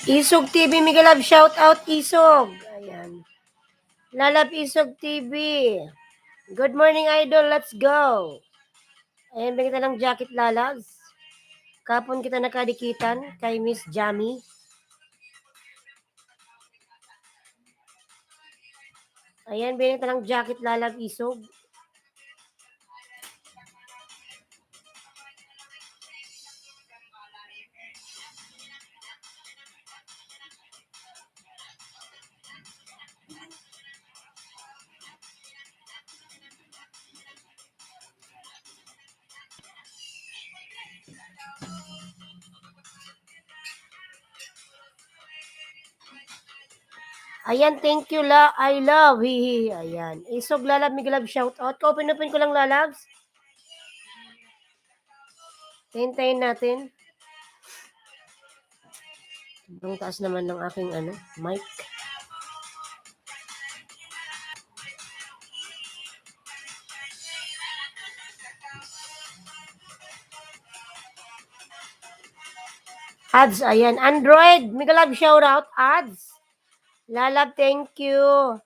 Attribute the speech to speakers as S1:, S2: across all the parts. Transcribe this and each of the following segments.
S1: Isog TV, Miguel Love, shout out Isog. Ayan. Lalab Isog TV. Good morning, idol. Let's go. Ayan, bigyan kita ng jacket, Lalabs. Kapon kita nakadikitan kay Miss Jamie. Ayan, bigyan kita ng jacket, Lalab Isog. Ayan, thank you, I love, hihi. Ayan. Isog, Lalab, Miguel Love, shout out. Open ko lang, Lalabs. Hintayin natin. Ang taas naman ng aking mic. Ads, ayan. Android, Miguel Love, shout out. Ads. Lalab, thank you.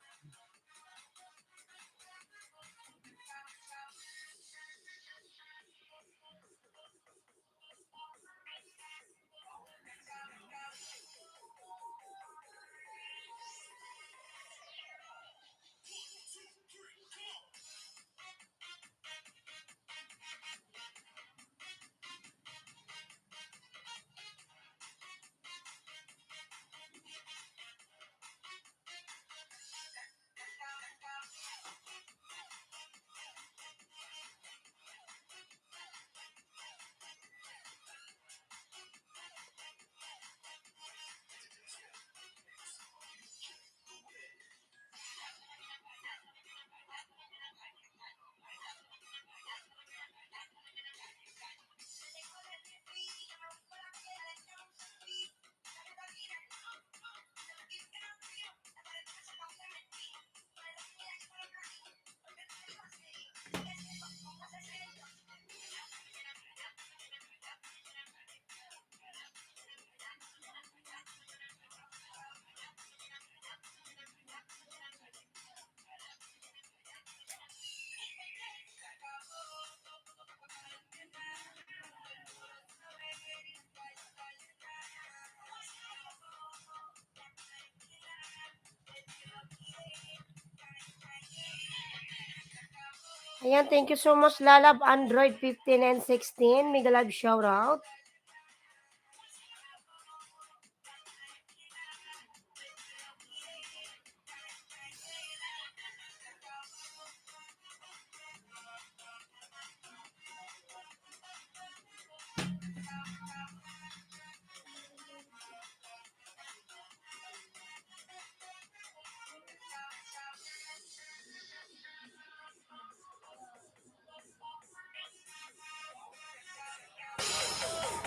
S1: Ayan, thank you so much, Lalab. Android 15 and 16. Mega Love shout out.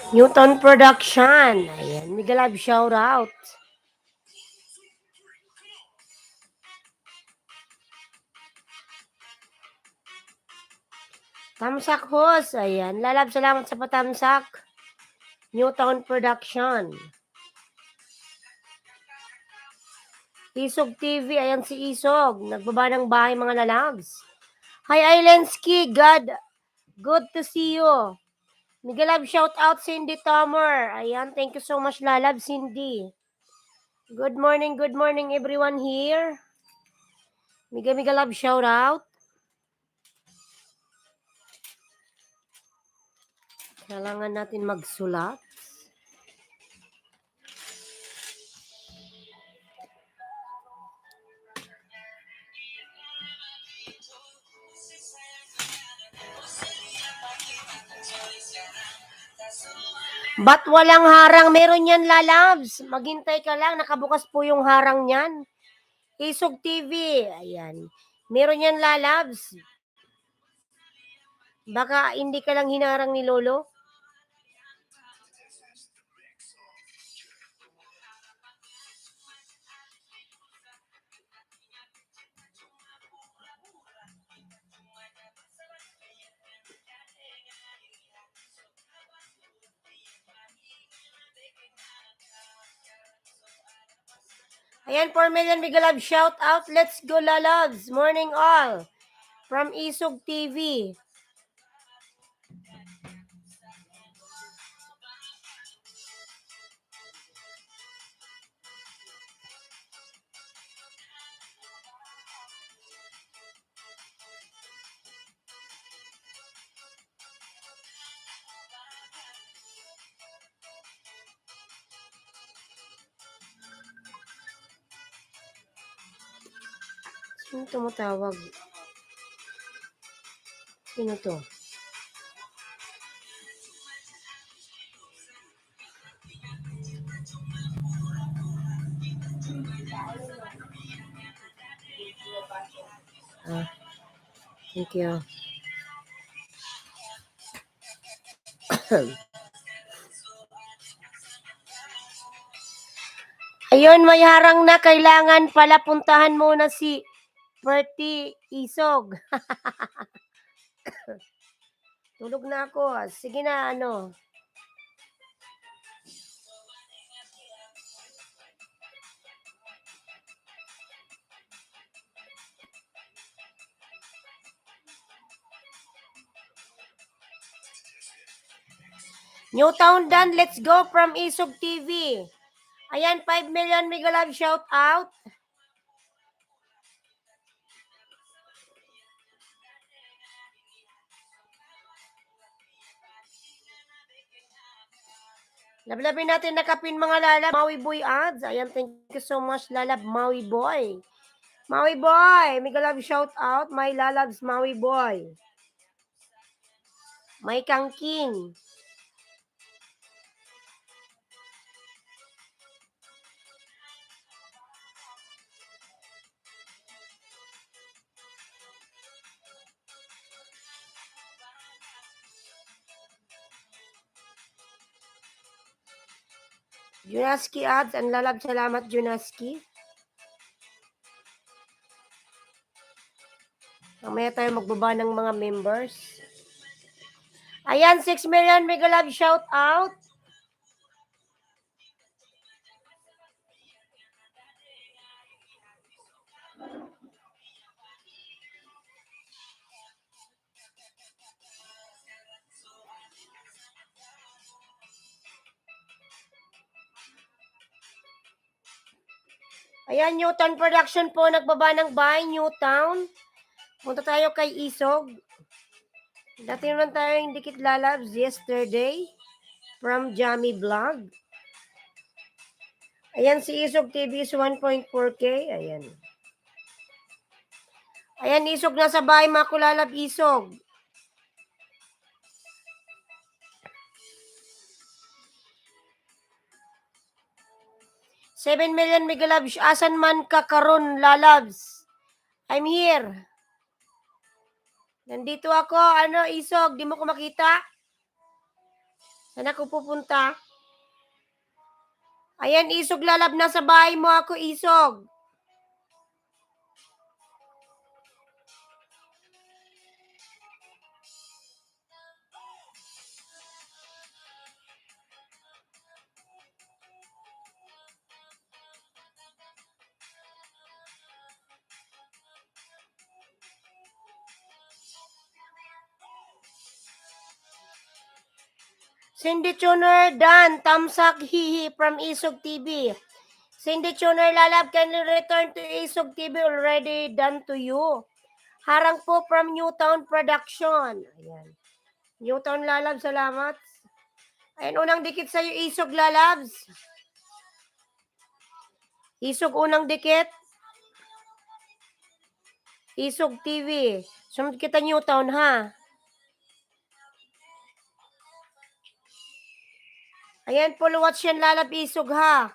S1: Newton Production. Ayan, Mega Love shout out. Tamsak host. Ayan, Lalab, salamat sa patamsak. Newton Production. Isog TV. Ayan si Isog. Nagbaba ng bahay, mga Lalabs. Hi, Islandsky. Good to see you. Miguel Love, shout out Cindy Tomer. Ayan, thank you so much, Lalab, Cindy. Good morning everyone here. Miguel Love, shout out. Kailangan natin magsulat. Ba't walang harang? Meron yan, Lalabs. Maghintay ka lang. Nakabukas po yung harang niyan. Isog TV. Ayan. Meron yan, Lalabs. Baka hindi ka lang hinarang ni Lolo. Ayan, 4 million mega love shout out. Let's go, lalabs. Morning all. From Isog TV. Sino tumatawag? Sino to? Thank you. Ayun, may harang na. Kailangan pala puntahan muna si Bertie Isog. Tulog na ako. Sige na, ano. Newtown done. Let's go from Isog TV. Ayan, 5 million mega love shout out. Lablabin natin nakapin mga lalab. Maui Boy ads. Ayan, thank you so much, lalab Maui Boy. Maui Boy, mega love shout out. My lalabs Maui Boy. May Kangking. Junaski ads. Ang lalab, salamat Junaski. Mamaya tayo magbaba ng mga members. Ayan, 6 million mega love shout out. Ayan, Newtown Production po, nagbaba ng bahay, Newtown. Punta tayo kay Isog. Dati naman tayo yung Dikit Lalabs yesterday from Jammy Vlog. Ayan, si Isog TV is 1.4K. Ayan. Ayan, Isog nasa bahay, mga kulalab, Isog. $7 million mega labs. Asan man ka karon, lalabs? I'm here. Nandito ako. Ano, Isog? Di mo ko makita? Saan ako pupunta? Ayan, Isog, lalab. Nasa bahay mo ako, Isog. Cindy Tuner, Dan, Tamsak, Hihi from Isog TV. Cindy Tuner, lalab, can you return to Isog TV already done to you? Harang po from Newtown Production. Ayan. Newtown, lalab, salamat. Ayan, unang dikit sa'yo, Isog, lalabs. Isog, unang dikit. Isog TV. Sunod kita, Newtown, ha? Ayan, full watch yan, lalab, Isog, ha?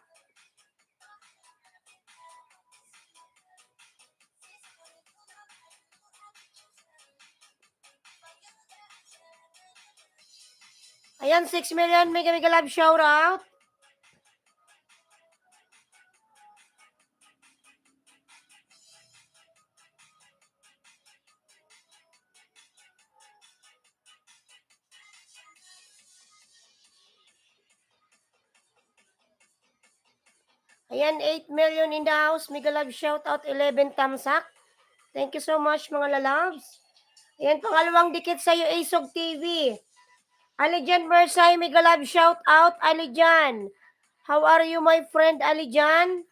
S1: Ayan, 6 million mega love shout out. Ayan, 8 million in the house. Mega love shout out, 11 tamsak. Thank you so much mga lalabs. Ayan, pangalawang dikit sa'yo, Isog TV. Alijan Mersay, mega love shout out, Alijan. How are you, my friend Alijan?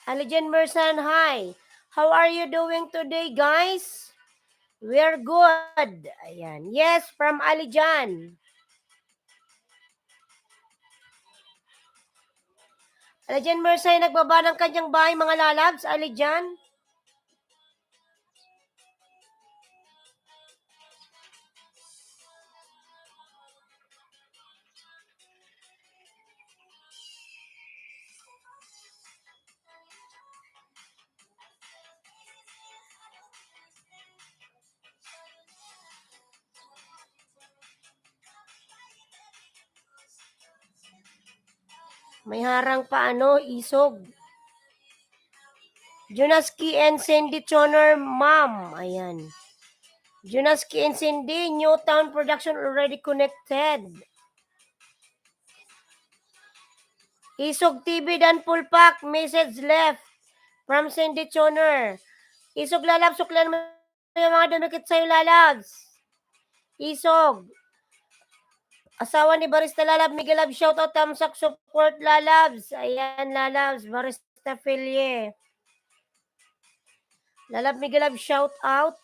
S1: Alijan Mersan, hi. How are you doing today, guys? We're good. Ayan. Yes, from Alijan. Alijan Mersay, nagbaba ng kanyang bahay, mga lalabs. Alijan. May harang pa Isog. Junaski and Cindy Choner, ma'am. Ayan. Junaski and Cindy, Newtown Production already connected. Isog TV dan Pulpak, message left from Cindy Choner. Isog lalabs, suklan mo yung mga dumikit sa'yo lalabs. Isog. Asawa ni Barista Lalab, Miguel Lab, shoutout, tamsak, support Lalabs. Ayan, Lalabs, Barista Filye. Lalab, Miguel Lab, shoutout.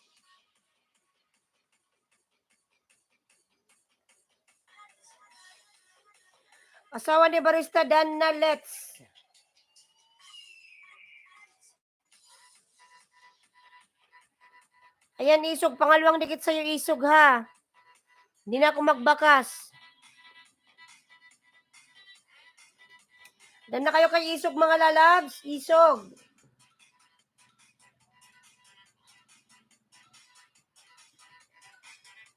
S1: Asawa ni Barista Dan na Let's. Ayan, Isog, pangalawang dikit sa'yo, Isog, ha. Hindi na ako magbakas. Dan na kayo kay Isog, mga Lalabs. Isog.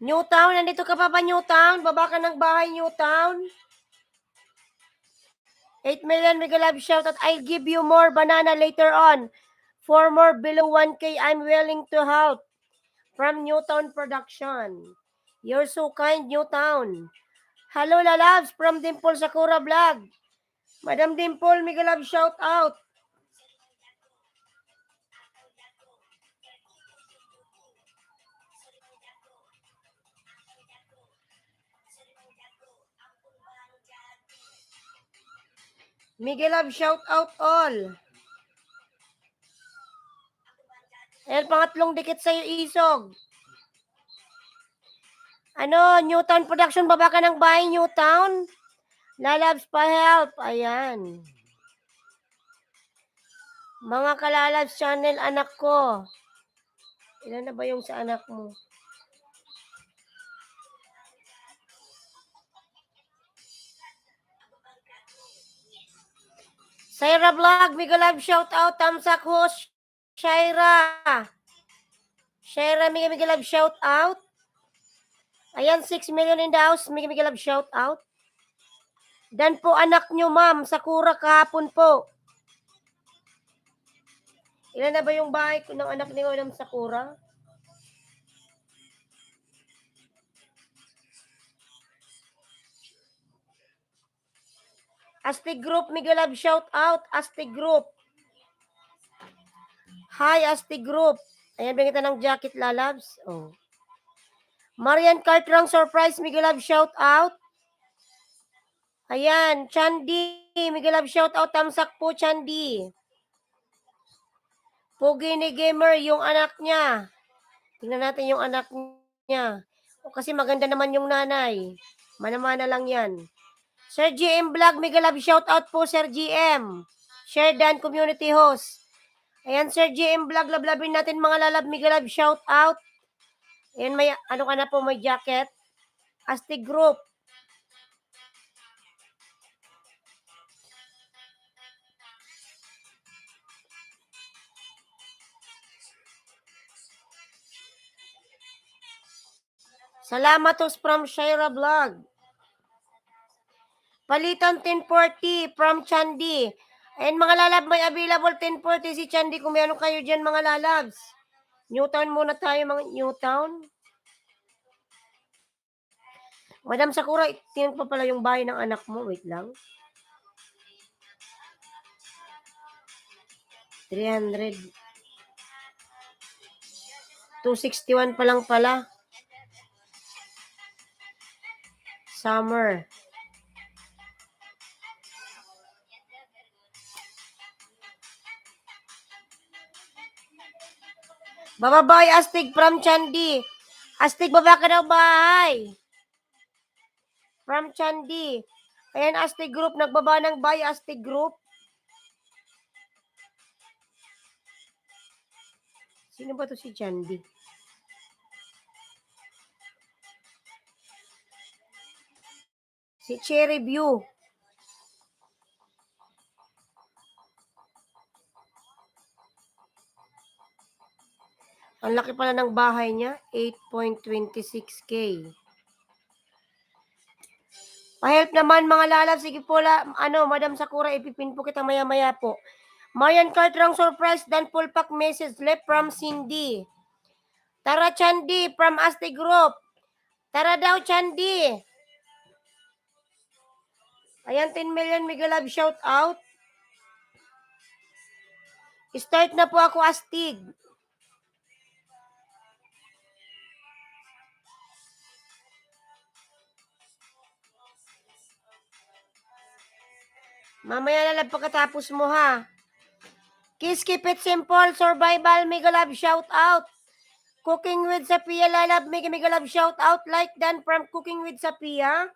S1: Newtown, nandito ka pa ba, Newtown? Baba ka ng bahay, Newtown. 8 million Mega Love shoutout. I'll give you more banana later on. For more below 1K, I'm willing to help. From Newtown Production. You're so kind, Newtown. Hello, Lalabs, from Dimple Sakura Vlog. Madam Dimple, Mega Love shout out. Mega Love shout out all. Ayan, pangatlong dikit sa'yo, Isog. Newtown Production, baba ka ng bahay, Newtown. Lalabs pa help. Ayan. Mga kalalabs channel, anak ko. Ilan na ba yung sa anak mo? Shaira Vlog, Mega Love shout out, tamsak host, Shaira. Shaira, Mega Love shout out. Ayan, 6 million in the house, Mega Love shout out. Dan po anak nyo, ma'am, Sakura kahapon po. Ilan na ba yung bahay ng anak ni Madam Sakura? Asti Group, Mega Love shout out, Asti Group. Hi, Asti Group. Ayan, bigyan kita ng jacket, Lalabs. Oh. Marian Cartrang surprise, Mega Love shout out. Ayan, Chandi, Mega Love shout out, tamsak po, Chandi. Pogi ni Gamer, yung anak niya. Tingnan natin yung anak niya. O, kasi maganda naman yung nanay. Mana-mana lang yan. Sir GM Vlog, Mega Love shout out po, Sir GM. Share Dan Community Host. Ayan, Sir GM Vlog, lablabin natin mga lalab, Mega Love shout out. Ayan, may, ano ka na po, may jacket. Asti Group. Salamatos from Shaira Vlog. Palitan 1040 from Chandi. Ayan mga lalab, may available 1040 si Chandi kung meron kayo dyan mga lalabs. Newtown muna tayo mga Newtown. Madam Sakura, tinan pa pala yung bahay ng anak mo. Wait lang. 300. 261 pa lang pala. Summer. Bababay, Astig from Chandi. Astig, baba ka daw bahay. From Chandi. Ayan, Astig Group. Nagbaba ng bahay, Astig Group. Sino ba to si Chandi? Si Cherry View. Ang laki pala ng bahay niya, 8.26K. Pa-help naman mga lalab, sige po Madam Sakura, ipipin po kita maya-maya po. Marian Cartrang surprise, dan full pack message left from Cindy. Tara Chandi from Asti Group. Tara daw Chandi. Ayan, 10 million mega love shout out. Start na po ako, Astig. Mamaya lalab pagkatapos mo ha. Kiss, keep it simple, survival, mega love shout out. Cooking with Sapia lalab, mega love shout out. Like done from Cooking with Sapia.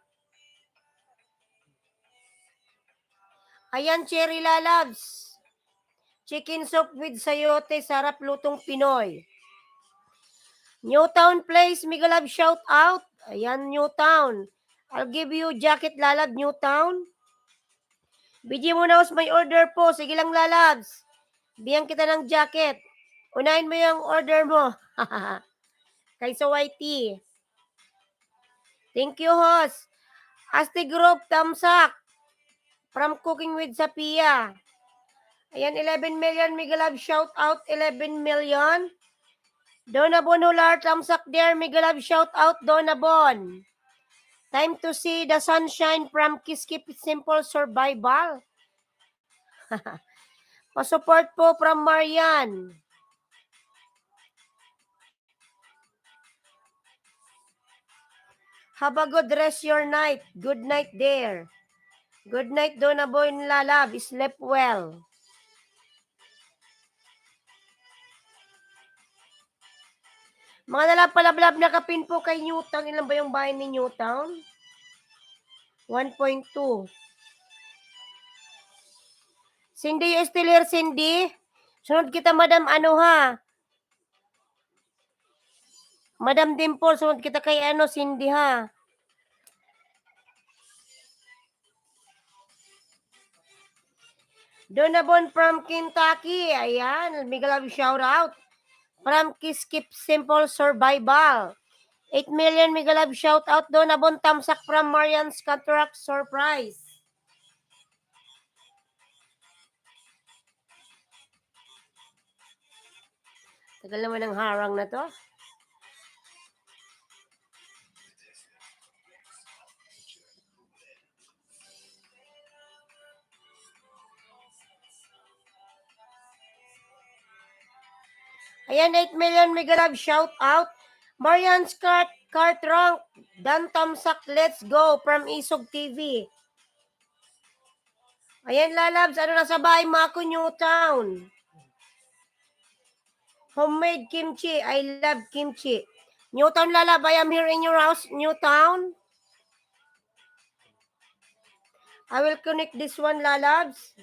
S1: Ayan, Cherry lalabs. Chicken soup with sayote, sarap lutong Pinoy. Newtown Place, mega love shout out. Ayan, Newtown. I'll give you jacket lalab, Newtown. BG mo na may order po. Sige lang lalabs. Bigyan kita ng jacket. Unahin mo yung order mo. Kay Sawaiti. Thank you, host. Asti Group, Tamsak. From Cooking with Sapia. Ayan, 11 million. Mega love shout out, 11 million. Donabon Hular, Tamsak there. Mega love shout out, Donabon. Time to see the sunshine from Kiss Keep It Simple Survival. Pa-support po from Marian. Have a good rest your night. Good night there. Good night, Donaboy Lalab. Sleep well. Mga nalapalablab na kapin po kay Newtown. Ilan ba yung bahay ni Newtown? 1.2. Cindy, you still here, Cindy? Sunod kita, Madam, Madam Dimple, sunod kita kay Cindy, ha? Donabon from Kentucky. Ayan, big love shout out. From Kiss Keep Simple Survival. 8 million mega love shout out. Donabon Tamsak from Marian's Cataract Surprise. Tagal naman ng harang na to. Ayan, 8 million mega love shout out. Marian's Cartrunk, Dan Tamsak, let's go from Isog TV. Ayan, lalabs, na sa bahay, Mako Newtown. Homemade kimchi, I love kimchi. Newtown, lalab, I am here in your house, Newtown. I will connect this one, lalabs.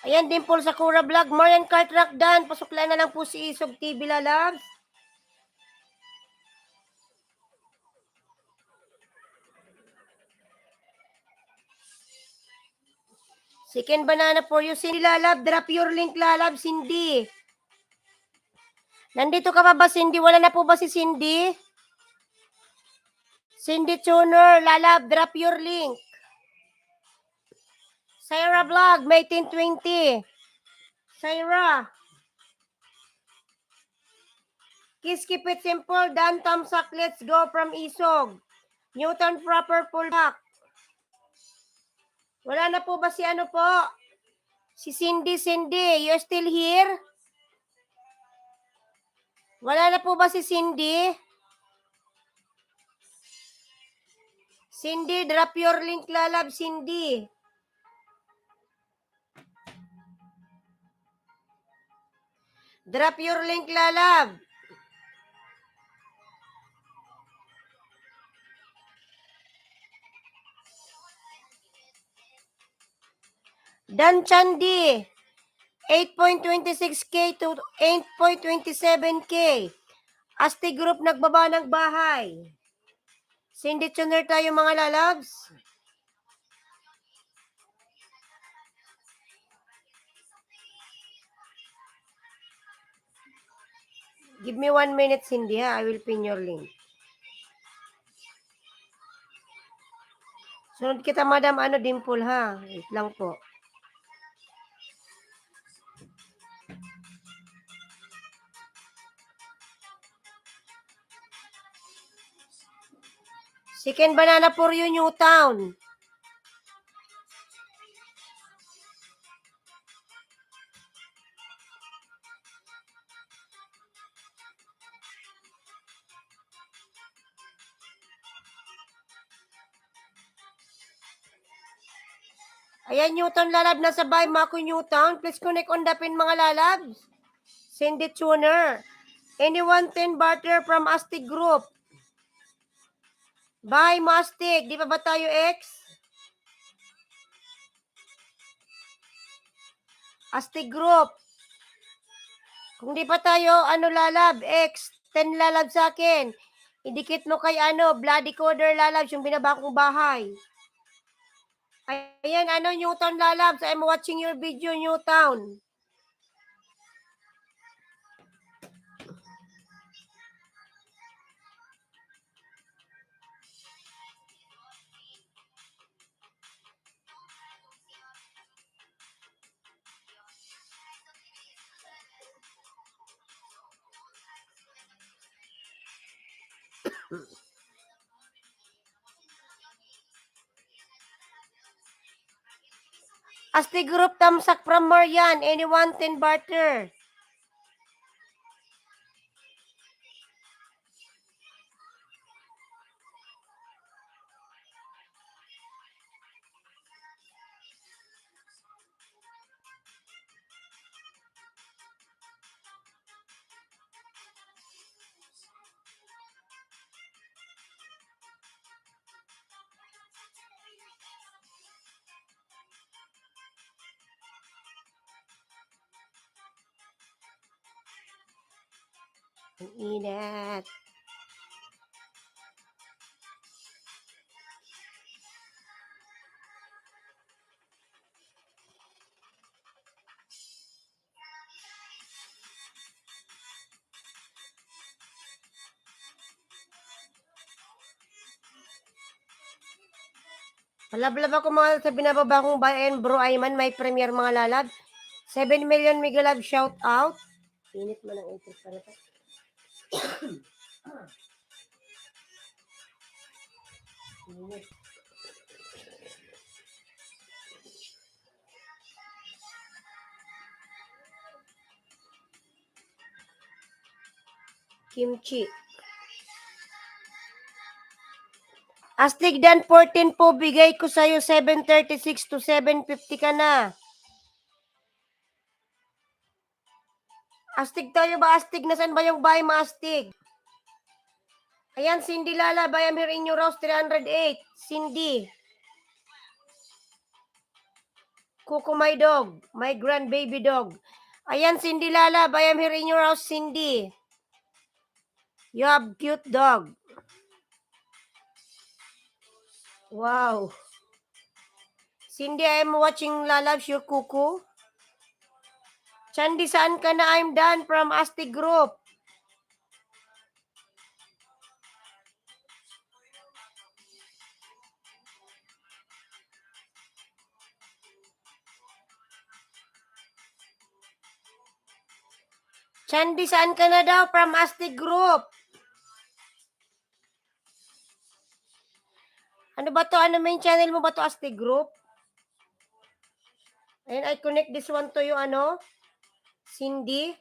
S1: Ayan, Dimple Sakura Vlog. Marian Cartrack Dan. Pasuklan na lang po si Isog TV, lalabs. Second banana for you, Cindy, lalab. Drop your link, lalab, Cindy. Nandito ka pa ba, Cindy? Wala na po ba si Cindy? Cindy Tuner, Lalab, drop your link. Syra Vlog, May 1020. Syra. Kiss, keep it simple. Dan Tamsak, let's go from Isog. Newton proper pullback. Wala na po ba si ano po? Si Cindy, you still here? Wala na po ba si Cindy? Cindy, drop your link, Lalab, Cindy. Drop your link, Lalab. Dan Chandi, 8.26K to 8.27K. Asti Group nagbaba ng bahay. Cindy Tuner tayo mga lalabs. Give me 1 minute, Cindy, ha? I will pin your link. Sunod kita, Madam Dimple, ha? Wait lang po. Second banana for you, Newtown. Ayan, Newton lalab na sabay, Mako Newtown. Please connect on the pin, mga lalabs. Cindy Tuner. Anyone 10 barter from Astig Group. Bye, Mastig. Di pa ba tayo ex? Astig Group. Kung di pa tayo, lalab, ex. 10 lalab sa akin. Idikit mo kay Bloody Coder lalabs, yung binabakong bahay. Ayan, Newtown lalabs. I'm watching your video, Newtown. Asti Group, Tamsak from Marian. Anyone 10 barter. Ang inat. Palablab ako mga sa binababa kong bayan, bro Ayman, may premier mga lalab. 7 million mega love shout out. Init mo ng interest para ito. Init. Kimchi. Astig Dan 14 po, bigay ko sa'yo 736 to 750 ka na. Astig tayo ba? Astig, nasan ba yung bahay mga astig? Ayan, Cindy Lala, I am here in your house, 308. Cindy. Kuko, my dog. My grandbaby dog. Ayan, Cindy Lala, I am here in your house, Cindy. You have cute dog. Wow. Cindy, I am watching Lalabs your Kuko. Chandi, saan ka na? I'm done from Asti Group. Chandi, saan ka na daw? From Astig Group. Ano ba to? Ano main channel mo ba to, Astig Group? Ayun, I connect this one to yung ano? Cindy.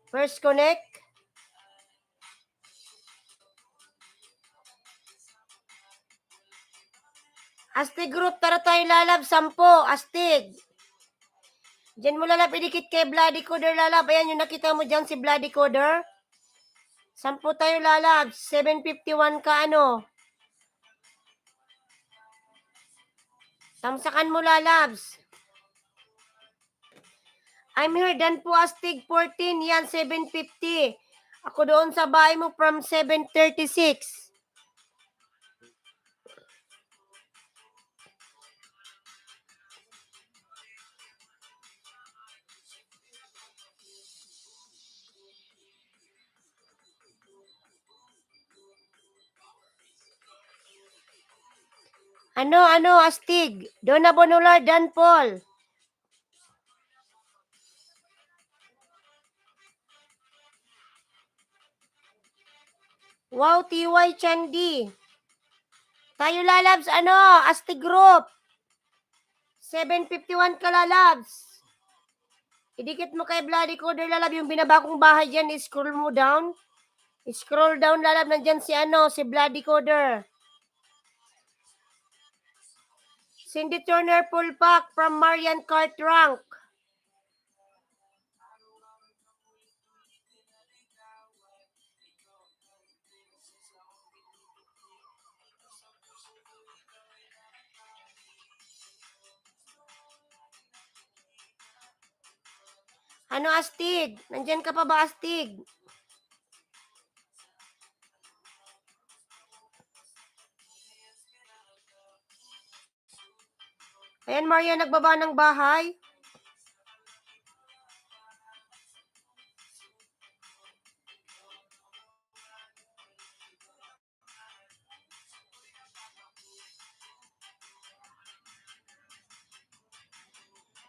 S1: First connect. Astig Group, tara tayo lalab. 10. Astig. Diyan mo lalab, idikit kay Bloody Coder lalab. Ayan yung nakita mo dyan si Bloody Coder. 10 tayo lalab. 751 ka ano. Tamsakan mo lalabs. I'm here, dan po Astig 14. Yan, 750. Ako doon sa bahay mo from 736. Ano, Astig? Donna Bonular, Dan Paul. Wow, TY Chandi. Tayo lalabs, Astig Group. 751 ka lalabs. Idikit mo kay Bloody Coder lalab, yung binabakong bahay dyan, scroll mo down. Scroll down lalab, nandyan si Bloody Coder. Cindy Turner full pack from Marian Cartrank. Ano, Astig? Nandyan ka pa ba, Astig? Ayan, Maria, nagbaba ng bahay.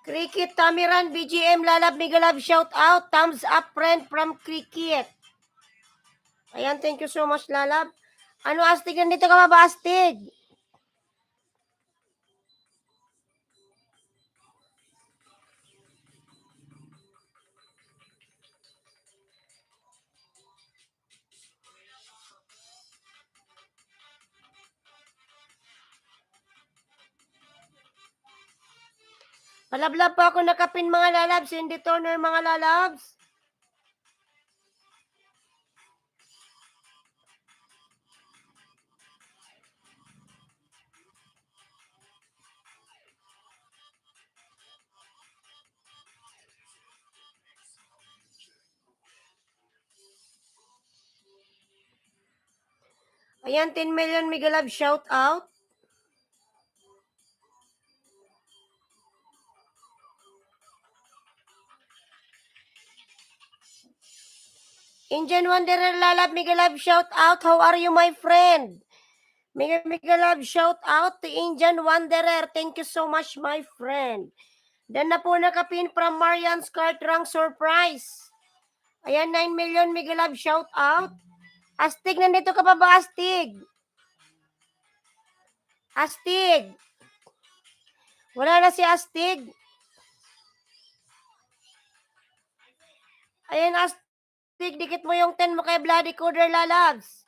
S1: Cricket, Tamiran, BGM, lalab, migalab, shout out. Thumbs up, friend from Cricket. Ayan, thank you so much, lalab. Ano, Astig? Nandito ka ba, Astig? Palablab pa ako nakapin, mga lalabs. Cindy Turner, mga lalabs. Ayan, 10 million migalab, shout out. Indian Wanderer, lalab, migalab, shout out. How are you, my friend? Migalab, shout out to Indian Wanderer. Thank you so much, my friend. Dan na po nakapin from Marian's Cartrang surprise. Ayan, 9 million migalab, shout out. Astig, nandito ka pa ba, Astig? Astig. Wala na si Astig. Ayan, Astig, dikit mo yung 10 mo kay Bloody Coder lalabs.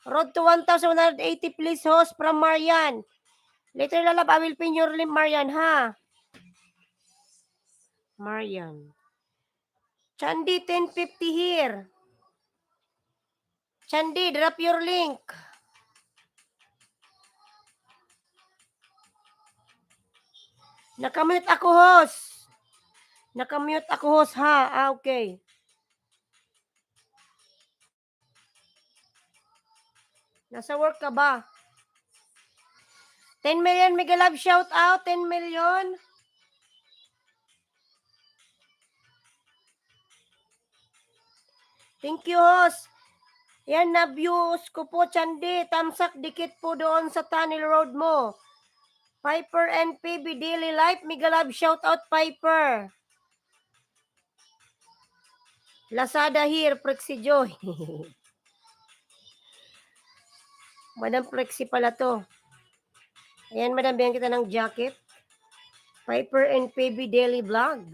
S1: Road to 1,180, please, host from Marian. Later, lalab, I will pin your link, Marian, ha? Marian. Chandi, 1050 here. Chandi, drop your link. Nakamute ako, host. Nakamute ako, host, ha? Okay. Nasa work ka ba? 10 million migalab, shout out. 10 million. Thank you, host. Yan, na-views ko po, Chandi. Tamsak, dikit po doon sa tunnel road mo. Piper and PB Daily Life, migalab, shout out, Piper. Lazada here, Prexy Joy. Madam Prexy pala to. Ayan, madam, bigyan kita ng jacket. Piper and PB Daily Vlog.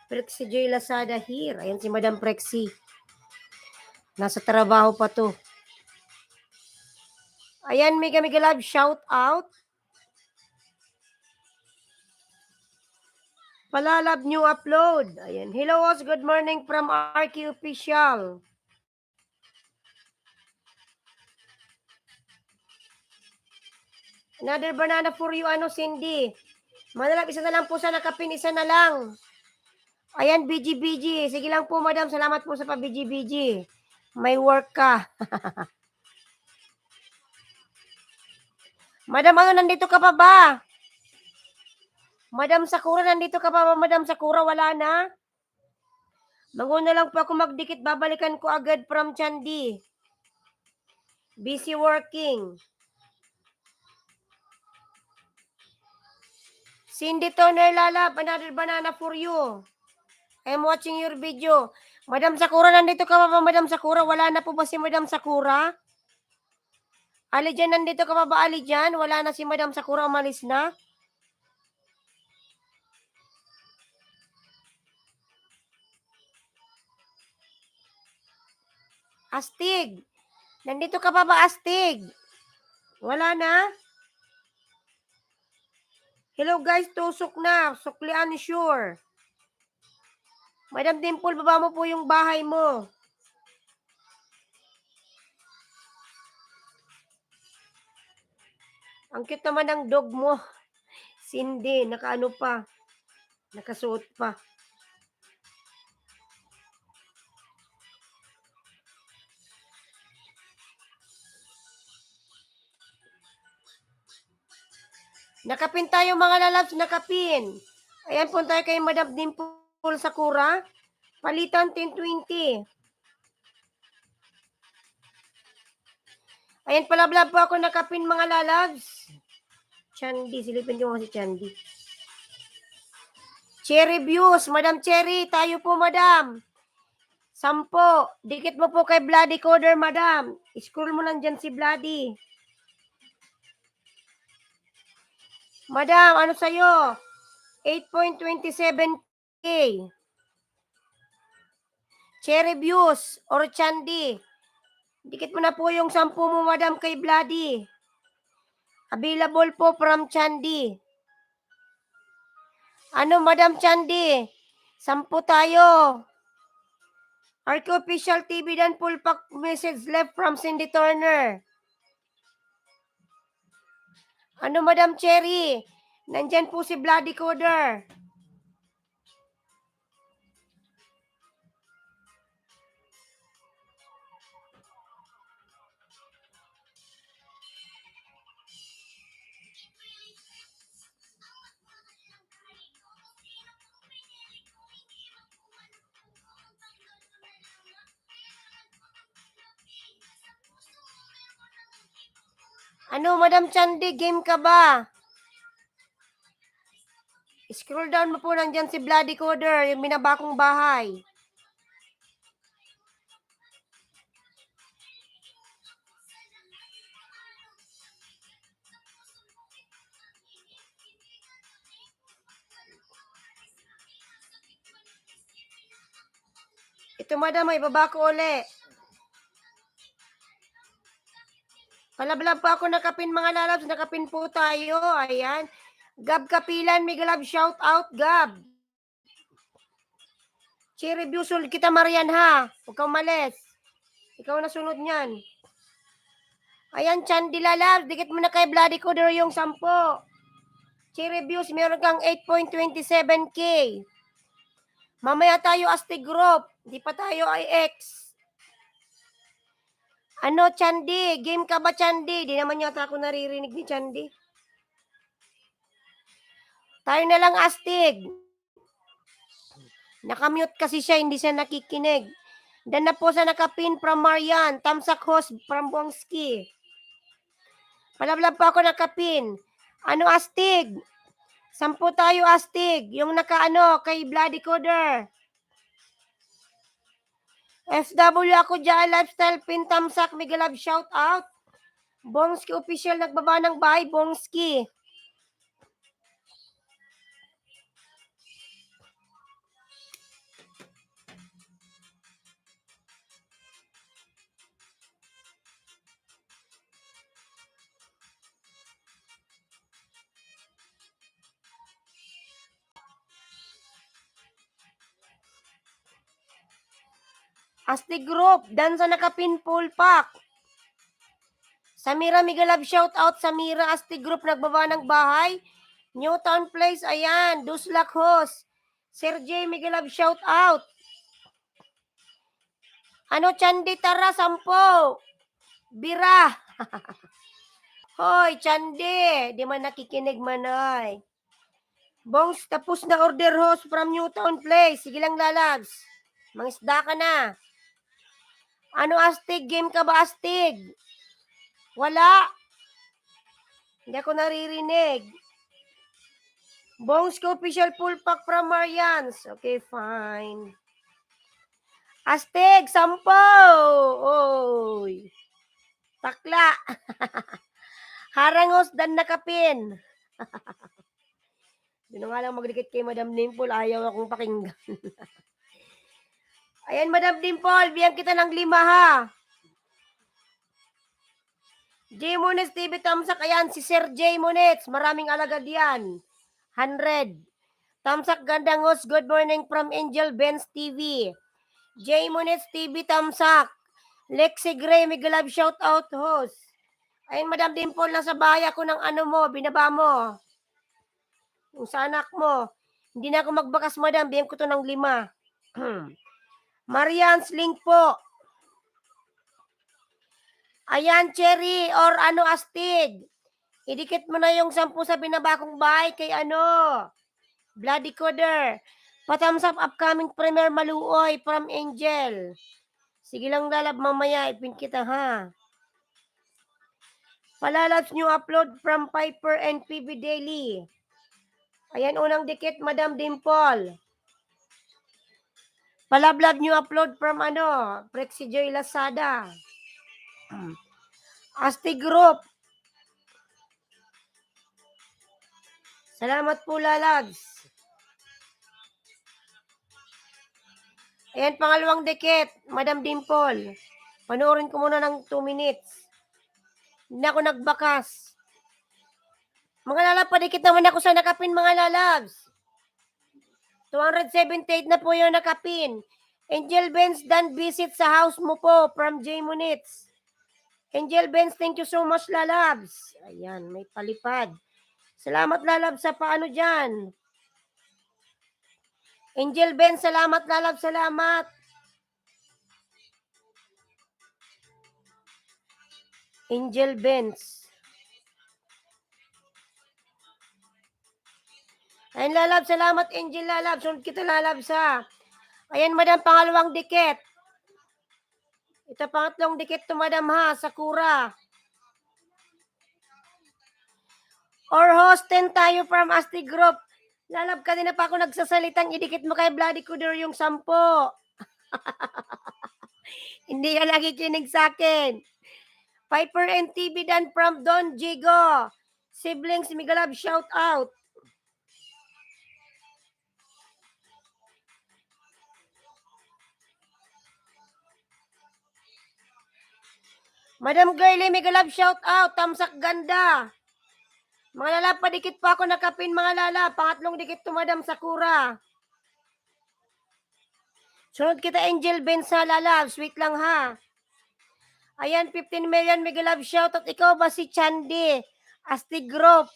S1: Prexy Joy Lazada here. Ayan si Madam Prexy. Nasa trabaho pa to. Ayan, Mega Mega Love, shout out. Palalab new upload. Ayan. Hello, Oz. Good morning from RQ Official. Another banana for you, Cindy. Manalab, isa na lang po sa nakapin, isa na lang. Ayan, BG. Sige lang po, madam. Salamat po sa pa-BG. May work ka. Madam, nandito ka pa ba? Madam Sakura, nandito ka pa ba, Madam Sakura? Wala na? Manguna lang po ako magdikit. Babalikan ko agad from Chandi. Busy working. Cindy Turner Lalab, another banana for you. I'm watching your video. Madam Sakura, nandito ka pa ba, Madam Sakura? Wala na po ba si Madam Sakura? Ali dyan, nandito ka pa ba, Ali dyan? Wala na si Madam Sakura, umalis na? Astig. Nandito ka pa ba, Astig? Wala na? Hello guys, tusok na. Suklian sure. Madam Dimple, baba mo po yung bahay mo. Ang cute naman ng dog mo. Cindy, nakaano pa. Nakasuot pa. Nakapin tayo mga lalabs, nakapin. Ayan, punta tayo kay Madam Dimple Sakura. Palitan 10-20. Ayan, palablab po ako nakapin mga lalabs. Chandi, silipin ko si Chandi. Cherry views, Madam Cherry, tayo po Madam. 10. Dikit mo po kay Bloody Coder, Madam. Scroll mo lang dyan si Bloody. Madam, ano sa'yo? 8.27K. Cherry views or Chandi. Dikit mo na po yung 10 mo, Madam, kay Bloody. Available po from Chandi. Ano, Madam Chandi? 10 tayo. RQ Official TV dan full pack message left from Cindy Turner. Ano, Madam Cherry? Nandyan po si Bloody Coder. Ano, Madam Chandi, game ka ba? Scroll down mo po, nandyan si Bloody Coder, yung minabakong bahay. Ito, Madam, may babako uli. Palablab pa ako nakapin mga lalabs, nakapin po tayo. Ayan. Gab Kapilan, Mega Love, shout out, Gab. Cherry Busul, kita Marian ha. Huwag kang malis. Ikaw na sunod niyan. Ayan, Chandi Lalabs, dikit mo na kay Bloody Coder yung 10. Cherry Views, meron kang 8.27K. Mamaya tayo Astig Group. Di pa tayo IX. Ano, Chandi? Game ka ba, Chandi? Di naman yata ako naririnig ni Chandi. Tayo na lang, Astig. Nakamute kasi siya, hindi siya nakikinig. Dan na po sa nakapin from Marian. Tamsak host from Bongski. Palablab pa ako nakapin. Ano, Astig? 10 tayo, Astig. Yung nakaano, kay Bloody Coder. FW ako dyan, lifestyle, pintamsak, mega love, shout out. Bongski official, nagbaba ng bahay, Bongski. Asti Group, dansa nakapin full pack. Samira Migalab, shout out. Samira Asti Group, nagbaba ng bahay. Newtown Place, ayan. Duslak Host. Sir J Migalab, shout out. Ano, Chandi, tara, 10. Bira. Hoy, Chandi. Di man nakikinig man ay. Bongs, tapos na order host from Newtown Place. Sige lang, lalabs. Mangisda ka na. Ano, Astig? Game ka ba, Astig? Wala. Hindi ako naririnig. Bongs ko official full pack from Marians. Okay, fine. Astig, 10. Oy. Takla. Harangos dan nakapin. Doon nga lang magdikit kay Madam Dimple. Ayaw akong pakinggan. Ayan, Madam Dimple. Biyang kita ng 5, ha. J. Munez TV Tamsak. Ayan, si Sir J. Munez. Maraming alagad yan. 100. Tamsak Gandangos. Good morning from Angel Benz TV. J. Munez TV Tamsak. Lexi Gray. Mega love shout out host. Ayun, Madam Dimple, nasa bahay ako ng ano mo. Binaba mo. Yung sa anak mo. Hindi na ako magbakas, Madam. Biyang ko to ng 5. Marian's link po. Ayan, Cherry, or ano, Astig. Idikit mo na yung 10 sa binabakong bahay kay ano, Bloody Coder. Patamsap upcoming premiere Maluoy from Angel. Sige lang, lalab, mamaya, ipin kita, ha. Palalabs new upload from Piper and PB Daily. Ayan, unang dikit, Madam Dimple. Palablab new upload from ano, Prexy Joy Lazada. Asti Group. Salamat po, lalabs. Ayan, pangalawang dikit, Madam Dimple. Panoorin ko muna ng 2 minutes. Hindi ako nagbakas. Mga lalab, padikit naman ako sa nakapin, mga lalabs. 278 na po yung nakapin. Angel Benz, dan visit sa house mo po from J. Munitz. Angel Benz, thank you so much, lalabs. Ayan, may palipad. Salamat, lalabs, sa paano dyan. Angel Benz, salamat, lalabs, salamat. Angel Benz. Ayan, lalab, salamat, Angel, lalab. Sunod kita, lalab, sa. Ayan, Madam, pangalawang dikit. Ito, pangatlong dikit to, Madam, ha, Sakura. Or hostin tayo from Asti Group. Lalab, kanina pa ako nagsasalitang idikit mo kay Bloody Kuder yung 10. Hindi ka nakikinig sa akin. Piper and TV dan from Don Jigo. Siblings, Migalab, shout out. Madam Girlie, Migalab, shout out. Tamsak ganda. Mga lalab, padikit pa ako nakapin, mga lalab. Pangatlong dikit to, Madam Sakura. Sunod kita, Angel Benz, sa lalab. Sweet lang, ha. Ayan, 15 million, mega love shoutout. Ikaw ba si Chandi? Astig Group.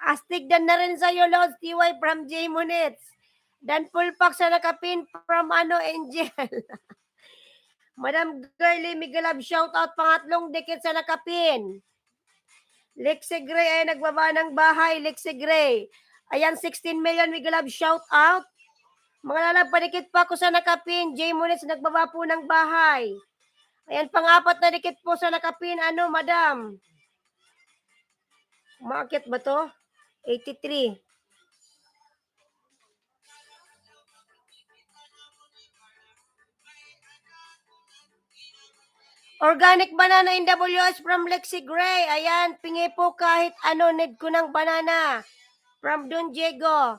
S1: Astig dan na rin sa'yo, Lord TY from J. Munitz. Dan full pack sa nakapin from ano, Angel. Madam Girlie, mega love shoutout. Pangatlong dikit sa nakapin. Lexi Gray ay nagbaba ng bahay. Lexi Gray. Ayan, 16 million, mega love shoutout. Mga lalab, padikit pa ako sa nakapin. J. Munitz, nagbaba po ng bahay. Ayan, pang-apat na dikit po sa nakapin. Ano, Madam? Umakit ba to? 83. Organic banana in WS from Lexi Gray. Ayan, pingi po kahit ano, need ko ng banana. From Don Diego.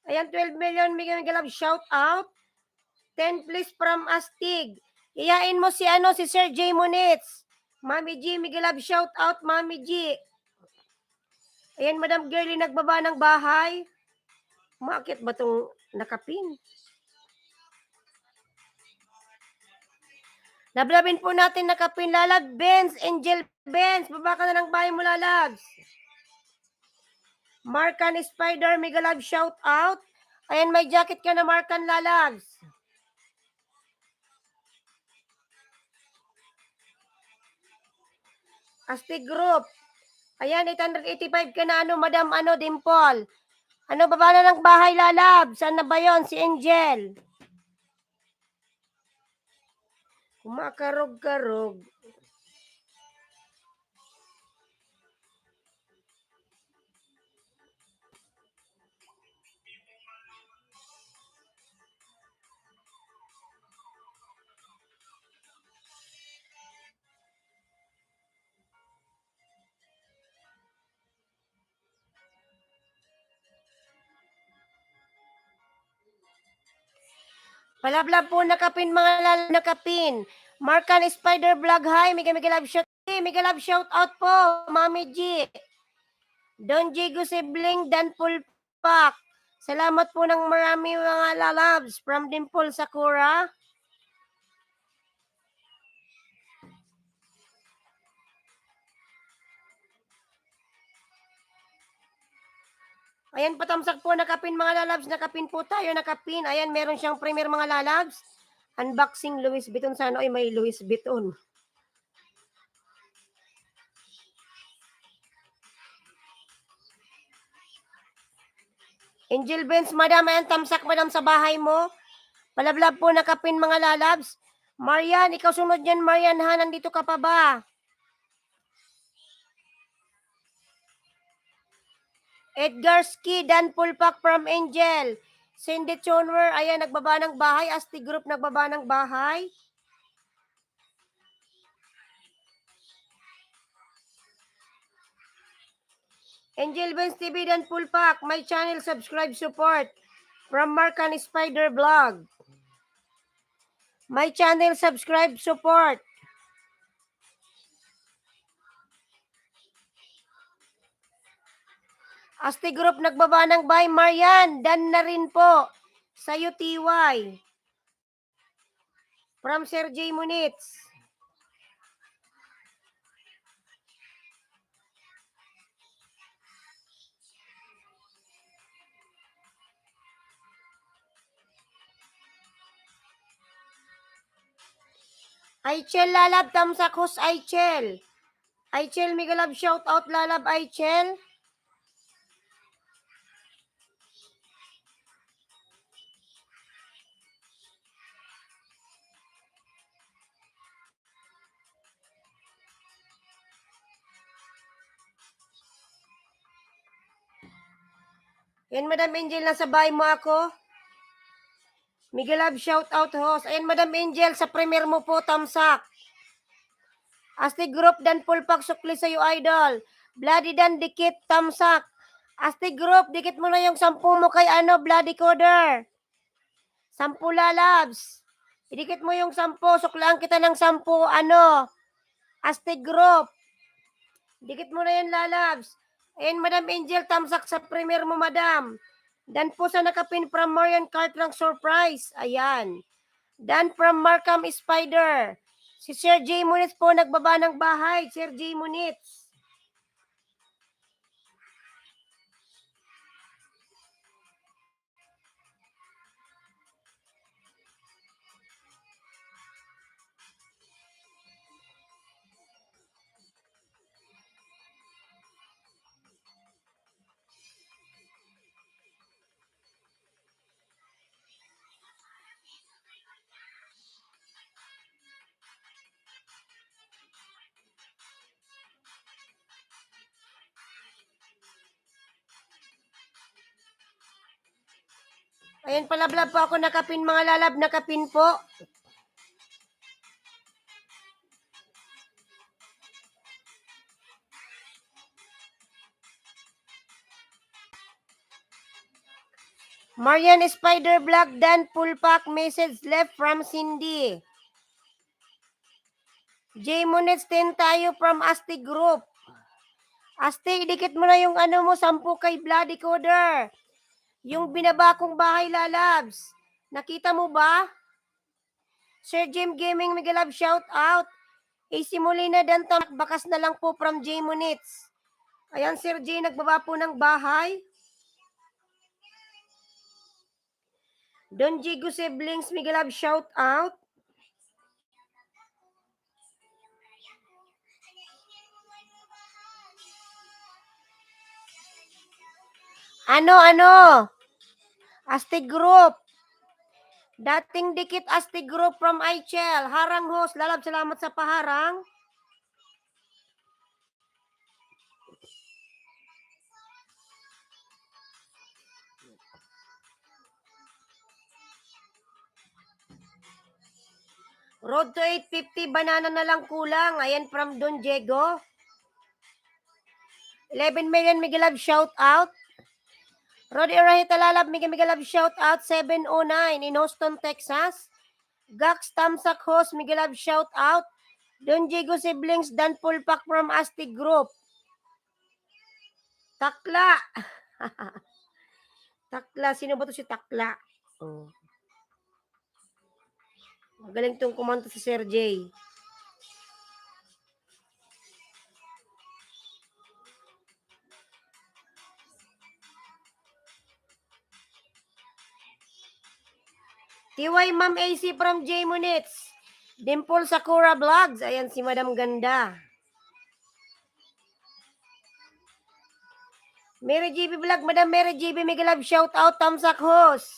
S1: Ayan, 12 million, Miguel Galab, shout out. 10 please from Astig. Iyain mo si si Sir J. Munitz. Mami G, Miguel Galab, shout out, Mami G. Ayan, Madam Girlie, nagbaba ng bahay. Makit ba itong nakapin? Lablabin po natin nakapin, Lalag Benz, Angel Benz. Baba ka na ng bahay mo, Lalags. Markan Spider, Mega Love, shout out. Ayan, may jacket ka na, Markan, Lalags. Asti Group. Ayan, 885 ka na, Madam, Dimple. Baba na ng bahay, Lalab. Saan na ba yun? Si Angel. Kumakarog-karog. Palablab po nakapin, mga nakapin. Markan Spider Vlog, hi. Mega Love shout. Mega Love shout out po, Mami G. Don Diego Sibling, Dan Pulpak. Salamat po ng marami mga lalabs from Dimple Sakura. Ayan, patamsak po, nakapin mga lalabs. Nakapin po tayo, nakapin. Ayan, meron siyang premier mga lalabs. Unboxing Louis Vuitton. Sana ay may Louis Vuitton. Angel Benz, Madam, ayan, tamsak, Madam, sa bahay mo. Palablab po, nakapin mga lalabs. Marian, ikaw sunod yan, Marian, ha? Nandito ka pa ba? Edgar Ski, Dan Pulpak from Angel. Cindy Chonwer, ayan, nagbaba ng bahay. Asti Group, nagbaba ng bahay. Angel Benz TV, Dan Pulpak. My channel, subscribe, support. From Markan Spider Vlog. My channel, subscribe, support. Asti Group, nagbaba ng bahay. Marian, Dan na rin po. Sa'yo, TY. From Sir J. Munitz. Aichel, Lalab, tamsak, host, Aichel. Aichel, Mega Love, shout out, Lalab, Aichel. Yan, Madam Angel, nasa bahay mo ako. Mega Love, shout out, host. Ayan, Madam Angel, sa premier mo po, tamsak. Asti Group, Dan Pulpak, sukli sa'yo, idol. Bloody Dan, dikit, tamsak. Asti Group, dikit mo na yung 10 mo kay Bloody Coder. 10 lalabs. Idikit mo yung 10, suklaan kita ng 10, Asti Group. Dikit mo na yan, lalabs. Ayan, Madam Angel, tamsak sa premier mo, Madam. Dan po sa nakapin from Marian Cartrang surprise. Ayan. Dan from Markham Spider. Si Sir J. Munitz po, nagbaba ng bahay. Sir J. Munitz. Ayan, palablab po ako, nakapin mga lalab, nakapin po. Marian Spider Black Dan full pack message left from Cindy. J Monets 10 tayo from Asti Group. Asti, idikit mo na yung ano mo, 10 kay Bloody Coder. Yung binaba kong bahay lalabs. Nakita mo ba? Sir Jim Gaming, mega love shout out. AC Molina Dantam, bakas na lang po from J Monets. Ayan, Sir J, nagbaba po ng bahay. Don Jigo Siblings, mega love shout out. Ano? Asti Group. Dating dikit Asti Group from Aichel. Harang host, lalab, salamat sa paharang. Road to 850, banana na lang kulang. Ayan from Don Diego. 11 million, mega love shout out. Rod Erahita Lalab, mega love shout out. 709 in Houston, Texas. Gax Tamsak host, mega love shout out. Don Diego Siblings, Dan Pulpak from Asti Group. Takla. Takla, sino ba to si Takla? Oh. Magaling tong kumanta si Sir J. TY Ma'am AC from J Munits. Dimple Sakura Vlogs. Ayan si Madam Ganda. Mary GB Vlog. Madam Mary GB, mega love shout out. Tamsak host.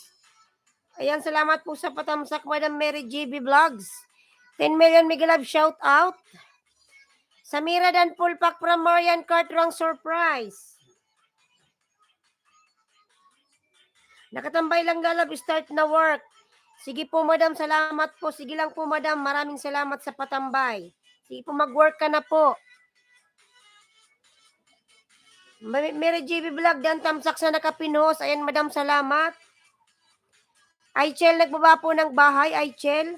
S1: Ayan, salamat po sa patamsak, Madam Mary GB Vlogs. 10 million mega love shout out. Samira Dan full pack from Marian Cartrang surprise. Nakatambay lang galab, start na work. Sige po, Madam, salamat po. Sige lang po, Madam. Maraming salamat sa patambay. Sige po, mag-work ka na po. Mary JB Vlog, Dan Tamsak sa nakapinos. Ayan, Madam, salamat. Aichel, nagbaba po ng bahay. Aichel.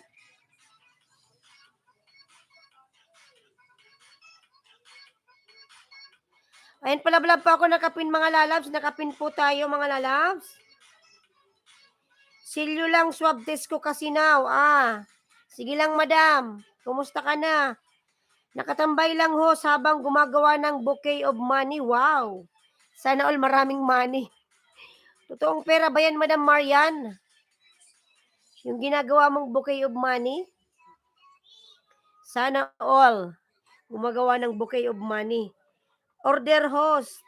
S1: Ayan, palablab po ako nakapin, mga lalabs. Nakapin po tayo, mga lalabs. Silyo lang, swab test ko kasi now. Sige lang, Madam. Kumusta ka na? Nakatambay lang ho habang gumagawa ng bouquet of money. Wow! Sana all maraming money. Totoong pera ba yan, Madam Marian? Yung ginagawa mong bouquet of money? Sana all gumagawa ng bouquet of money. Order host.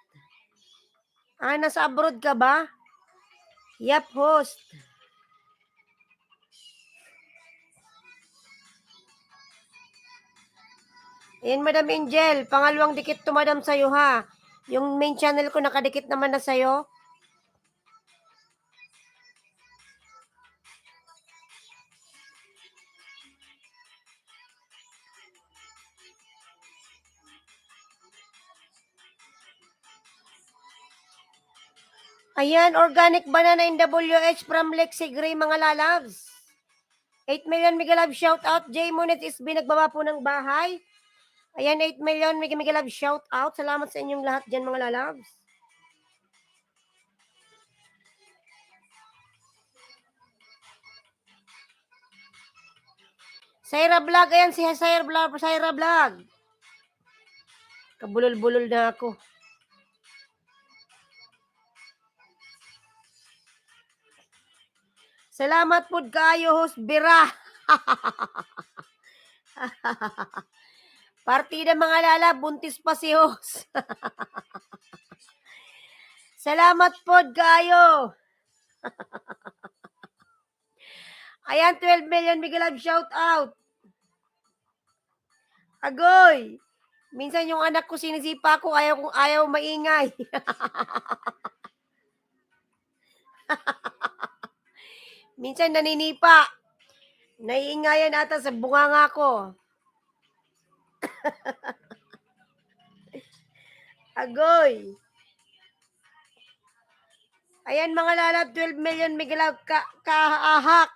S1: Nasa abroad ka ba? Yap, host. Ayan, Madam Angel. Pangalawang dikit to, Madam, sa'yo, ha? Yung main channel ko nakadikit naman na sa'yo. Ayan, organic banana in WH from Lexi Gray, mga lalabs. 8 million mega love shout out. J Monet is nagbaba po ng bahay. Ayan, 8 million mega love shout out. Salamat sa inyong lahat dyan, mga lalabs. Saira Vlog, ayan si Saira Vlog. Kabulol-bulol na ako. Salamat po kayo, host Bira. Partida, mga lala, buntis pa si host. Salamat po kayo. Ayan, 12 million mega love shout out. Agoy! Minsan yung anak ko sinisipa ko, ayaw maingay. Minsan naninipa. Naiingayan ata sa bunganga ko. Agoy! Ayan mga lalab, 12 million Miguel kaahak.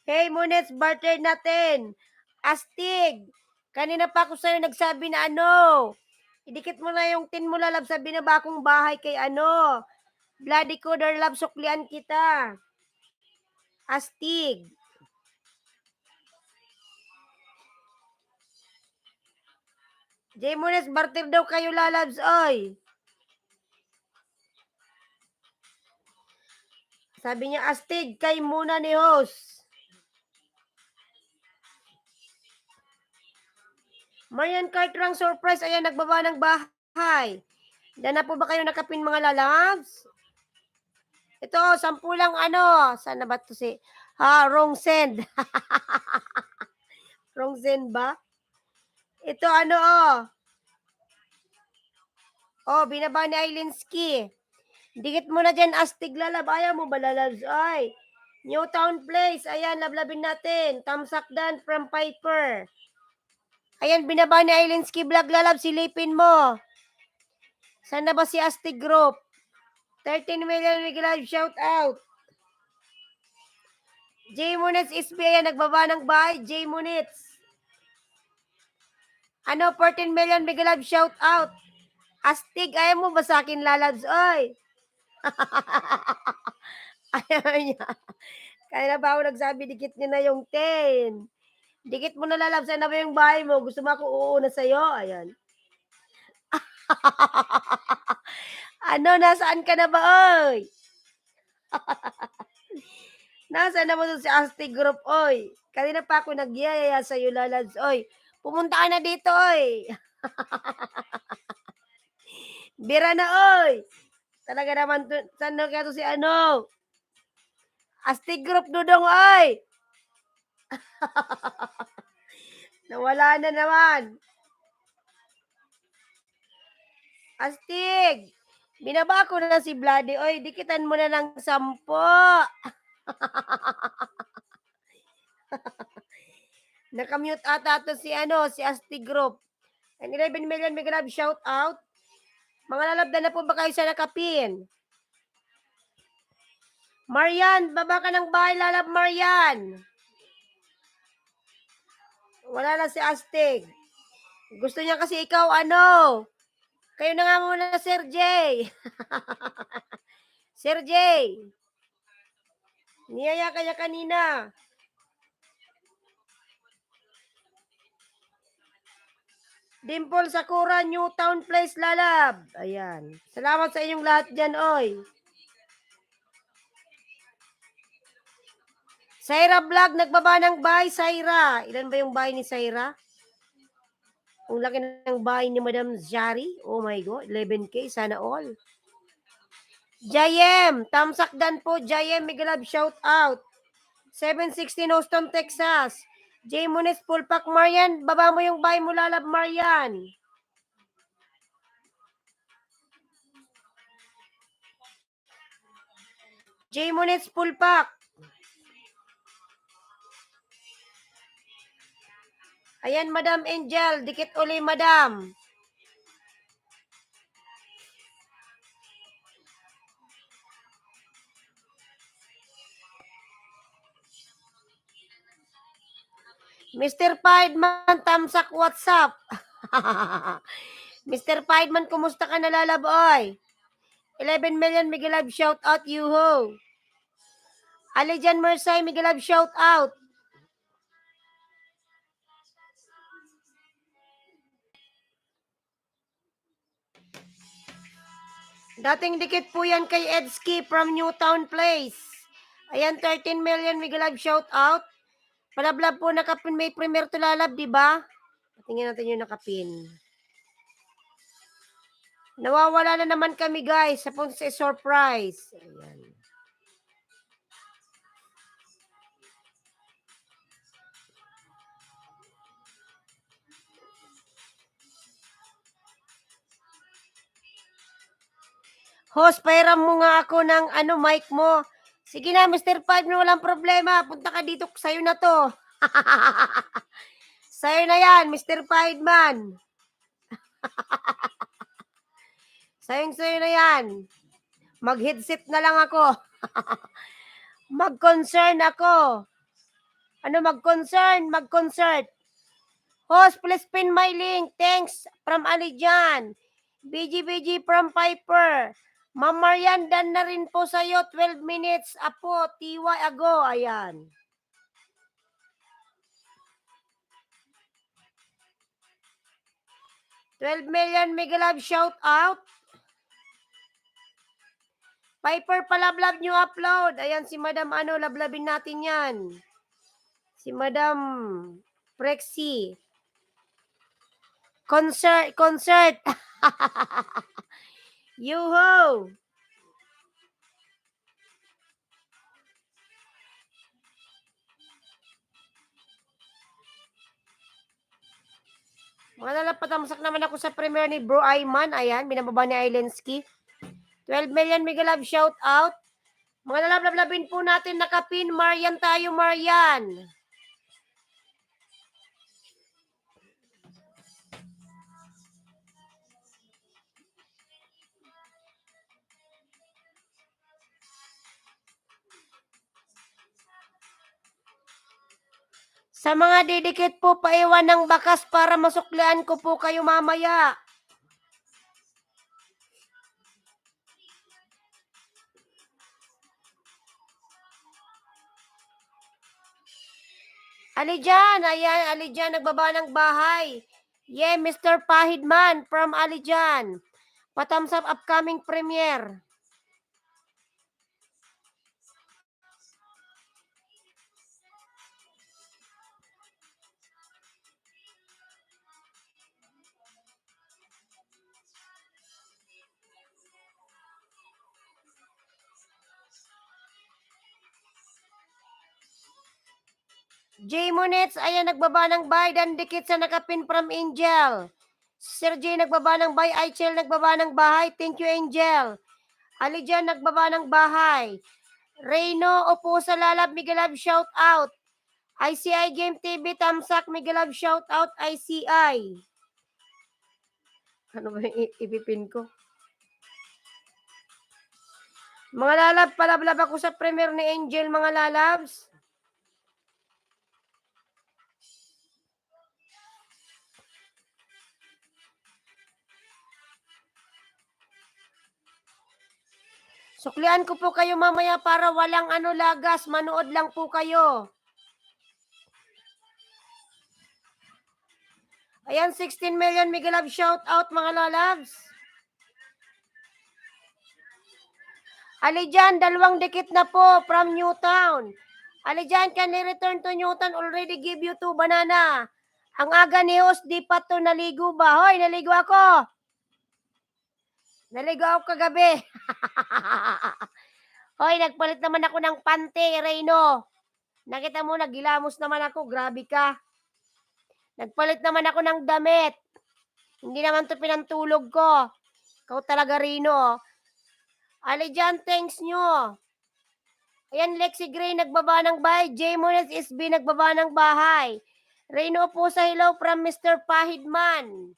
S1: Hey, Munets, barter natin. Astig. Kanina pa ako sa'yo nagsabi na idikit mo na yung tin mo lalab sa binabakong bahay kay Bloody Coder love, suklian kita. Astig. J. Munets, barter daw kayo lalabs, oy. Sabi niya, astig kay muna ni host. Marian Cartrang surprise, ayan, nagbaba ng bahay. Na po ba kayo nakapin mga lalabs? Ito, 10 lang Sana ba ito wrong send. Wrong send ba? Ito binaba ni Ailinski. Dikit mo na dyan, astig lalab. Ayaw mo ba lalabs? Ay, Newtown Place. Ayan, lablabin natin. Tamsakdan from Piper. Ayan, binaba ni Ailinski vlog lalab. Silipin mo. Sana ba si Astig Group? 13 million live shout out. J. Munits SB. Ayan, nagbaba ng bahay. J. Munits. 14 million live shout out. Astig, ayaw mo ba sa akin lalabs? Oy. Ayaw niya. Kaya na ba ako nagsabi, dikit niya na yung 10. Dikit mo na lalabs, na ba yung bahay mo? Gusto mo ako uuna sa'yo? Ayan. Nasaan ka na ba, oy? Nasaan na mo si Asti Group, oy? Kanina pa ako nagyayaya sa'yo, lalabs, oy. Pumunta ka na dito, oy. Bira na, oy. Talaga naman, saan na kaya to si Asti Group, dudong, oy. Nawala na naman. Astig! Binaba ko na si Bloody. Oy, dikitan mo na ng 10. Nakamute ata to si Astig Group. And 11 million may grab shout out. Mga lalabda na po ba kayo sa nakapin? Marian, baba ka ng bahay, lalab Marian. Wala na si Astig. Gusto niya kasi ikaw Kayo na nga muna, Sir J. Sir J. Niyaya ka niya kanina. Dimple Sakura, Newtown Place, lalab. Ayan. Salamat sa inyong lahat dyan, oy. Saira Vlog, nagbaba ng bahay, Saira. Ilan ba yung bahay ni Saira? Ang laki ng bahay ni Madam Jari. Oh my God, 11K, sana all. Jayem, Tamsakdan po, Jayem, Migalab, shout out. 716 Houston, Texas. J. Muniz, Pulpak, Marian, baba mo yung bahay mo, lalab, Marian. J. Muniz, Pulpak. Ayan, Madam Angel, dikit uli, Madam. Mr. Piedman, tamsak WhatsApp. Mr. Piedman, kumusta ka nalalaboy? 11 million, Miguelab, shout out, yuho. Alijan Mersay, Miguelab, shout out. Dating dikit po yan kay Edski from Newtown Place. Ayan, 13 million, Miguelab, shout out. Palablab po nakapin, may premier to lalab, di ba? Tingnan natin yung nakapin. Nawawala na naman kami, guys, sa surprise. Ayan. Host, pairam mo nga ako ng mic mo. Sige na, Mr. Five, walang problema. Punta ka dito, sa'yo na to. Sa'yo na yan, Mr. Five man. Sayong-sayo na yan. Mag-headset na lang ako. Mag-concern ako. Ano mag-concern? Mag-concert. Host, please pin my link. Thanks from Alijan. BG from Piper. Ma'am Marian, dan na rin po sa'yo. 12 minutes. Apo, TY ago. Ayan. $12 million mega love shout out. Piper, palablab nyo upload. Ayan si Madam ano, lablabin natin yan. Si Madam Prexy. Concert. Yuho! Mga nalapatamsak naman ako sa premiere ni Bro Ayman. Ayan, binababa ni Ailensky. 12 million mega love shout out. Mga nalablabin po natin nakapin. Marian tayo, Marian. Sa mga didikit po, paiwan ng bakas para masuklian ko po kayo mamaya. Alijan, ayan, Alijan, nagbaba ng bahay. Yeah, Mr. Pahidman from Alijan. Patams up upcoming premiere. J. Monets, ayan, nagbaba ng bahay. Dan dikit sa nakapin from Angel. Sir J, nagbaba ng bahay. Aichel, nagbaba ng bahay. Thank you, Angel. Alijan, nagbaba ng bahay. Reyno, upo sa lalab. Migalab, shout out. ICI Game TV, tamsak. Migalab, shout out. ICI. Ano ba yung ipipin ko? Mga lalab, palablab ako sa premiere ni Angel, mga lalabs. Suklian ko po kayo mamaya para walang lagas. Manood lang po kayo. Ayan, 16 million mega love shout out, mga lalabs. Alijan, dalawang dikit na po from Newtown. Alijan, can you return to Newtown? Already give you 2 banana. Ang aga ni host, di pa to naligo ba? Hoy, naligo ako. Naligo ako kagabi. Hoy, nagpalit naman ako ng pante, Reyno. Nakita mo, nagilamos naman ako. Grabe ka. Nagpalit naman ako ng damit. Hindi naman to pinantulog ko. Ikaw talaga, Rino. Alijan, thanks nyo. Ayan, Lexi Gray, nagbaba ng bahay. J. Mones SB, nagbaba ng bahay. Reyno po sa hello from Mr. Pahidman.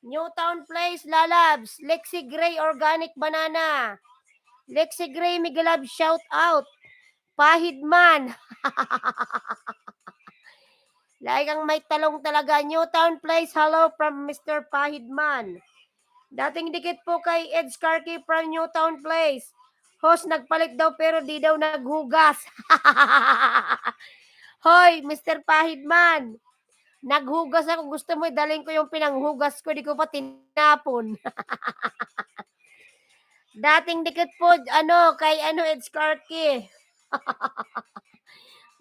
S1: Newtown Place, lalabs. Lexi Gray, organic banana. Lexi Gray, Migalab, shout out. Pahidman. Like ang may talong talaga. Newtown Place, hello from Mr. Pahidman. Dating dikit po kay Ed Skarky from Newtown Place. Host, nagpalit daw pero di daw naghugas. Hoy, Mr. Pahidman. Naghugas ako. Gusto mo, dalhin ko yung pinanghugas ko. Di ko pa tinapon. Dating dikit po, kay Ed Skarky.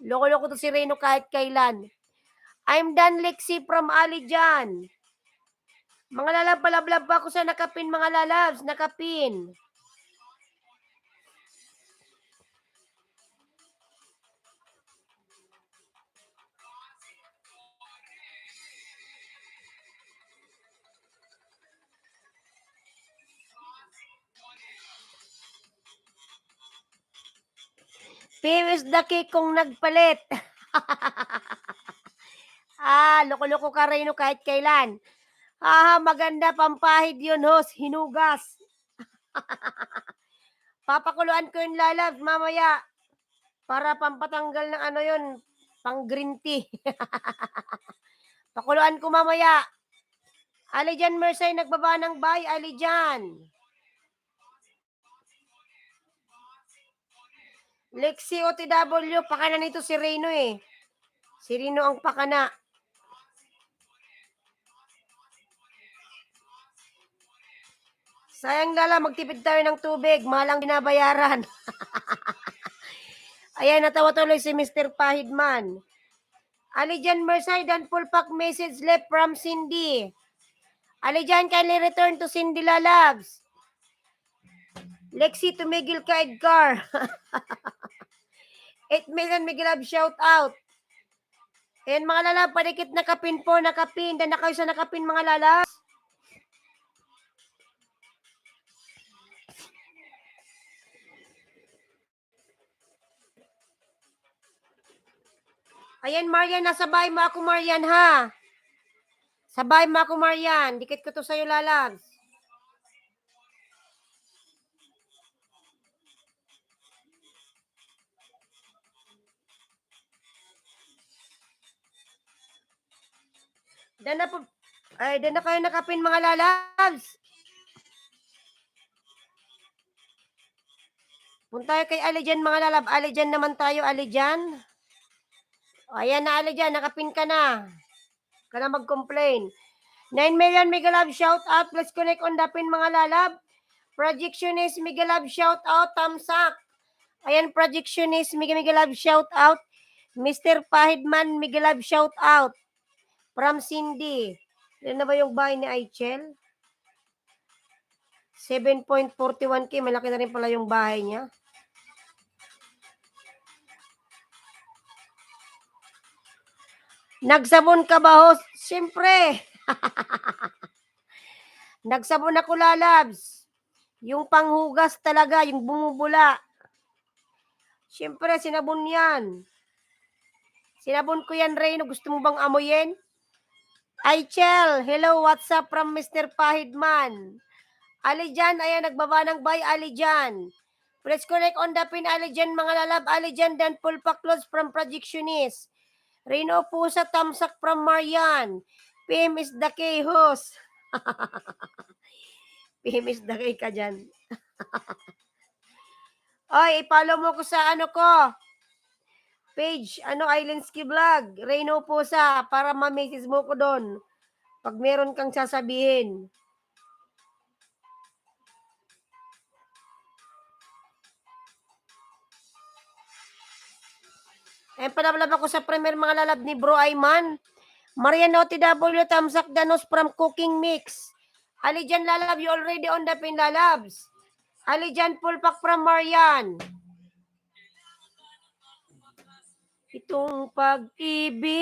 S1: Loko-loko to si Reno kahit kailan. I'm done, Lexi from Alijan. Mga lalab, palablab pa ako sa nakapin, mga lalabs. Nakapin. Famous the cake kung nagpalit. Loko-loko ka rin kahit kailan. Maganda pampahid yun, host. Hinugas. Papakuluan ko yung lalabs mamaya para pampatanggal ng ano yun, pang green tea. Pakuluan ko mamaya. Ali dyan, Mersay, nagbaba ng bahay. Ali dyan. Lexi OTW, pakana nito si Reno eh. Si Reno ang pakana. Sayang lala, magtipid tayo ng tubig. Malang binabayaran. Ayan, natawa tuloy si Mr. Pahidman. Alijan Mersay, dan full pack message left from Cindy. Alijan, kindly return to Cindy Lalabs. Lexi, tumigil ka, Edgar. 8 million Miguelab, shout out. Ayan mga lalab, padikit na kapin po, nakapin. Dan na kayo sa nakapin mga lalab. Ayan, Marian, nasa bahay mo ako, Marian, ha? Sa bahay mo ako, Marian. Dikit ko to sa'yo, lalabs. Dan na kayo nakapin mga lalabs. Punta tayo kay Alijan mga lalab. Alijan naman tayo, Alijan. Ayan na, Alijan. Nakapin ka na. Ka na mag-complain. 9 million Mega Love shout out. Let's connect on the pin mga lalab. Projectionist Mega Love shout out. Tamsak. Ayan, Projectionist Mega Love shout out. Mr. Pahidman Mega Love shout out. From Cindy. Yan na ba yung bahay ni Aichel? 7.41k. Malaki na rin pala yung bahay niya. Nagsabon ka ba, host? Siyempre. Nagsabon ako, lalabs. Yung panghugas talaga, yung bumubula. Siyempre, sinabon yan. Sinabon ko yan, Reyno. Gusto mo bang amoyin? Aichel, hello, what's up from Mr. Pahidman? Alijan, ayan, nagbaba ng bay, Alijan. Let's connect on the pin, Alijan, mga lalab, Alijan, then full pack clothes from Projectionist. Reno Pusa, tamsak from Marian. PM is the K host. PM is the K ka dyan. Oy, i-follow mo ko sa ano ko. Page, Islandski Vlog. Reno Pusa, para ma-message mo ko doon. Pag meron kang sasabihin. Ayan, palablab ako sa premier mga lalab ni Bro Ayman. Mariano TW, tamsak danos from Cooking Mix. Alijan lalab, you already on the pin lalabs. Alijan full pack from Marian. Itong pag-ibig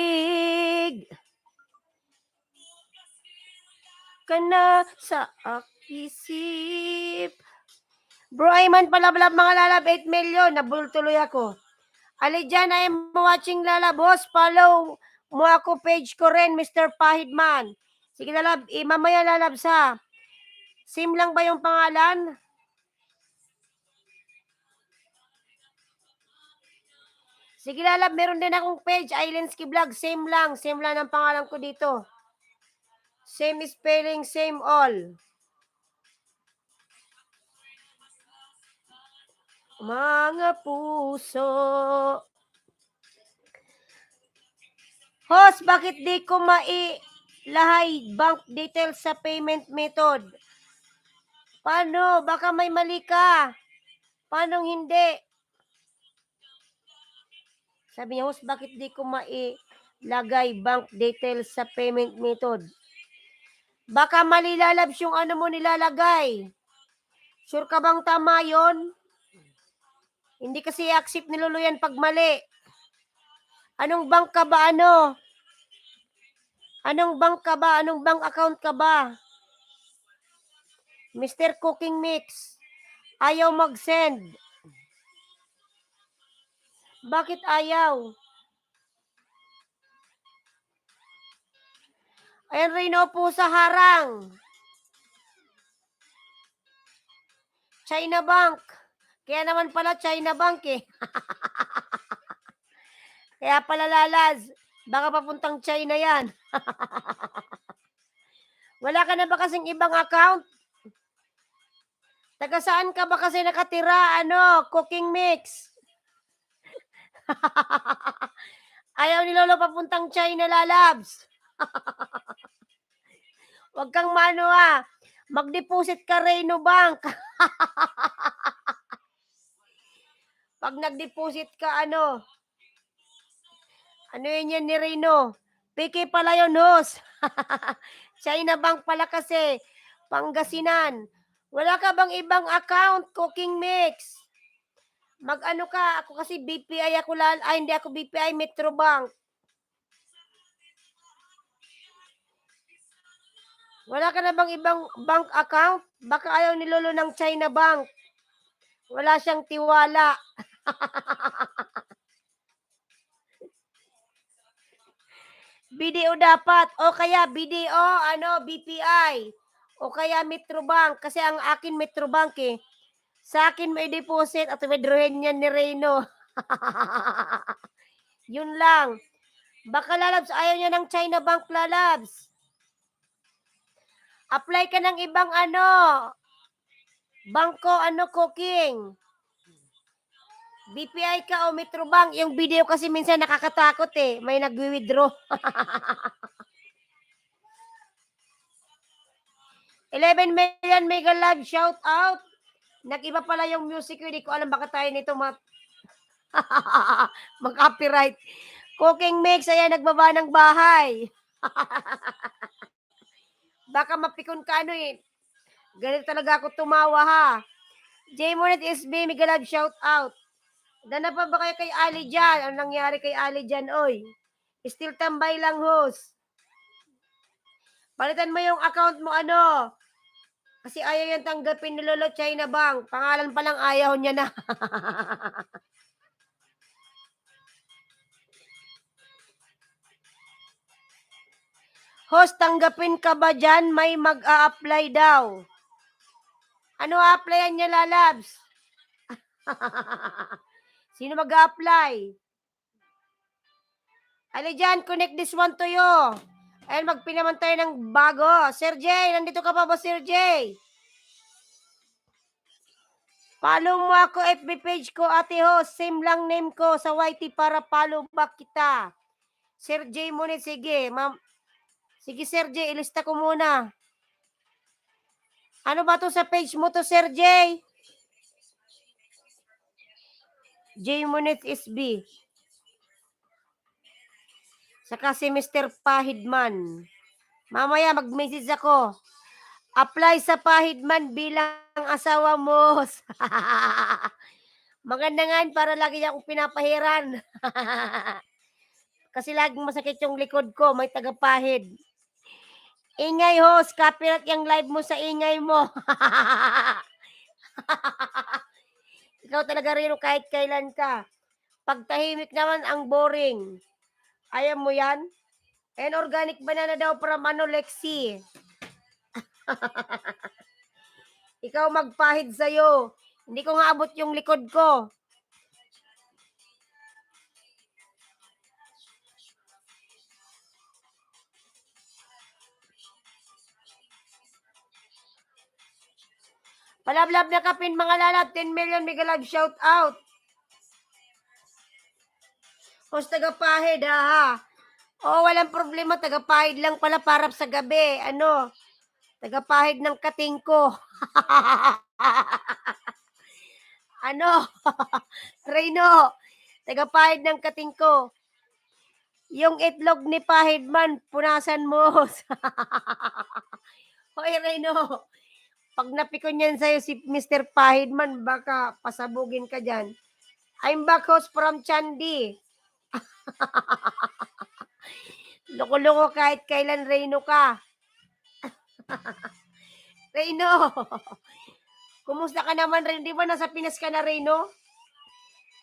S1: ka na sa isip. Bro Ayman, palablab mga lalab, 8 million. Nabultuloy ako. Alijan, I am watching lalab. Boss, follow mo ako page ko rin, Mr. Pahidman. Sige lalab, mamaya lalab sa. Same lang ba yung pangalan? Sige lalab, meron din akong page, Islandski Vlog. Same lang ang pangalan ko dito. Same spelling, same all. Mga puso. Host, bakit di ko mailahay bank details sa payment method? Paano? Baka may mali ka. Paano hindi? Sabi niya, host, bakit di ko mailagay bank details sa payment method? Baka mali lalabs yung ano mo nilalagay. Sure ka bang tama yon? Hindi kasi accept ni Lolo yan pag mali. Anong bank ka ba, ano? Anong bank ka ba? Anong bank account ka ba? Mr. Cooking Mix, ayaw mag-send. Bakit ayaw? Ayan, Reno po sa harang. China Bank. Kaya naman pala China Bank eh. Kaya pala lalas. Baka papuntang China yan. Wala ka na ba kasing ibang account? Taga saan ka ba kasi nakatira? Cooking mix. Ayaw ni Lolo papuntang China, lalabs. Huwag kang mag-deposit ka Reno Bank. Pag nag-deposit ka, ano yun ni Reno? PK pala yun, host. China Bank pala kasi. Pangasinan. Wala ka bang ibang account, cooking mix? Mag-ano ka? Ako kasi BPI ako hindi ako BPI, Metro Bank. Wala ka na bang ibang bank account? Baka ayaw ni Lolo ng China Bank. Wala siyang tiwala. BDO dapat. O kaya BDO, BPI. O kaya Metro Bank. Kasi ang akin Metro Bank eh. Sa akin may deposit at withdrawin yan ni Reno. Yun lang. Baka lalabs, ayaw niya ng China Bank, lalabs. Apply ka ng ibang bangko, cooking. BPI ka o Metro Bank. Yung video kasi minsan nakakatakot eh. May nag-withdraw. 11 million mega love shout out. Nag-iba pala yung music ko. Hindi ko alam baka tayo nito mag-copyright. Cooking mix. Ayan, nagbaba ng bahay. Baka mapikon ka eh. Ganito talaga ako tumawa ha. J-Monet SB, mega love shout out. Dana pa ba kayo kay Ali dyan? Ano nangyari kay Ali dyan, oy? Still tambay lang, host. Palitan mo yung account mo, Kasi ayaw yan tanggapin ni Lolo China Bank. Pangalan pa lang ayaw niya na. Host, tanggapin ka ba dyan? May mag-a-apply daw. Ano a-applyan niya, lalabs? Sino mag-a-apply? Ali dyan, connect this one to you. Ayun, magpinaman tayo ng bago. Sir J, nandito ka pa ba, Sir J? Follow mo ako, FB page ko, ate ho. Same lang name ko sa YT para follow back kita. Sir J muna, sige. Sige, Sir J, ilista ko muna. Ano ba to sa page mo to, Sir J? J Monet SB. Saka si Mr. Pahidman. Mamaya mag-message ako. Apply sa Pahidman bilang asawa mo. Maganda nga para lagi akong pinapahiran. Kasi laging masakit yung likod ko. May tagapahid. Ingay, host. Copyright yung live mo sa ingay mo. Ikaw talaga rin kahit kailan ka. Pag tahimik naman ang boring. Ayaw mo yan? And organic banana daw from Lexi. Ikaw magpahid sa'yo. Hindi ko nga abot yung likod ko. Palablab na kapin mga lalab. 10 million mega love shout out. Host tagapahid ha. Oh, walang problema. Tagapahid lang pala para sa gabi. Tagapahid ng kating ko. Reno. Tagapahid ng kating ko. Yung itlog ni Pahidman, punasan mo. Hoy, Reno. Pag napikon yan sa'yo si Mr. Pahidman, baka pasabugin ka dyan. I'm back, host from Chandi. Loko-loko kahit kailan, Reno ka. Reno. Kumusta ka naman, Reno? Di ba nasa Pinas ka na, Reno?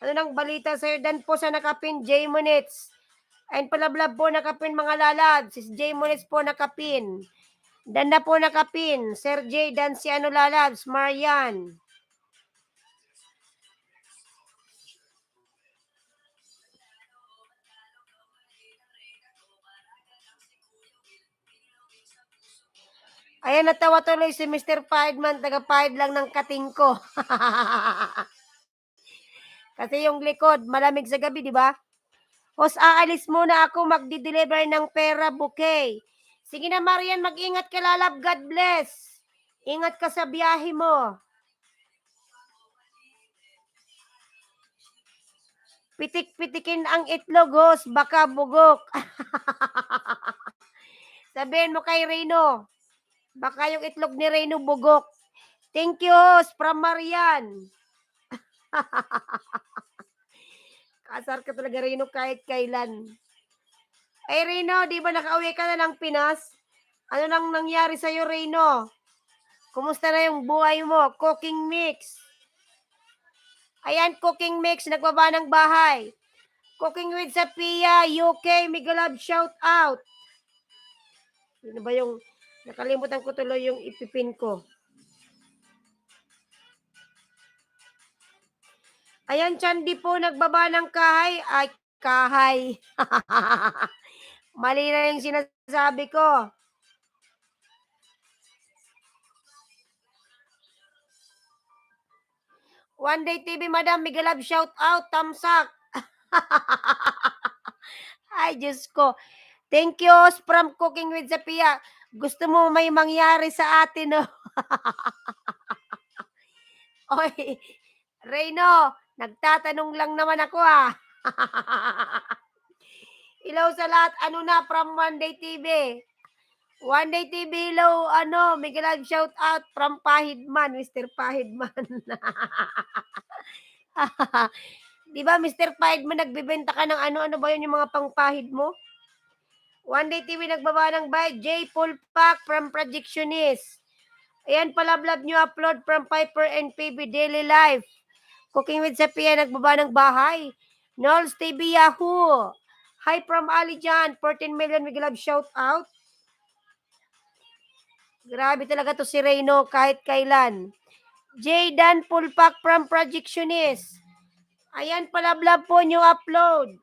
S1: Ano nang balita, sir? Dan po sa nakapin, J Monets. And palablab po nakapin, mga lalad. Si J Monets po nakapin. Dan na po nakapin. Sir J, dan si lalabs, Marian. Ayan, natawa tuloy si Mr. Piedman, taga-Pied lang ng kating ko. Kasi yung likod, malamig sa gabi, di ba? Hos, aalis muna ako, magdi-deliver ng pera bouquet. Sige na, Marian, mag-ingat ka, lalab. God bless. Ingat ka sa biyahe mo. Pitik-pitikin ang itlog, hos, baka bugok. Sabihin mo kay Reno, baka yung itlog ni Reno bugok. Thank you, hos, from Marian. Kasar ka talaga, Reno, kahit kailan. Eh, Reno, di ba nakauwi ka na ng Pinas? Ano nang nangyari sa'yo, Reno? Kumusta na yung buhay mo? Cooking mix. Ayan, cooking mix, nagbaba ng bahay. Cooking with Sapia, UK, Migalab, shout out. Ano ba yung, nakalimutan ko tuloy yung ipipin ko. Ayan, Chandi po, nagbaba ng kahay. Ay, kahay. Mali na yung sinasabi ko. One Day TV, Madam, Migalab, shout out, tamsak. Ay, Diyos ko. Thank you, from Cooking with Zapia. Gusto mo may mangyari sa atin, no? Oy, Reyno, nagtatanong lang naman ako, ah. Hello sa lahat. Ano na, from One Day TV. One Day TV, hello, Miguel, shout out from Pahidman, Mr. Pahidman. Di ba, Mr. Pahidman, nagbibenta ka ng ano ba yun yung mga pangpahid mo? One Day TV, nagbaba ng bayad. J. Pulpak from Projectionist. Ayan, palablab nyo, upload from Piper and PB Daily Life. Cooking with Sapia, nagbaba ng bahay. Knowles TV Yahoo. Hi from Ali Jan, 14 million, Miguel, shout out. Grabe talaga to si Reyno kahit kailan. J. Dan Pulpak from Projectionist. Ayan, palablab po nyo upload.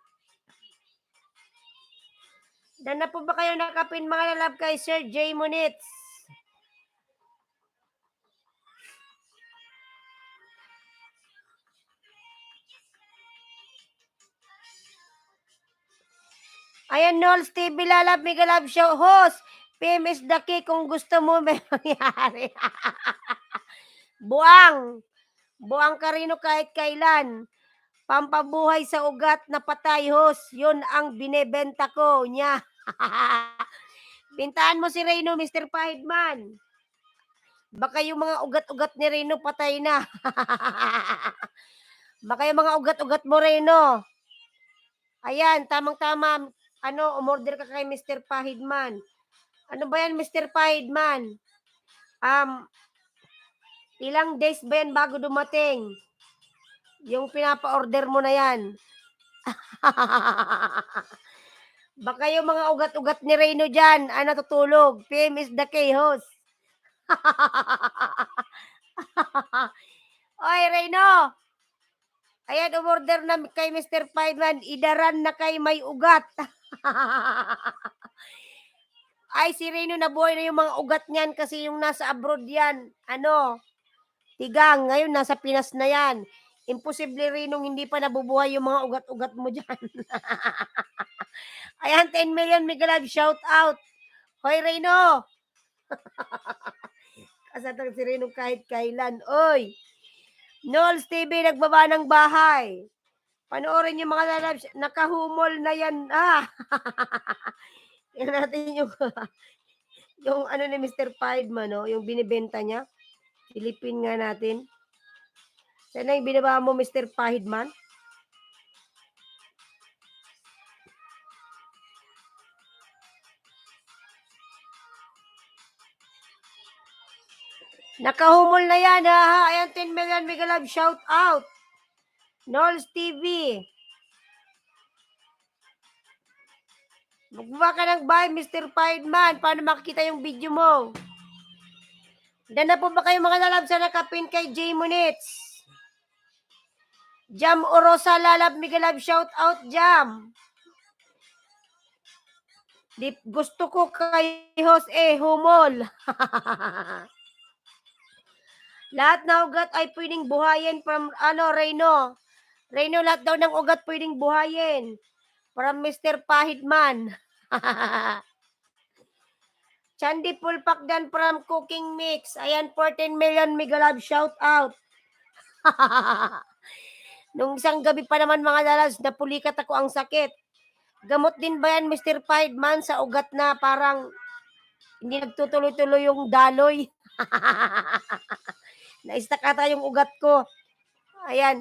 S1: Dan na po ba kayo nakapin mga lalab kay Sir J. Munitz? Ayan, Knowles TV, lalab, Miguel Love Show, host. PM is the key kung gusto mo may mangyari. Buang. Buang ka rin kahit kailan. Pampabuhay sa ugat na patay, host. Yun ang binebenta ko niya. Bintahan mo si Reyno, Mr. Pahidman. Baka yung mga ugat-ugat ni Reyno patay na. Baka yung mga ugat-ugat mo, Reyno. Ayan, tamang-tama. Umorder ka kay Mr. Pahidman. Ano ba yan, Mr. Pahidman? Ilang days ba yan bago dumating? Yung pinapa-order mo na yan. Baka yung mga ugat-ugat ni Reyno dyan, natutulog. PM is the chaos. Oy, Reyno! Ayan, umorder na kay Mr. Pahidman. Idaran na kay may ugat. Ay, si Reyno nabuhay na yung mga ugat niyan kasi yung nasa abroad yan. Tigang. Ngayon, nasa Pinas na yan. Imposible rin nung hindi pa nabubuhay yung mga ugat-ugat mo dyan. Ayan, 10 million, Miguel, shout out. Hoy, Reyno. Kasatang si Reyno kahit kailan. Oy, Knowles TV, nagbaba ng bahay. Panoorin yung mga lalabs. Nakahumol na yan. Yan natin yung ni Mr. Pahidman, no? Yung binibenta niya. Silipin nga natin. Sana yung binaba mo, Mr. Pahidman? Nakahumol na yan, ha? Ayan, 10 million, Miguel Love, shout out. Knowles TV. Magbaba ka ng buy, Mr. Pahidman. Paano makikita yung video mo? Dan na po ba kayo mga lalab sa nakapin kay J. Munitz? Jam Orosa, lalab, Miguel Love, shout out, Jam. Gusto ko kay Jose humol. Lahat na ugat ay pwedeng buhayin from Reyno. Reyno, lahat daw ng ugat pwedeng buhayin. From Mr. Pahidman. Chandy Pulpakdan from Cooking Mix. Ayan, 14 million mega love shout out. Nung isang gabi pa naman mga lalas, napulikat ako ang sakit. Gamot din ba yan, Mr. Pahidman, sa ugat na parang hindi nagtutuloy-tuloy yung daloy? Naistak ata yung ugat ko. Ayan,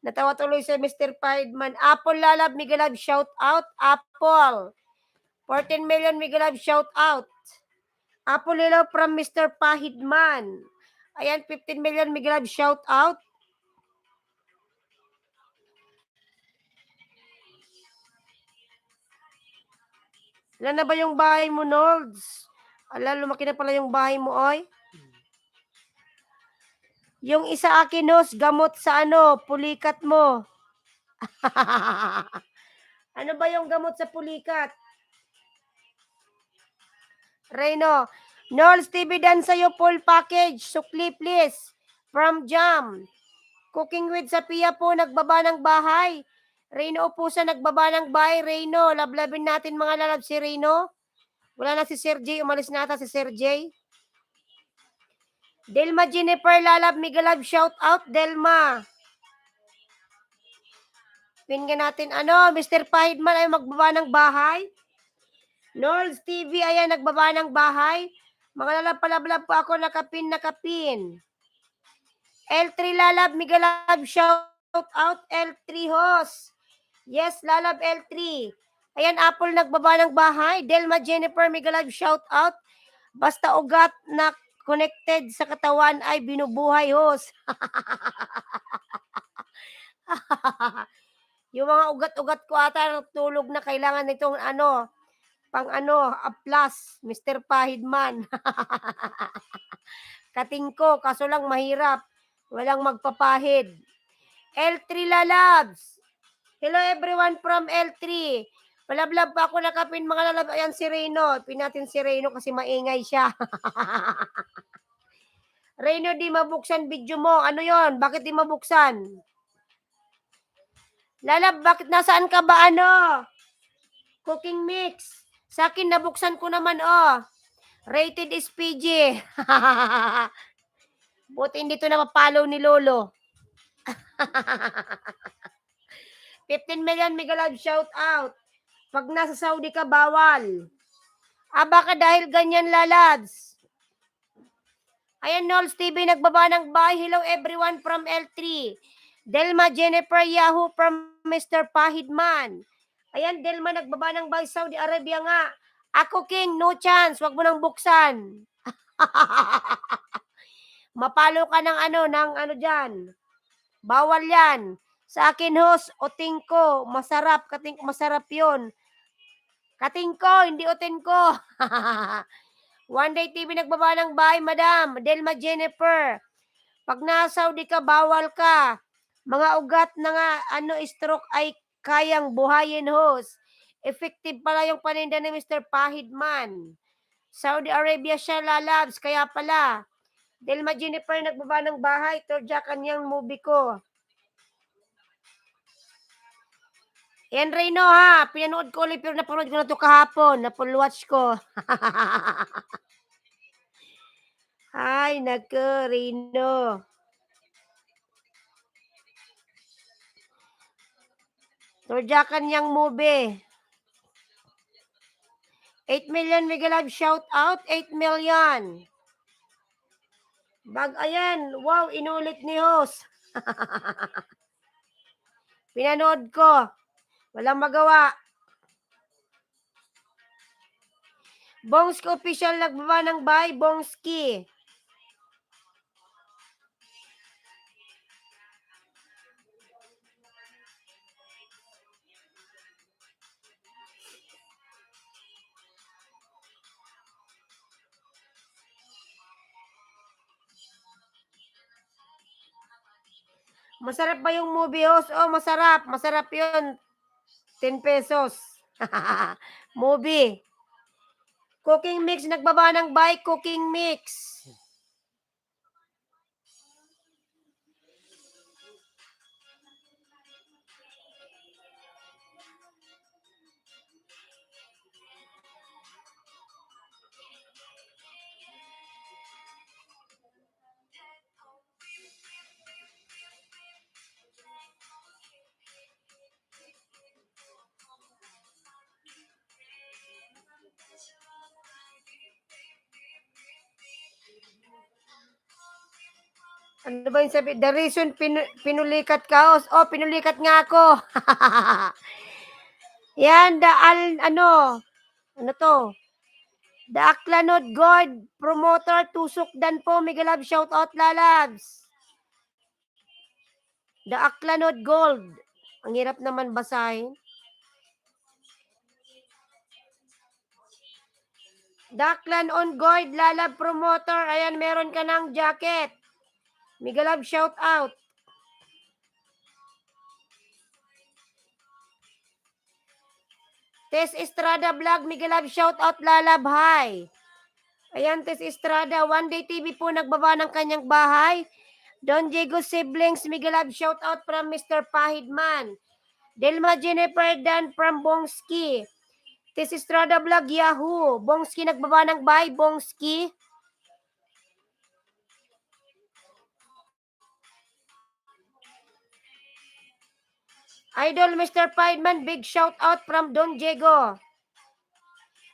S1: natawa tuloy si Mr. Pahidman. Apple Lalab, mega love shout out. Apple. 14 million mega love shout out. Apple Lilo from Mr. Pahidman. Ayan, 15 million mega love shout out. Ilan na ba yung bahay mo, Nolds? Ala, lumaki na pala yung bahay mo, oy. Yung isa akin, Nos, gamot sa pulikat mo. Ano ba yung gamot sa pulikat? Reyno, Nolds TV dan sa'yo full package. Sukli, please. From Jam. Cooking with Sapia po, nagbaba ng bahay. Reyno Upusa, nagbaba ng bahay. Reyno, lablabin natin mga lalab si Reyno. Wala na si Sir J. Umalis na ata si Sir J. Delma Jennifer Lalab, mega love shout out. Delma. Pinga natin, Mr. Pahidman ay magbaba ng bahay. Nolds TV, ayan, nagbaba ng bahay. Mga lalab, palablab po ako, nakapin. L3 Lalab, mega love shout out. L3 host. Yes, Lalab L3. Ayan, Apple nagbaba ng bahay. Delma Jennifer, mega live shout out. Basta ugat na connected sa katawan ay binubuhay, host. Yung mga ugat-ugat ko ata tulog na kailangan nitong plus, Mr. Pahidman. Kating ko, kaso lang mahirap. Walang magpapahid. L3 Lalabs. Hello everyone from L3. Palablab pa ako nakapin mga lalab. Ayan si Reyno. Pinatin si Reyno kasi maingay siya. Reyno, di mabuksan video mo. Ano yon? Bakit di mabuksan? Lalab, bakit nasaan ka ba Cooking mix. Sa akin, nabuksan ko naman, Rated is PG. Buti hindi to na mapalo ni Lolo. 15 million mega love shout out. Pag nasa Saudi ka, bawal. Baka dahil ganyan, lalabs. Ayan, Nolds TV, nagbaba ng bahay. Hello everyone from L3. Delma Jennifer Yahoo from Mr. Pahidman. Ayan, Delma, nagbaba ng bahay. Saudi Arabia nga. Ako, King, no chance. Wag mo nang buksan. Mapalo ka ng dyan. Bawal yan. Sa akin, host, oting ko. Masarap. Kating masarap yun. Kating ko, hindi otin ko. One Day TV, nagbaba ng bahay, madam. Delma Jennifer. Pag nasa Saudi ka, bawal ka. Mga ugat na nga, stroke ay kayang buhayin, host. Effective pala yung paninda ni Mr. Pahidman. Saudi Arabia siya, lalabs. Kaya pala. Delma Jennifer, nagbaba ng bahay. Torja, kanyang movie ko. Yan, Reyno, ha. Pinanood ko ulit, pero napanood ko na ito kahapon. Napol watch ko. Ay, nako, Reyno. Torja, kanyang movie. 8 million mega live shout out. 8 million. Ayan. Wow, inulit ni host. Pinanood ko. Walang magawa. Bongski official nagbaba ng bahay. Bongski. Masarap ba yung movie, host? Oh, masarap. Masarap yun. 10 pesos. Movie. Cooking mix, nagbaba ng buy, cooking mix. Ano ba yung sabi? The reason pinulikat ka? Pinulikat nga ako. Yan, ano to? The Aklanod God promoter, Tusok Dan po, Migalab, shout out lalabs. The Aklanod Gold. Ang hirap naman basahin. Daklan on Gold, lalab promoter. Ayan, meron ka ng jacket. Migalab, shout out. Tess Estrada Vlog, Migalab, shout out lalab, hi. Ayan, Tess Estrada, One Day TV po nagbaba ng kanyang bahay. Don Diego Siblings, Migalab, shout out from Mr. Pahidman. Delma Jennifer Dan from Bongski. Tess Estrada Vlog, Yahoo. Bongski, nagbaba ng bahay, Bongski. Idol Mr. Pahidman, big shout out from Don Diego.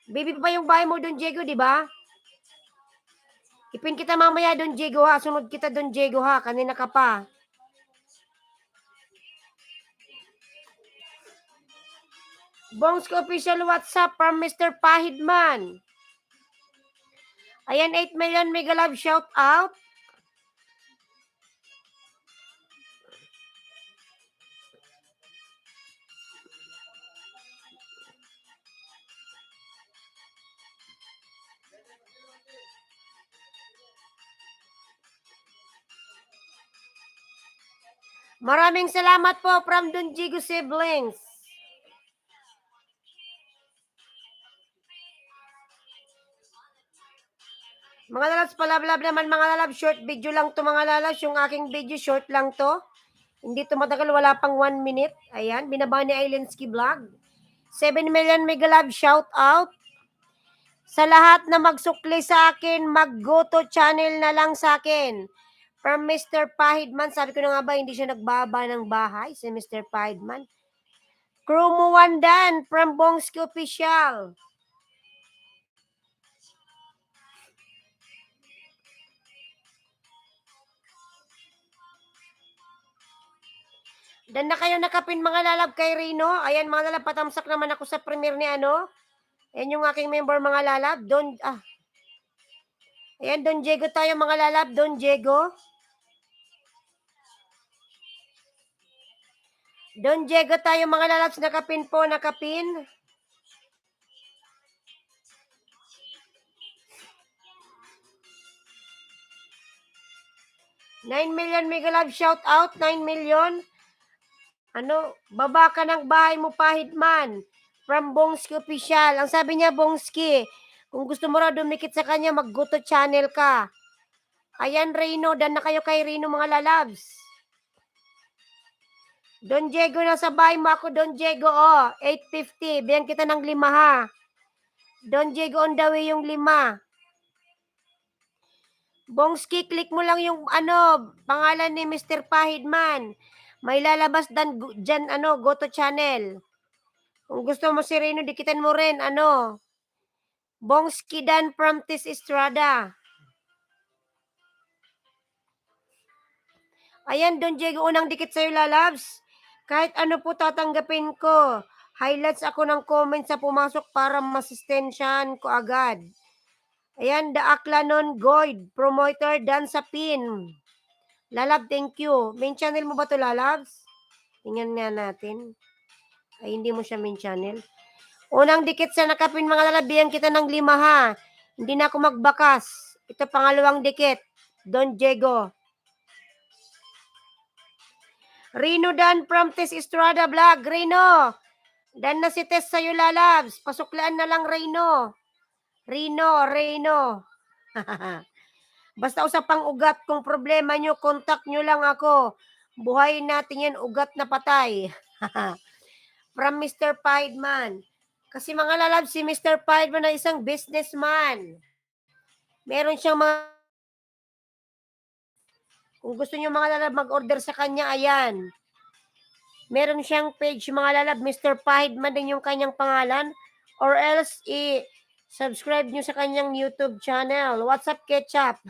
S1: Baby pa yung bahay mo, Don Diego, di ba? Ipin kita mamaya, Don Diego, ha. Sunod kita, Don Diego, ha. Kanina ka pa. Bongski official WhatsApp from Mr. Pahidman. Ayan, 8 million mega love shout out. Maraming salamat po from Don Diego Siblings. Mga lalabs, palablab naman mga lalabs. Short video lang to mga lalabs. Yung aking video, short lang to. Hindi to matagal, wala pang 1 minute. Ayan, binaba ni Ailenski Vlog. 7 million mega love shout out. Sa lahat na magsukli sa akin, mag-go to channel na lang sa akin. From Mr. Pahidman, sabi ko na nga ba, hindi siya nagbaba ng bahay, si Mr. Pahidman. Crew Muwandan from Bongski Official. Dan na kayo nakapin mga lalab kay Rino. Ayan mga lalab, patamsak naman ako sa premiere ni ano. Ayan yung aking member mga lalab. Ayan, Don Diego tayo mga lalab. Don Diego. Don Diego tayo mga lalabs. Nakapin po, nakapin. $9 million mega love shout out. 9 million. Ano, baba ka ng bahay mo, Pahidman. From Bongski Official. Ang sabi niya, Bongski, kung gusto mo raw dumikit sa kanya, mag-go to channel ka. Ayan, Reno. Dan na kayo kay Reno, mga lalabs. Don Diego, nasa bahay mo ako, Don Diego, 850. Biyan kita ng 5, ha. Don Diego, on the way yung 5. Bongski, click mo lang yung, pangalan ni Mr. Pahidman. May lalabas dyan, go to channel. Kung gusto mo si Reno, dikitan mo rin, Bongski Dan from Tess Estrada. Ayan, Don Diego, unang dikit sa'yo, lalabs. Kahit ano po tatanggapin ko. Highlights ako ng comment sa pumasok para masistensyahan ko agad. Ayan, The Aklanon Goid, promoter Dan sa pin. Lalab, thank you. Main channel mo ba to, lalabs? Tingnan nga natin. Ay, hindi mo siya main channel. Unang dikit sa nakapin mga lalab, biyan kita ng 5, ha. Hindi na ako magbakas. Ito pangalawang dikit. Don Diego. Rino Dan from Tess Estrada Vlog. Rino, Dan na si Tess sa'yo, lalabs. Pasuklaan na lang, Rino. Reno. Basta usapang ugat, kung problema nyo, contact nyo lang ako. Buhayin natin yan, ugat na patay. From Mr. Piedman. Kasi mga lalab, si Mr. Piedman na isang businessman. Meron siyang mga... Kung gusto nyo mga lalab mag-order sa kanya, ayan. Meron siyang page, mga lalab, Mr. Piedman din yung kanyang pangalan. Or else, subscribe nyo sa kanyang YouTube channel. What's up, Ketchup?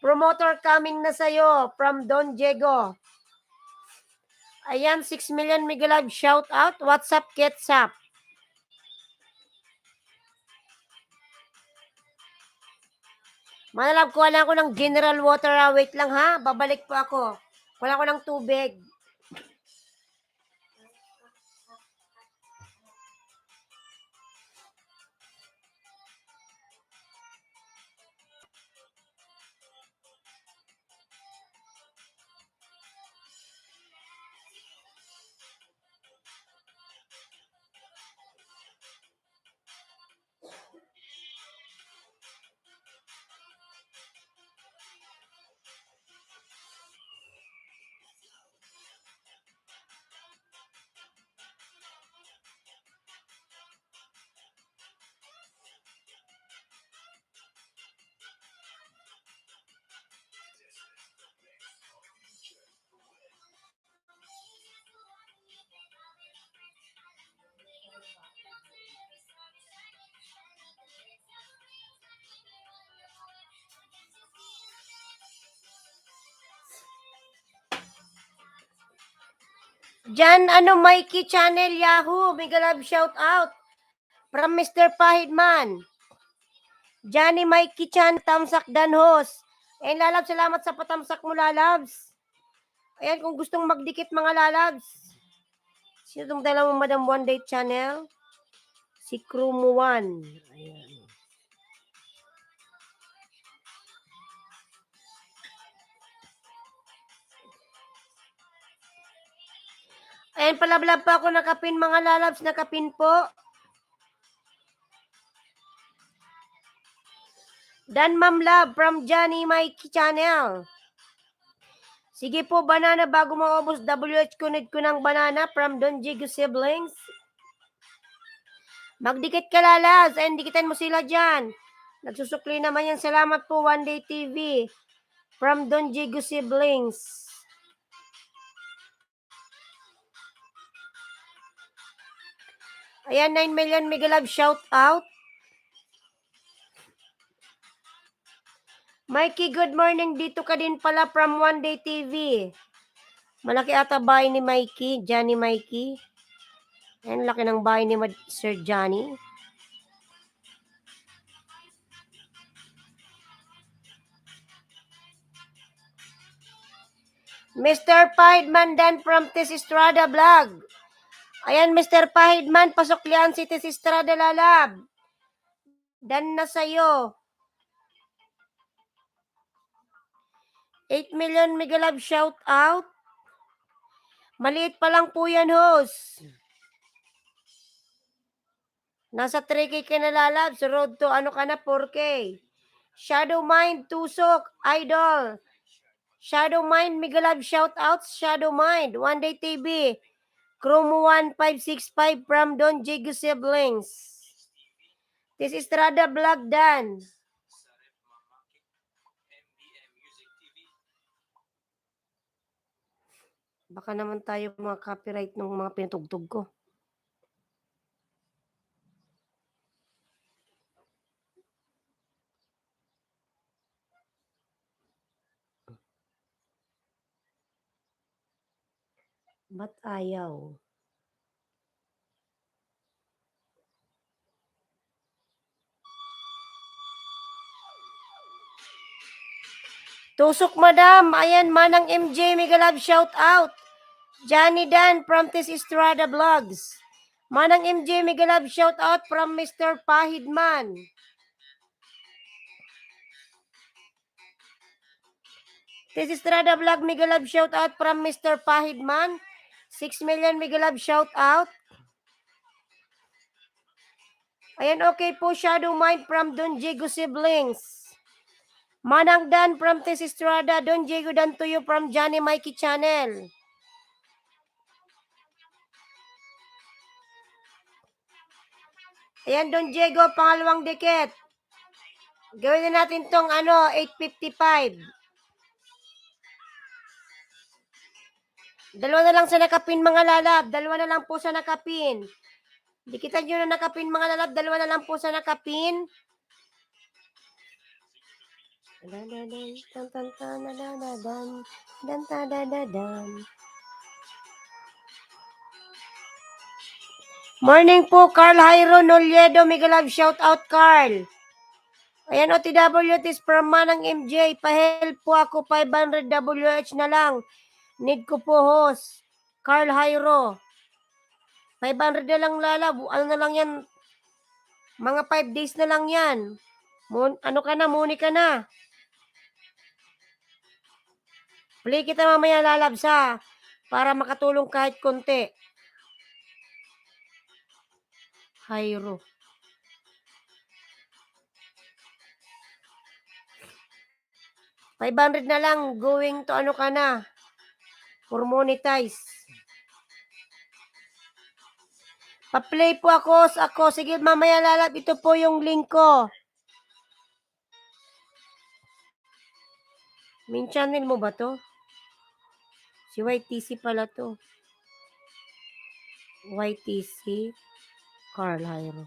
S1: Promoter coming na sa'yo from Don Diego. Ayan, 6 million Mega Live shout out. What's up, Ketchup? Manalab, kuha lang ako ng general water. Wait lang ha, babalik po ako. Kuha ko ng tubig. Jan, Mikey Channel Yahoo. Mega Live shout out from Mr. Pahidman. Johnny Mikey Chan, Tamsak Danhos. Ayan, lalabs, salamat sa patamsak mo, lalabs. Ayan, kung gustong magdikit, mga lalabs. Sino itong dalawang Madam One Day Channel? Si Krumo One. Ayan. Ayan, palablab pa ako nakapin, mga lalabs, nakapin po. Dan Ma'am Love from Johnny Mikey Channel. Sige po, banana, bago maubos, WH kunid ko ng banana from Don Diego Siblings. Magdikit ka, lalabs. Ayan, dikitan mo sila dyan. Nagsusukli naman yan. Salamat po, One Day TV from Don Diego Siblings. Ayan, 9 million Mega Love shout out. Mikey, good morning. Dito ka din pala from One Day TV. Malaki ata bahay ni Mikey, Johnny Mikey. Ayan, laki ng bahay ni Sir Johnny. Mr. Pahidman Dan from Tis Estrada Vlog. Ayan, Mr. Pahidman, pasok liyan si Tis Estrada lalab. Dan na sa'yo. 8 million Mega Love shout out. Maliit pa lang po yan, host. Nasa 3K ka na, lalab. So road to ano ka na, 4K. Shadow Mind, Tusok, Idol. Shadow Mind, Mega Love shout out. Shadow Mind, One Day TV. Chrome 1565 from Don Diego Siblings. This is Estrada Vlog Dan. Baka naman tayo mga copyright ng mga pinatugtog ko. Ba't ayaw? Tusok, madam. Ayan, Manang MJ, Mega Love shout out. Johnny Dan from Tis Estrada Vlogs. Manang MJ, Mega Love shout out from Mr. Pahidman. Tis Estrada Vlog, Mega Love shout out from Mr. Pahidman. 6 million Mega Love shout out. Ayan, okay po, Shadow Mind from Don Diego Siblings. Manang Dan from Tess Estrada. Don Diego Dan to you from Johnny Mikey Channel. Ayan, Don Diego, pangalawang dikit. Gawin na natin tong 855. Dalawa na lang sa nakapin, mga lalab. Dalawa na lang po sa nakapin. Dikitan nyo na nakapin, mga lalab. Dalawa na lang po sa nakapin. Morning po, Carl Jairo Noliedo. Mega love, shout out, Carl. Ayan, OTWTs from Manang MJ. Pa-help po ako, 500 WH na lang. Need ko po host. Carl Jairo. 500 na lang, lalab. Ano na lang yan? Mga 5 days na lang yan. Ano ka na, muni ka na. Play kita mamaya, lalab, sa para makatulong kahit konti. Jairo. $500 na lang, going to ano ka na, for monetize. Pa-play po ako. Sige, mamaya, lalab, ito po yung link ko. Main channel mo ba to? Si YTC pala to. YTC Carl Jairo.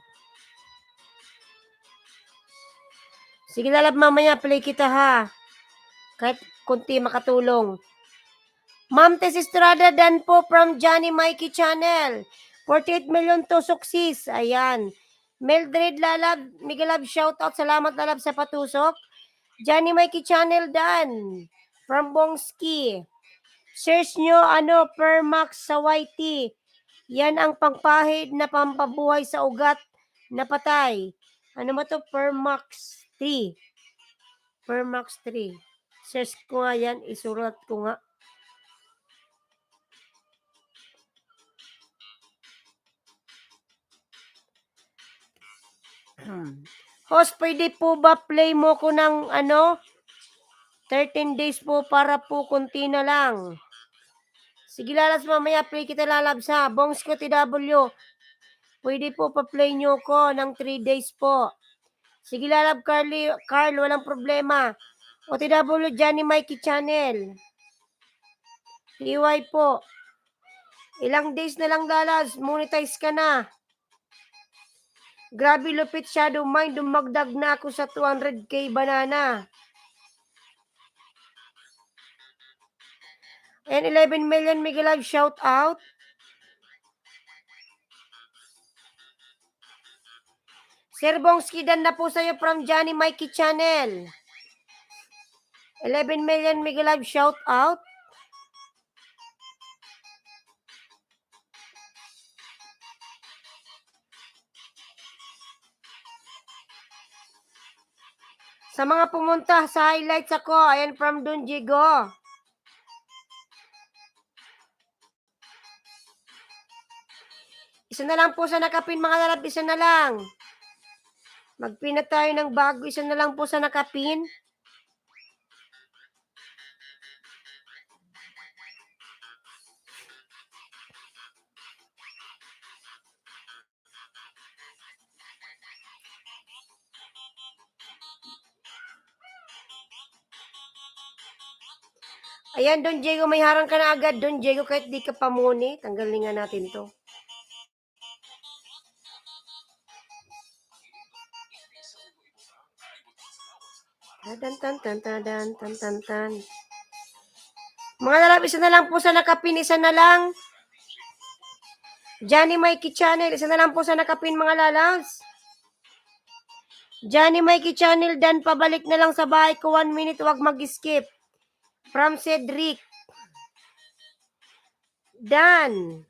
S1: Sige, lalab, mamaya play kita, ha. Kahit kunti makatulong. Ma'am Tess Estrada Dan po from Johnny Mikey Channel. 48 million to suksis. Ayan. Mildred Lalab, Miguel Lab, shout out. Salamat, lalab, sa patusok. Johnny Mikey Channel Dan from Bongski. Search nyo Permax sa YT. Yan ang pangpahid na pampabuhay sa ugat na patay. Ano ba to? Permax 3. Permax 3. Search ko nga yan. Isulat ko nga. Host, pwede po ba play mo ko ng 13 days po para po kunti na lang. Sige, lalas, mamaya play kita, lalab, sa Bongs ko TW. Pwede po pa-play nyo ko ng 3 days po. Sige, lalab, Carl, walang problema. OTW Johnny Mikey Channel. TY po. Ilang days na lang, lalas, monetize ka na. Grabe, lupit, Shadow Mind. Dumagdag na ako sa 200k banana. And 11 million, Miguel Live, shout out. Sir Bongski, dan na po sa'yo from Johnny Mikey Channel. 11 million, Miguel Live, shout out. Sa mga pumunta sa highlights ako, ayan from Don Diego. Isa na lang po sa nakapin, mga lalab, isa na lang. Magpina tayo ng bago, isa na lang po sa nakapin. Ayan, Don Diego, may harang ka na agad, Don Diego, kahit di ka pamuni. Tanggalin nga natin to. Tan. Mga lalab, isa na lang po sa nakapin, isa na lang. Johnny Mikey Channel, isa na lang po sa nakapin, mga lalabs. Johnny Mikey Channel, Dan, pabalik na lang sa bahay ko 1 minute, wag mag-skip. From Cedric. Dan.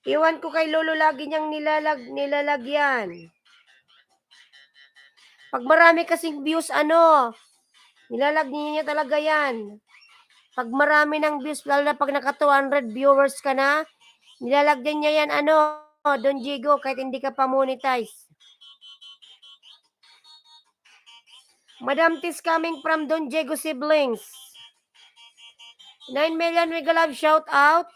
S1: Iwan ko kay Lolo, lagi niyang nilalagyan. Pag marami kasing views, nilalagyan niya talaga yan. Pag marami ng views, lalo na pag naka 200 viewers ka na, nilalagyan niya yan, Don Diego, kahit hindi ka pa monetize. Madam Tis coming from Don Diego siblings. 9 million Mega Love shout out.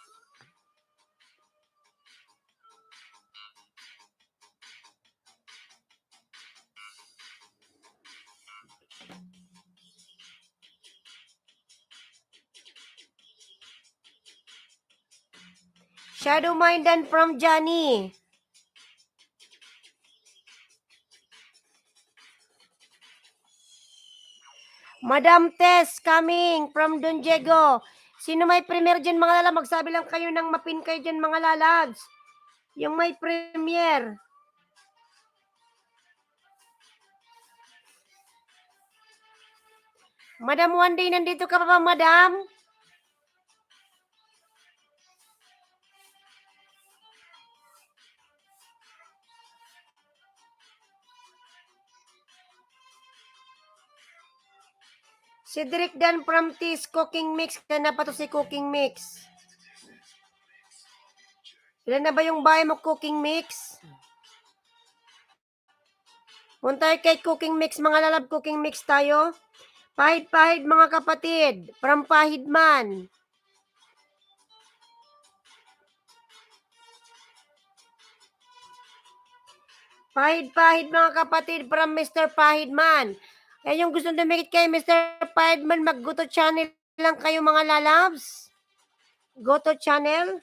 S1: Shadow Mindan from Johnny. Madam Tess coming from Don Diego. Sino may premier dyan mga lalabs? Magsabi lang kayo ng mapin kayo dyan mga lalabs. Yung may premier. Madam One Day, nandito ka pa ba, madam? Cedric Dan from Tis Cooking Mix. Ilan na pa to si Cooking Mix? Ilan na ba yung bahay mo, Cooking Mix? Punta kay Cooking Mix, mga lalab, Cooking Mix tayo. Pahid-pahid mga kapatid, from Pahidman. Pahid-pahid mga kapatid, from Mr. Pahidman. Kaya yung gusto dumikit kay Mr. Pahidman, mag-go to channel lang kayo mga lalabs. Go to channel.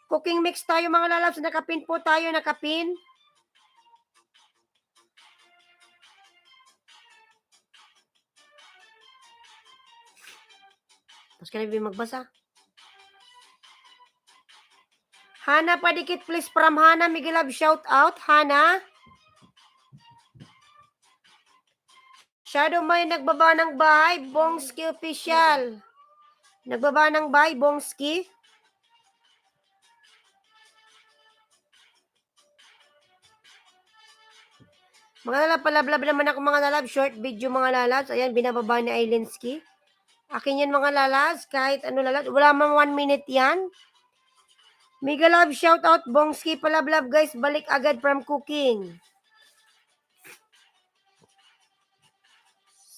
S1: Cooking Mix tayo mga lalabs, nakapin po tayo, nakapin. Tapos ka na magbasa. Hana, padikit please from Hana. Miguel Love, shout out. Hana. Shadow May nagbaba ng bahay. Bongski official. Nagbaba ng bahay. Bongski. Mga lalab, palablab naman ako mga lalab. Short video mga lalabs. Ayan, binababa ni Ailinski. Akin yan mga lalabs. Kahit ano lalabs. Wala man 1 minute yan. Miguel Love, shout out. Bongski, palablab guys. Balik agad from cooking.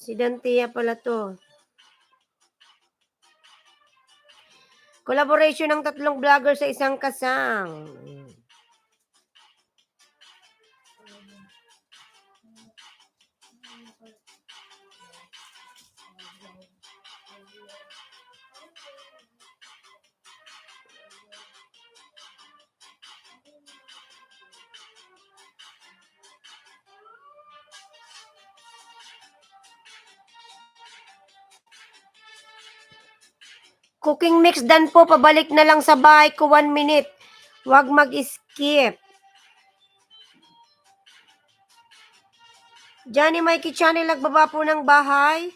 S1: Si Dantia pala to. Collaboration ng 3 vlogger sa isang kasang. Cooking Mix dan po, pabalik na lang sa bahay ko 1 minute. Huwag mag-skip. Johnny Mikey Channel, nagbaba po ng bahay.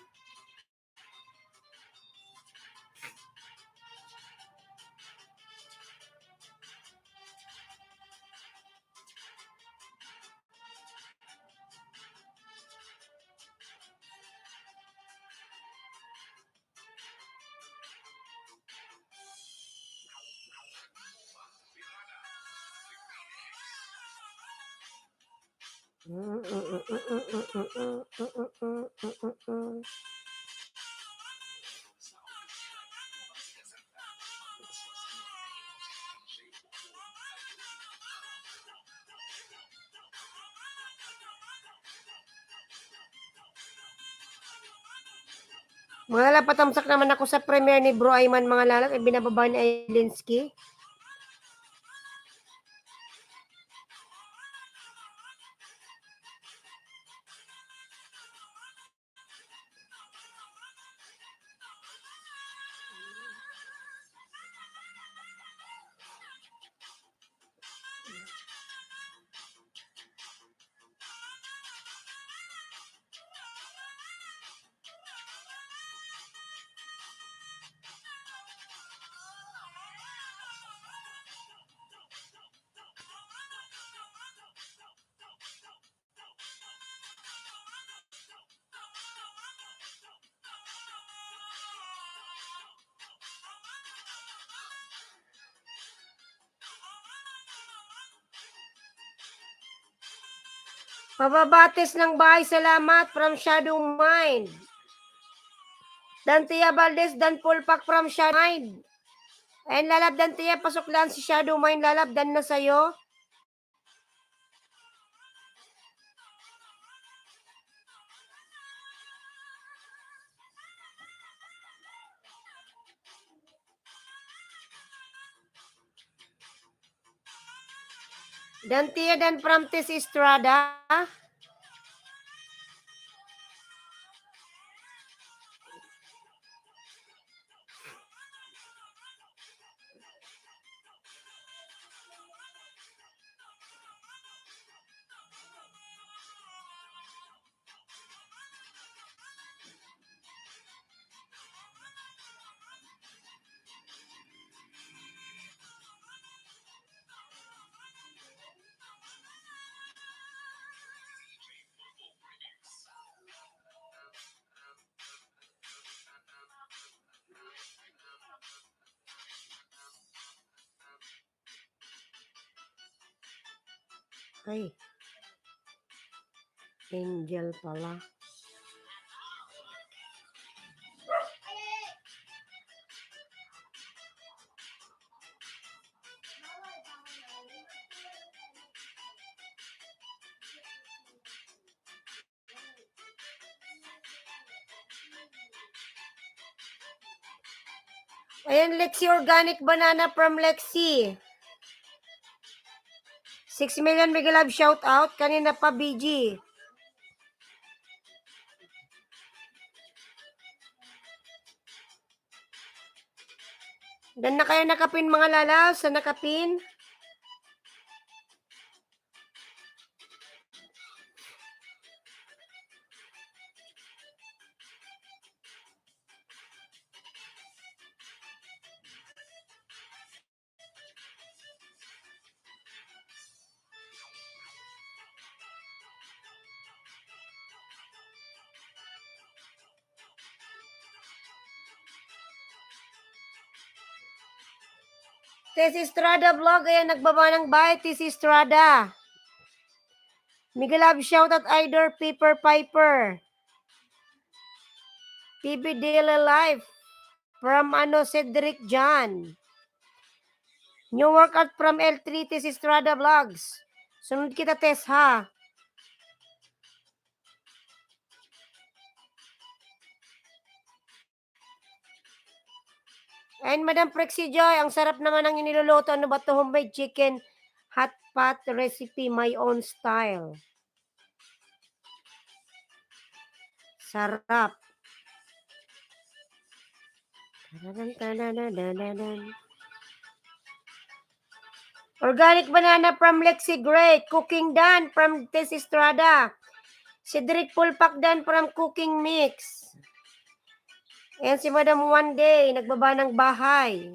S1: Mga lalab, patamsak naman ako sa premiere ni Bro Ayman mga lalab. Binababa ni Ailinski. Pababatis ng bahay, salamat from Shadow Mind. Dantia Valdez, Dan Pulpak from Shadow Mind. And lalab Dantia, pasok lang si Shadow Mind, lalab, dan na sa'yo. Dantia, dan from Tis Estrada. Ay, Angel pala. Ayan, Lexi Organic Banana from Lexi. 6 million Mega Love shout out. Kanina pa, BG. Dan na kayo nakapin mga lalaw sa nakapin. Tis Estrada vlog. Ayan, nagbaba ng bahay. Tis Estrada. Mega Love shout out either Piper Piper. PB Daily Life from Cedric John. New workout from L3 Tis Estrada vlogs. Sunod kita, Tess, ha. And Madam Prexy Joy, ang sarap naman ng iniluluto. Ano ba ito? Homemade chicken hot pot recipe, my own style. Sarap. Organic banana from Lexi Gray. Cooking Dan from Tess Estrada. Cedric Pulpak Dan from Cooking Mix. Ayan si Madam One Day, nagbaba ng bahay.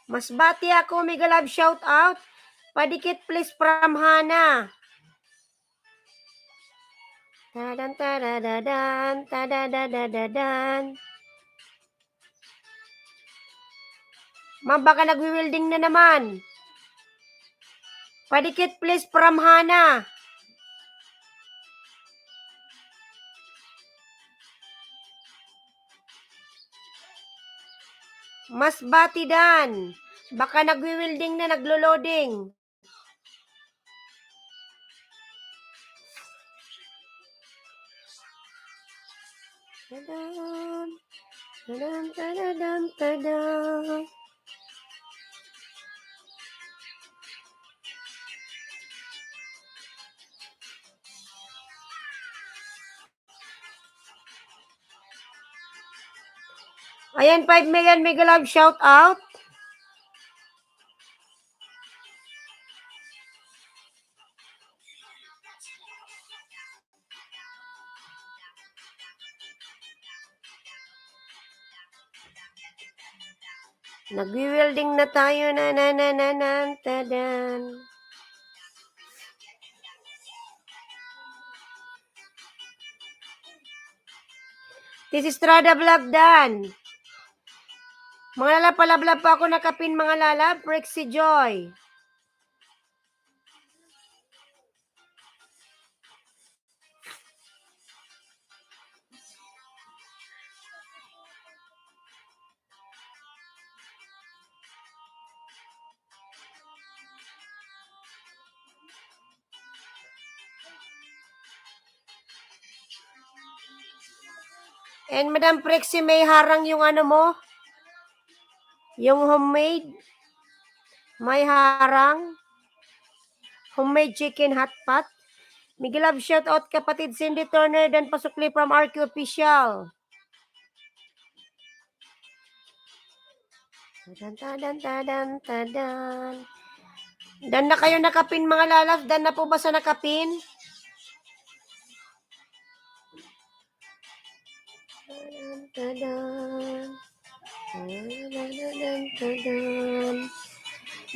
S1: Mas bati ako, Mega Love shout out. Padikit please from Hana. Tadan tadadadan, tadadadadadan. Ma'am, baka nagwi-welding na naman. Padikit please from Hana. Mas bati Dan. Baka nagwi-welding na, naglo-loading. Tadan, tadan, tadan, tadan. Ayan, 5 million Mega Love shout out. Nagwi-welding na tayo na tadan. This is Strada Vlog Dan. Mga lalab, palablab pa ako nakapin mga lalab. Prexy Joy. And Madam Prexy, may harang yung ano mo? Yung homemade? May harang? Homemade chicken hot pot? Miguel Love, shout out kapatid Cindy Turner dan pasukli from RQ Official. Tadan. Dan na kayo nakapin mga lalab? Dan na po ba sa nakapin?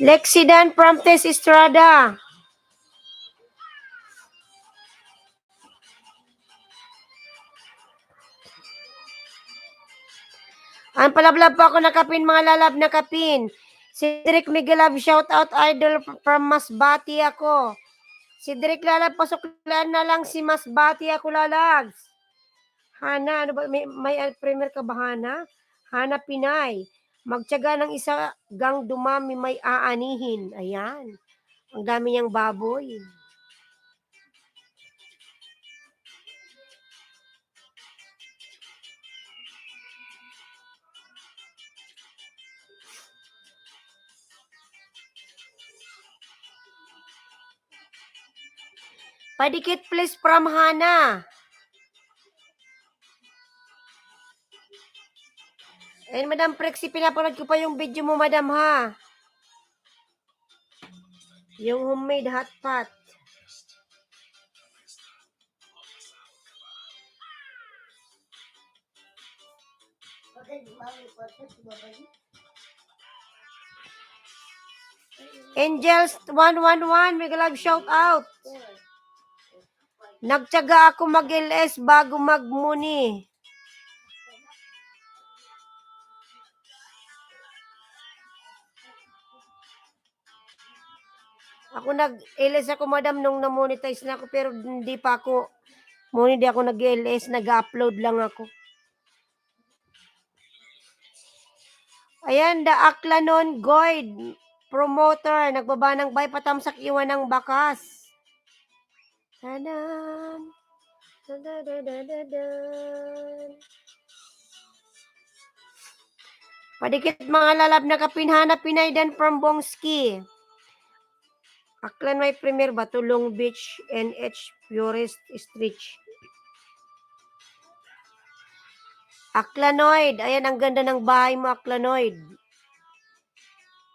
S1: Lexidan from Tess Estrada. Ang palablab pa ako nakapin mga lalab nakapin. Cedric Miguel Love, shout out idol from Masbati ako. Cedric lalab, pasuklan na lang si Masbati ako lalabs. Hana, ano ba? May premier ka ba, Hana? Hana Pinay. Magtiyaga ng isa gang dumami may aanihin. Ayan. Ang dami niyang baboy. Padikit please from Hana. And Madam Prexy, pinapanood ko pa yung video mo, Madam, ha? Yung homemade hot pot. Angels 111, Miguel Love, shout out. Nagtiyaga ako mag-LS bago mag-muni. Ako nag-LS ako, Madam, nung na-monetize na ako, pero hindi pa ako, hindi ako nag-LS, nag-upload lang ako. Ayan, the Aklanon Goyd promoter, nagbaba ng bay patamsak iwan ng bakas. Tadan. Padikit mga lalab na kapinhana Pinay dan from Bongski. Aklan may premier ba? Tulong Beach, NH Purist Street. Aklanoid. Ayan, ang ganda ng bahay mo, Aklanoid.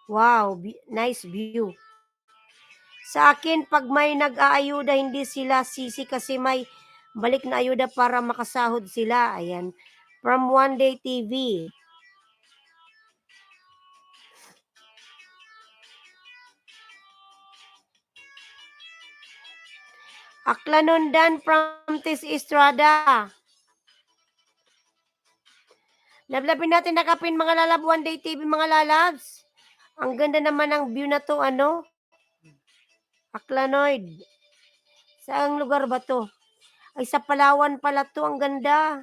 S1: Wow, nice view. Sa akin, pag may nag-aayuda, hindi sila sisi kasi may balik na ayuda para makasahod sila. Ayan. From One Day TV. Aklanondan from Tis Estrada. Lablabin natin nakapin mga lalab, One Day TV mga lalabs. Ang ganda naman ng view na to, ano? Aklanoid. Saang lugar ba to? Ay, sa Palawan pala to, ang ganda.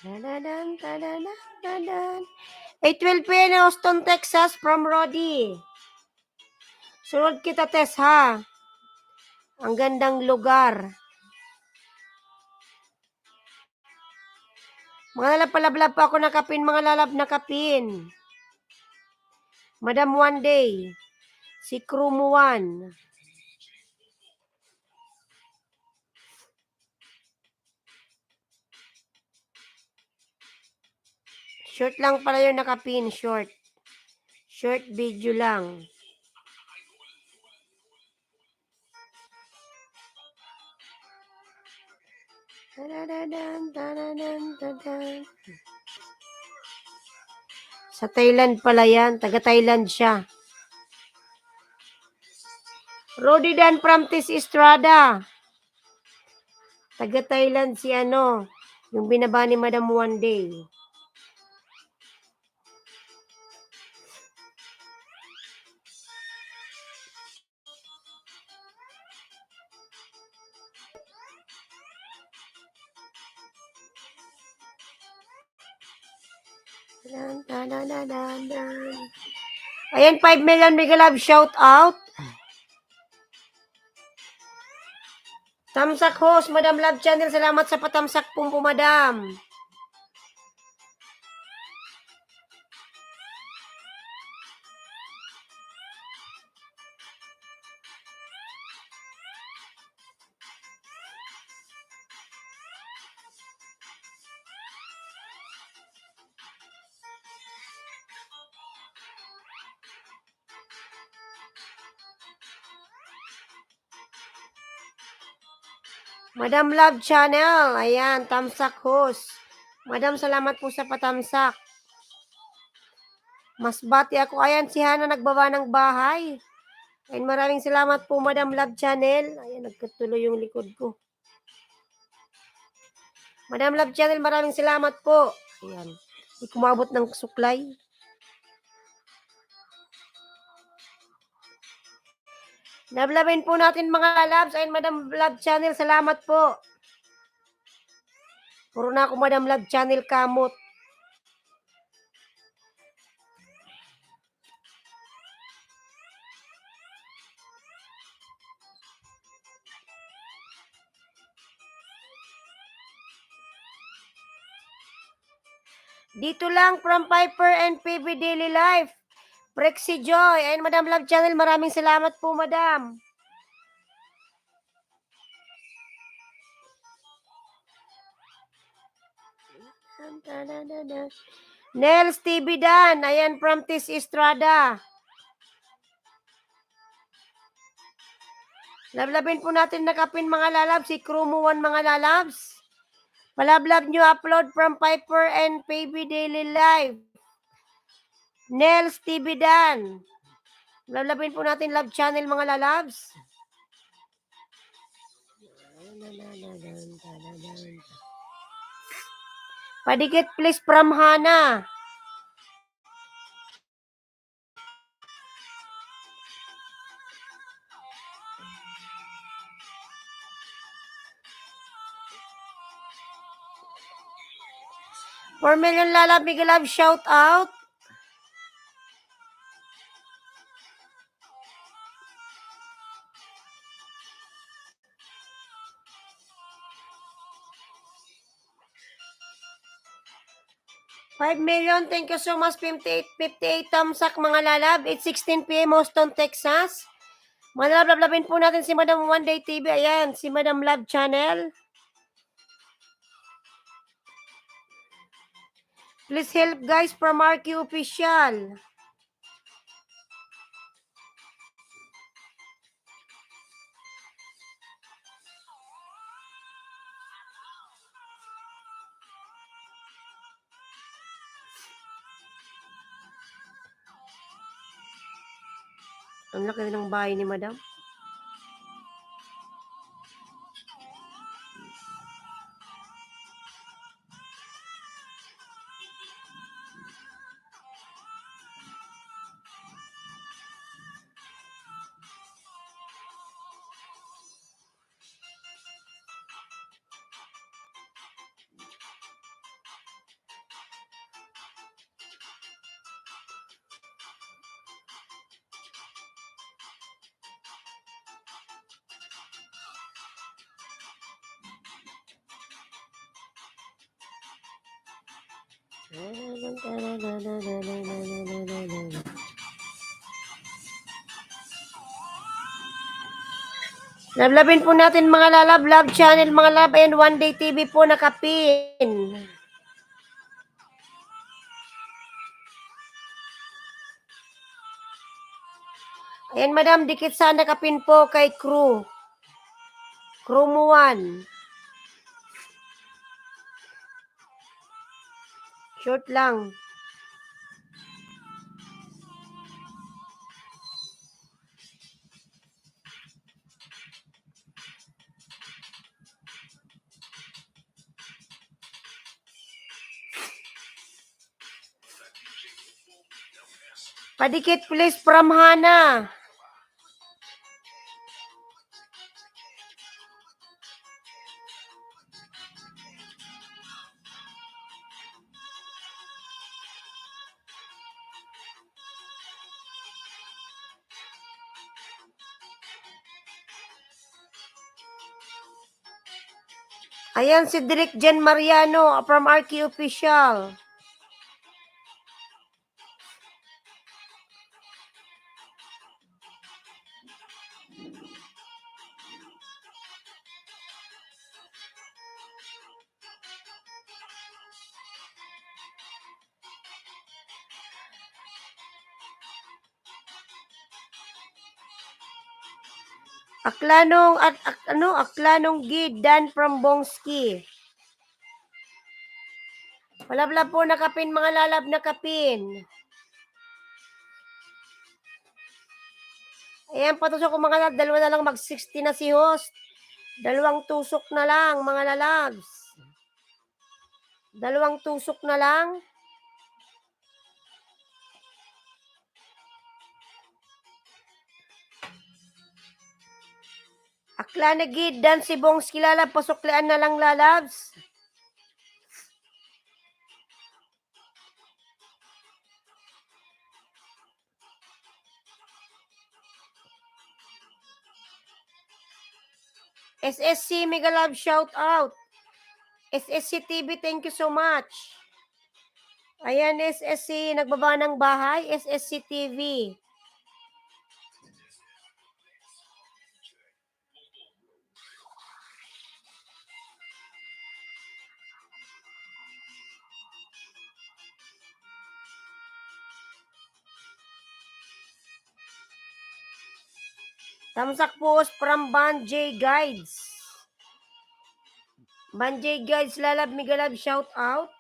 S1: Tadan. 8:12 p.m. Austin, Texas from Roddy. Sunod kita, Tess, ha? Ang gandang lugar. Mga lalab, palablab pa ako nakapin, mga lalab nakapin. Madam One Day. Si Krumuan. Short lang pala yung nakapin, short. Short video lang. Sa Thailand pala yan. Taga Thailand siya. Rodidan Pramtis Estrada. Taga Thailand si ano. Yung binaba ni Madam One Day. Ayan, 5 million mega love shout out. Tamsak host, Madam Love Channel. Salamat sa patamsak po, Madam. Madam Love Channel. Ayan, tamsak host. Madam, salamat po sa patamsak. Mas bati ako. Ayan, si Hana nagbaba ng bahay. Ayan, maraming salamat po, Madam Love Channel. Ayan, nagkatuloy yung likod ko. Madam Love Channel, maraming salamat po. Ayan, hindi kumabot ng suklay. Lablabin po natin mga loves. Ayan, Madam Love Channel, salamat po. Puro na ako Madam Love Channel kamot. Dito lang from Piper and PB Daily Life. Prexy Joy. Ayan, Madam Love Channel, maraming salamat po, Madam. Nels TV Dan. Ayan, from Tis Estrada. Lablabin po natin nakapin mga lalabs. Si Krumuan mga lalabs. Palablab nyo upload from Piper and PB Daily Life. Nels TV Dan. Lablabin po natin Love Channel mga lalabs. Padikit please from Hana. $4 million lalab, big love, shout out. $5 million, thank you so much. 58 thumbs up mga lalab. It's 16 p.m. Houston, Texas. Mga lalab, lablabin po natin si Madam One Day TV. Ayan, si Madam Love Channel. Please help guys from RQ Official. Ang laki ng bahay ni Madam. Lablabin po natin mga lalab, Love Channel, mga lab, and One Day TV po nakapin. Ayan, madam, dikit sana kapin po kay crew. Crew mo 1. Short lang. Padikit please from Hana. Ayan si Direk Jen Mariano from RQ Official. Aklanong Gid Dan from Bongski. Palabla po na kapin, mga lalab na kapin. Ayan, patusok ko mga lalab. 2 na lang, mag-60 na si host. 2 tusok na lang, mga lalabs. 2 tusok na lang. Akla na Gid Dan si Bongski lalab. Pasuklian na lang lalabs. SSC Mega Love shout out. SSC TV, thank you so much. Ayan, SSC nagbaba ng bahay, SSC TV. Tamsak post from Banjay Guides. Banjay Guides, lalab, migalab, shout out.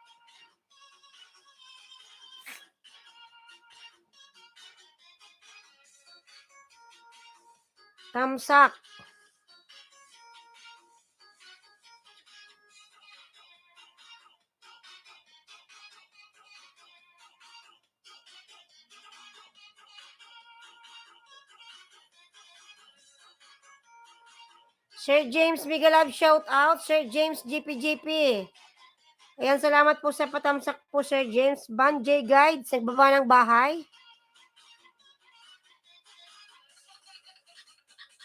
S1: Tamsak. Sir James Migalab, shout out. Sir James GPGP. Ayan, salamat po sa patamsak po, Sir James. Banjay Guides, nagbaba ng bahay.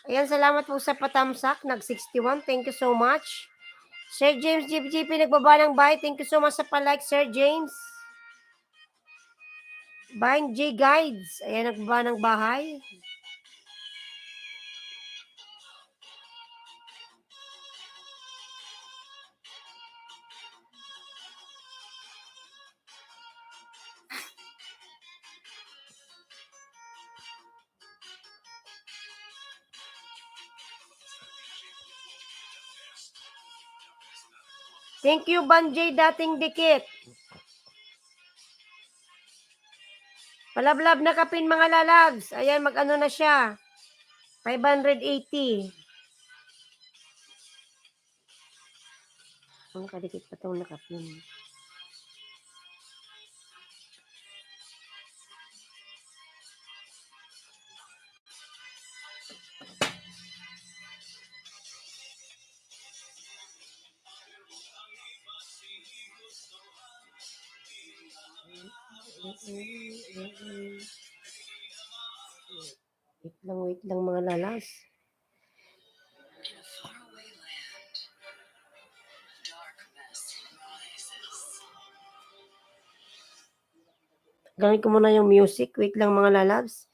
S1: Ayan, salamat po sa patamsak. Nag-61. Thank you so much. Sir James GPGP, nagbaba ng bahay. Thank you so much sa palike, Sir James. Banjay Guides. Ayan, nagbaba ng bahay. Thank you, Banjay, dating dikit. Palablab na kapin, mga lalags. Ayan, mag-ano na siya. 580. Ang kadikit pa itong nakapin. Wait lang mga lalas. Gamit ko muna yung music. Wait lang mga lalabs.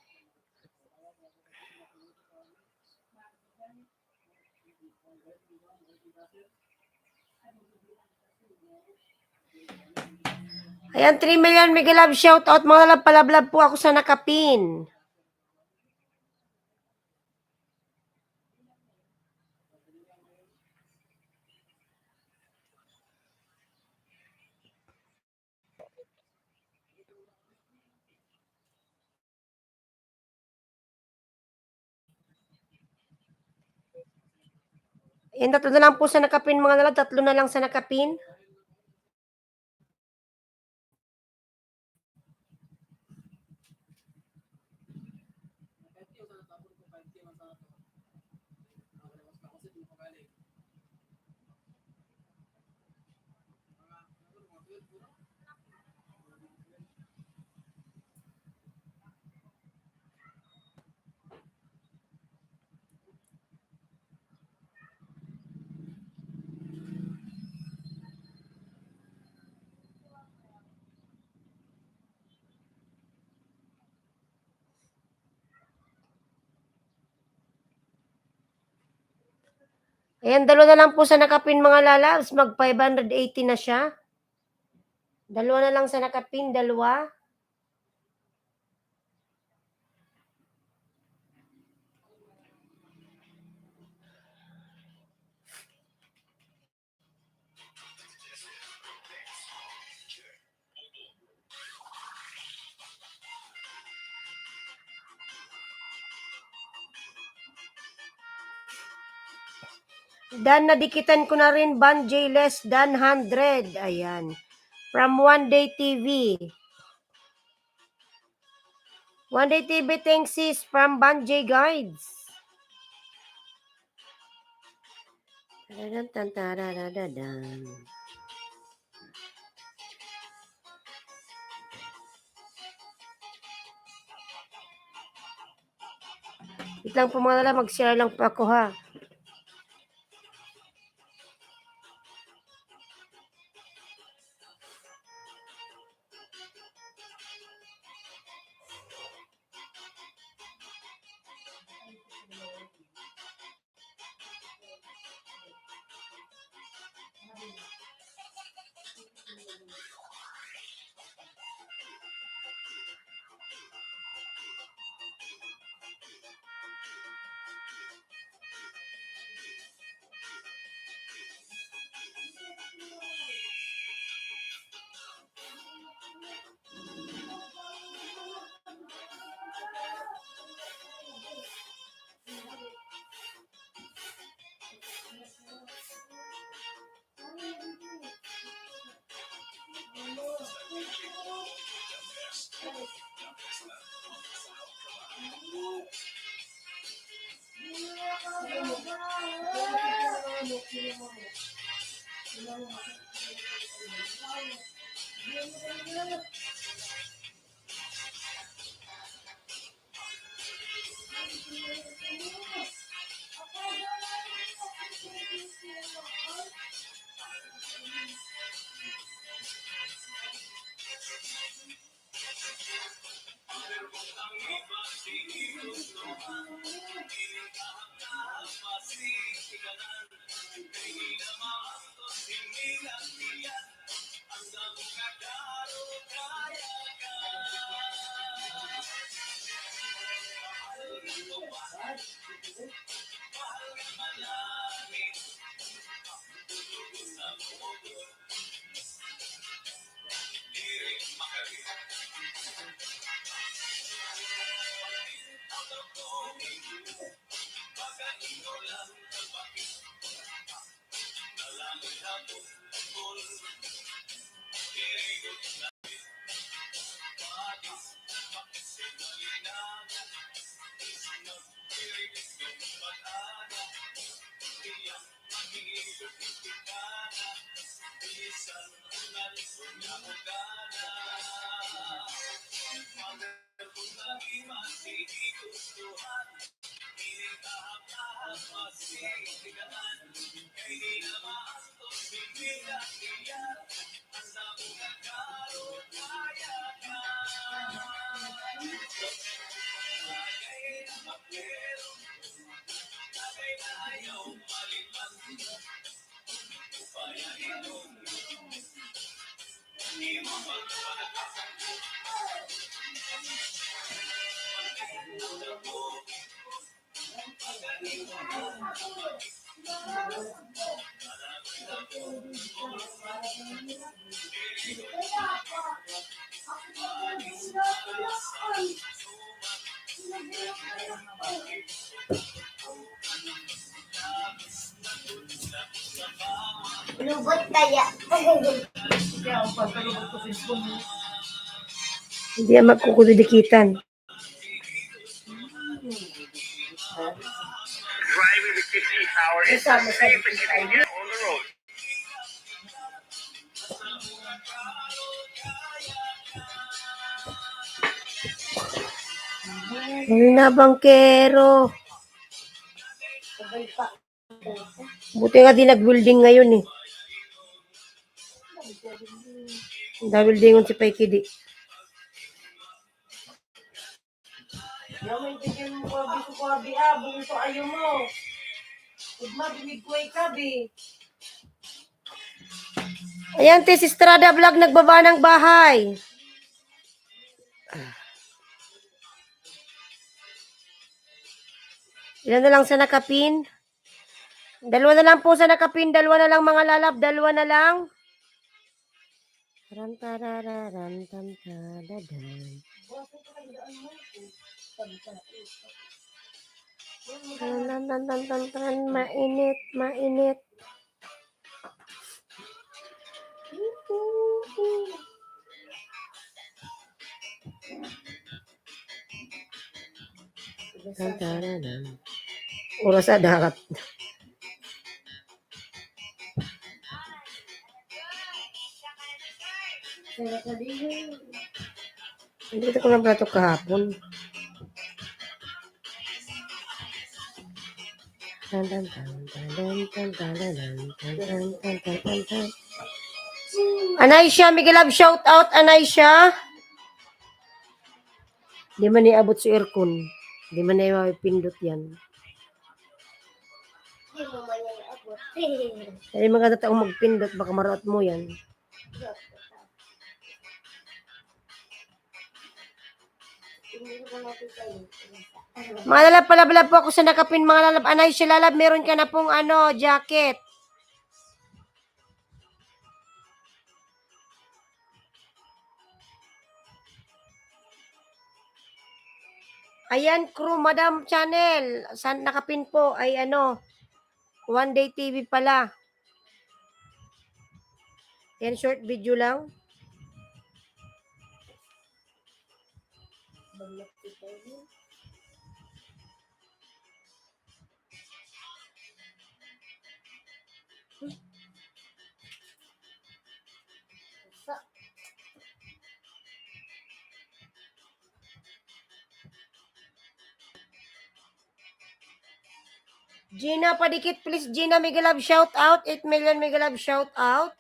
S1: Ayan, 3 million mega love shout out mga love. Palablab po ako sa nakapin. Ayan, 3 na lang po sa nakapin mga lalab, 3 na lang sa nakapin. Ayan, 2 na lang po sa nakapin mga lalabs, mag 580 na siya. 2 na lang sa nakapin, 2. Dan, nadikitan ko na rin, Banjay less than 100. Ayan. From One Day TV. One Day TV, thanks sis, from Banjay Guides. Wait lang po mga lalab, mag-share lang po ako ha. Lubot kaya. Hindi yan magkukulidikitan.
S2: Driving the KC Tower is safe and convenient on the road.
S1: Mga bangkero. Buti nga di nag-building ngayon eh. Da-buildingon si Paikidi. Ayan, Tes Estrada Vlog, nagbaba ng bahay. Ilan na lang sa nakapin? Dalawa na lang po sa nakapin, dalawa na lang mga lalab, dalawa na lang. Mainit, mainit. Oras sa dagat. Dito ko lang pala ito kahapon. Anaisha, Miguel Love, shout out, Anaisha. Di man iabot si aircon. Di man na pindot yan. Hindi maganda taong magpindot, baka maruat mo yan. Mga lalab, palabalab po ako sa nakapin, mga lalab. Anaisha, lalab, meron ka na pong jacket. Ayan, crew, Madam Channel. Sa nakapin po ay One Day TV pala. Yan, short video lang. Gina, padikit please. Gina, Miguel Love, shout out. 8 million Miguel Love, shout out.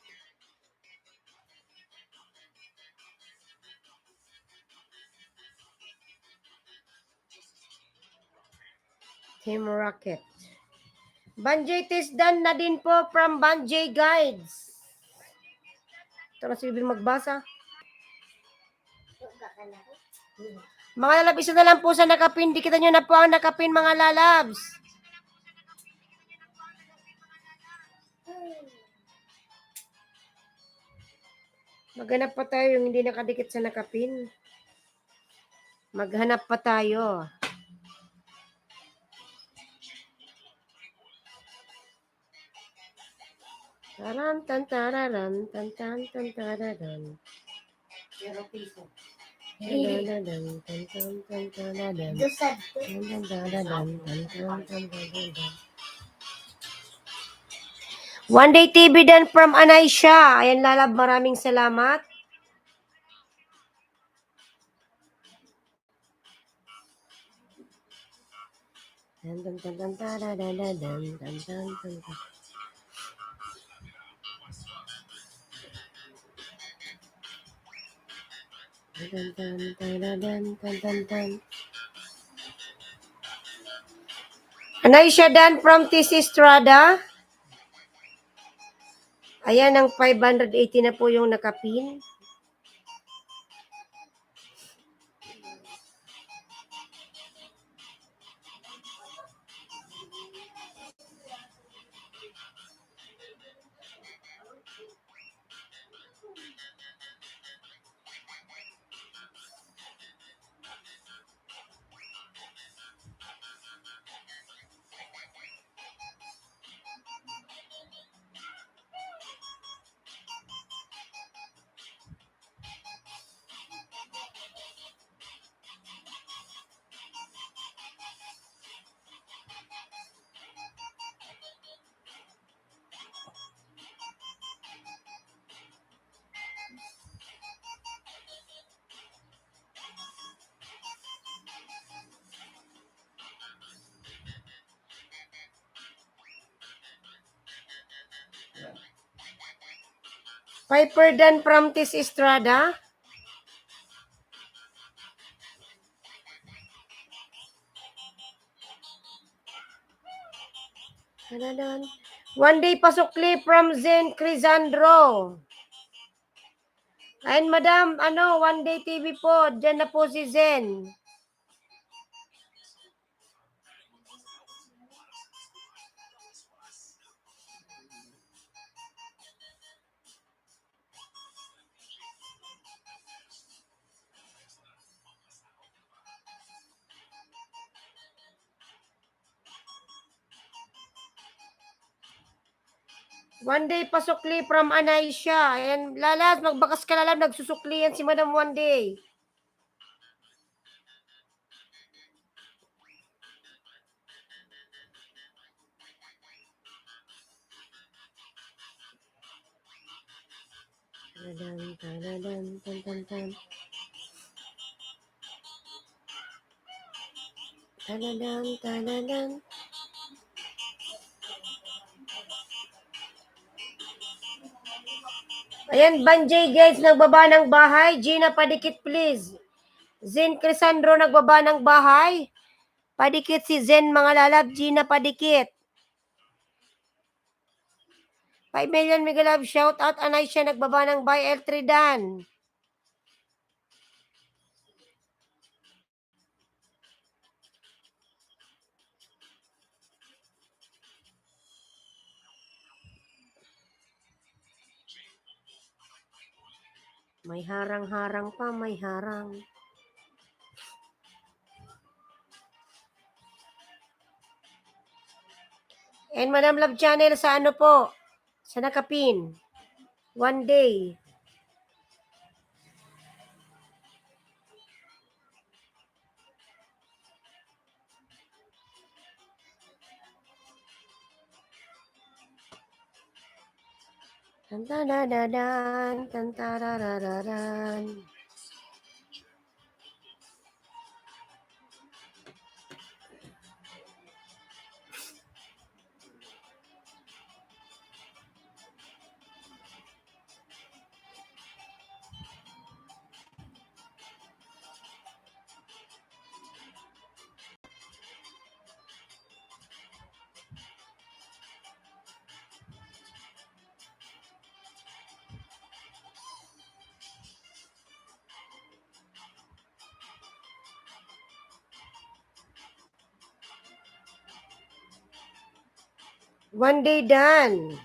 S1: Team Rocket. Banjay Tisdan na din po from Banjay Guides. Ito na si Bibi magbasa. Mga lalab, isa na lang po sa nakapin. Dikitan nyo na po ang nakapin, mga lalabs. Maghanap pa tayo yung hindi nakadikit sa nakapin. Maghanap pa tayo. Taran tan tararan tan tan tan tararan. 0 piso. One Day TV dan from Anaisha. Ayan, lalab, maraming salamat. Anaisha Dan from TC Estrada. Ayan, ang 580 na po yung nakapin. Piper Dan from Tis Estrada. One day pasukli from Zen Crisandro. Ayun, madam, One Day TV po. Diyan na po si Zen. One Day pasukli from Anaisha. Ayan, lalas, magbakas ka lalam. Nagsusukli yan si Madam One Day. Taladan. Ayan, Banjay guys, nagbaba ng bahay. Gina, padikit please. Zen Crisandro, nagbaba ng bahay. Padikit si Zen, mga lalab. Gina, padikit. 5 million mega love, shout out. Anay siya, nagbaba ng bahay. L3 Dan. May harang-harang pa, may harang. And Madam Love Channel sa po? Sa Nakapin. One Day. Tantadadadan, tantararararan. One Day Dan.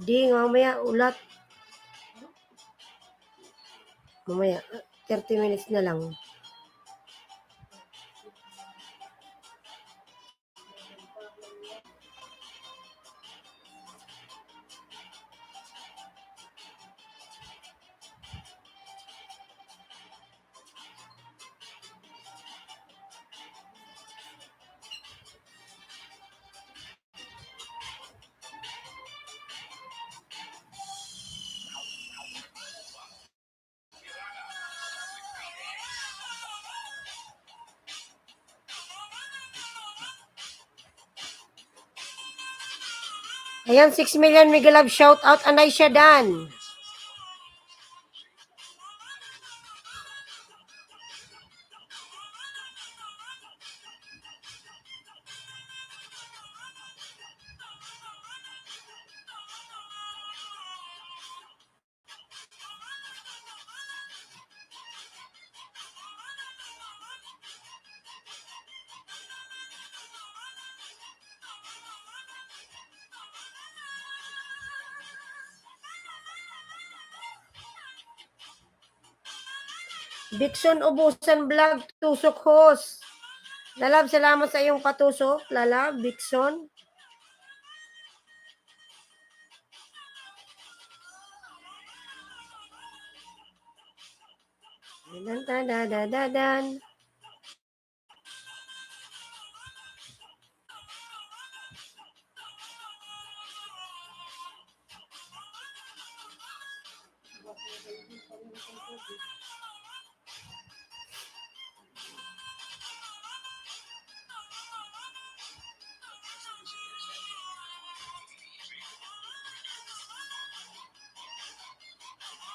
S1: Di, mamaya ulat. Mamaya, 30 minutes na lang. Ayan, 6 million mega love shout out Anay Shadan. Dixon Ubusan Vlog, tusok host. Lalab, salamat sa iyong patusok. Lalab, Dixon. Dan.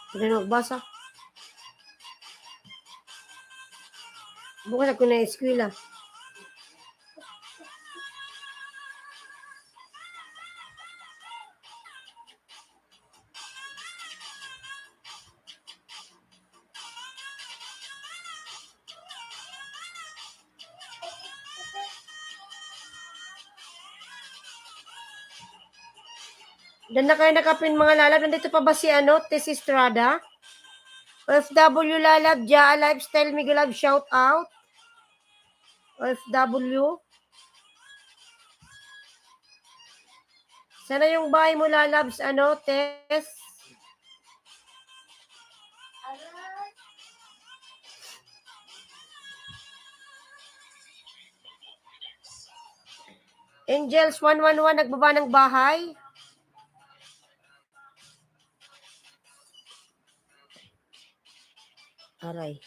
S1: Hindi na magbasa. Bukas ako na eskwela. Dan na kayo nakapin mga lalab. Nandito pa ba si Tess Estrada? OFW lalab, Jaa Lifestyle, Mega Love, shout out. OFW. Sana yung bahay mo lalabs, Tess? Angels 111 nagbaba ng bahay. Aray.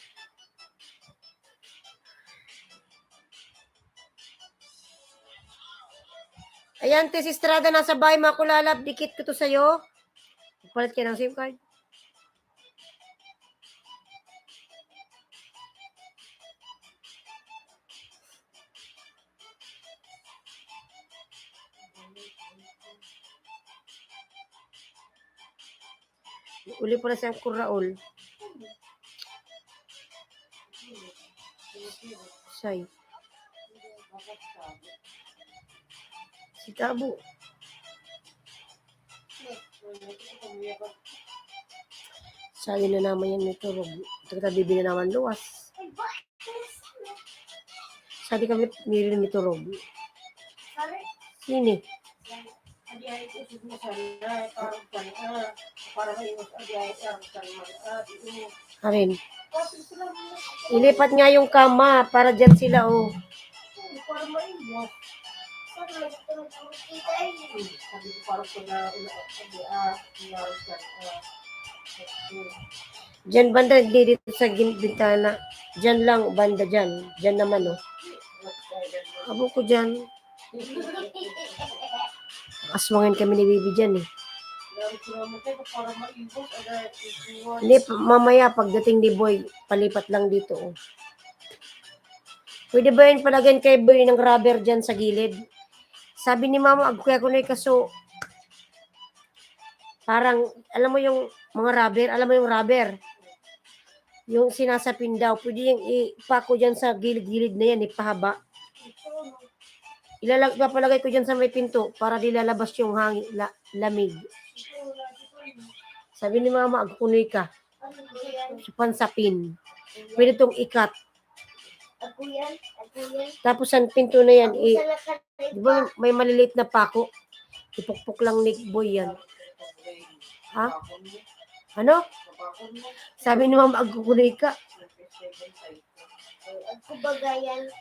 S1: Ayan, Tess Estrada, nasa bahay mga kulalab. Dikit ko to sa'yo. Palit ka ng SIM card. Uli pala siyang kuraol. Say. Si Tabo. Sali na naman yan nito. Tabi na naman luwas. Sabi kami, nirin nito Rob. Sini. Arin. Ilipat nga yung kama para dyan sila, oh. Diyan banda, dito sa bintana. Diyan lang, banda dyan. Diyan naman, oh. Abo ko dyan. Aswangin kami ni Bibi dyan, eh. Hindi, mamaya, pagdating ni Boy, palipat lang dito, oh. Pwede ba yun palagyan kay Boy ng rubber dyan sa gilid? Sabi ni Mama, agkuya ko na kaso, parang, alam mo yung mga rubber, yung sinasapin daw, pwede yung ipako dyan sa gilid-gilid na yan, ipahaba. Papalagay ko dyan sa may pinto para di lalabas yung hangin, lamig. Sabi ni Mama, agkunoy ka. Pansapin. Pwede itong ikat. Tapos ang pinto na yan, di ba may maliliit na pako? Ipukpok lang ni Boy yan. Ha? Ano? Sabi ni Mama, agkukuloy ka.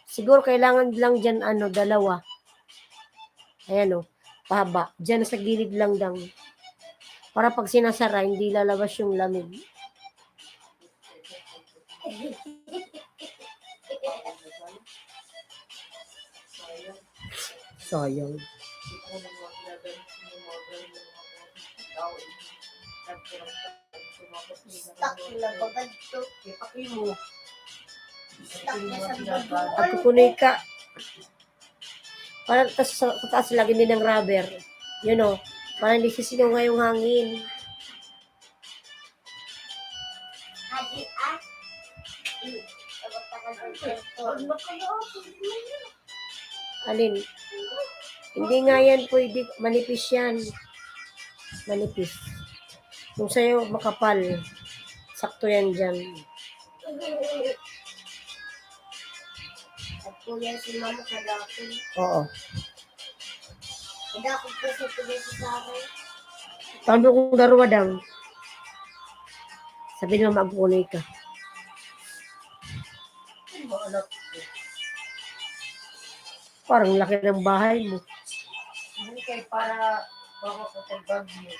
S1: Siguro kailangan lang dyan, dalawa. Ayan, pahaba. Dyan sa gilid lang daw. Para pag sinasara, hindi lalabas yung lamig. Sayang.
S3: ako ng mga ginagamit yung mga galing ng mga tao.
S4: Stuck na bagad to.
S3: Ipaki mo.
S4: Stuck na sa baduan.
S1: Pagkukunoy ka. Parang sa taas lagi din ng rubber. Yun o. Parang hindi sisinunga yung hangin.
S4: Adi ah. Abot ka ng cellphone.
S1: Alin? Hindi nga yan pwede. Manipis yan. Manipis. Kung sa'yo makapal, sakto yan dyan.
S4: At kuya si mama kadakot.
S1: Oo.
S4: Kadakot kasi tuloy sa akin.
S1: Tando kong darwa daw. Sabi naman magkukunoy ka.
S3: Yung mga anak ko.
S1: Parang laki ng bahay mo.
S3: Hindi kayo para makapatay bagyo.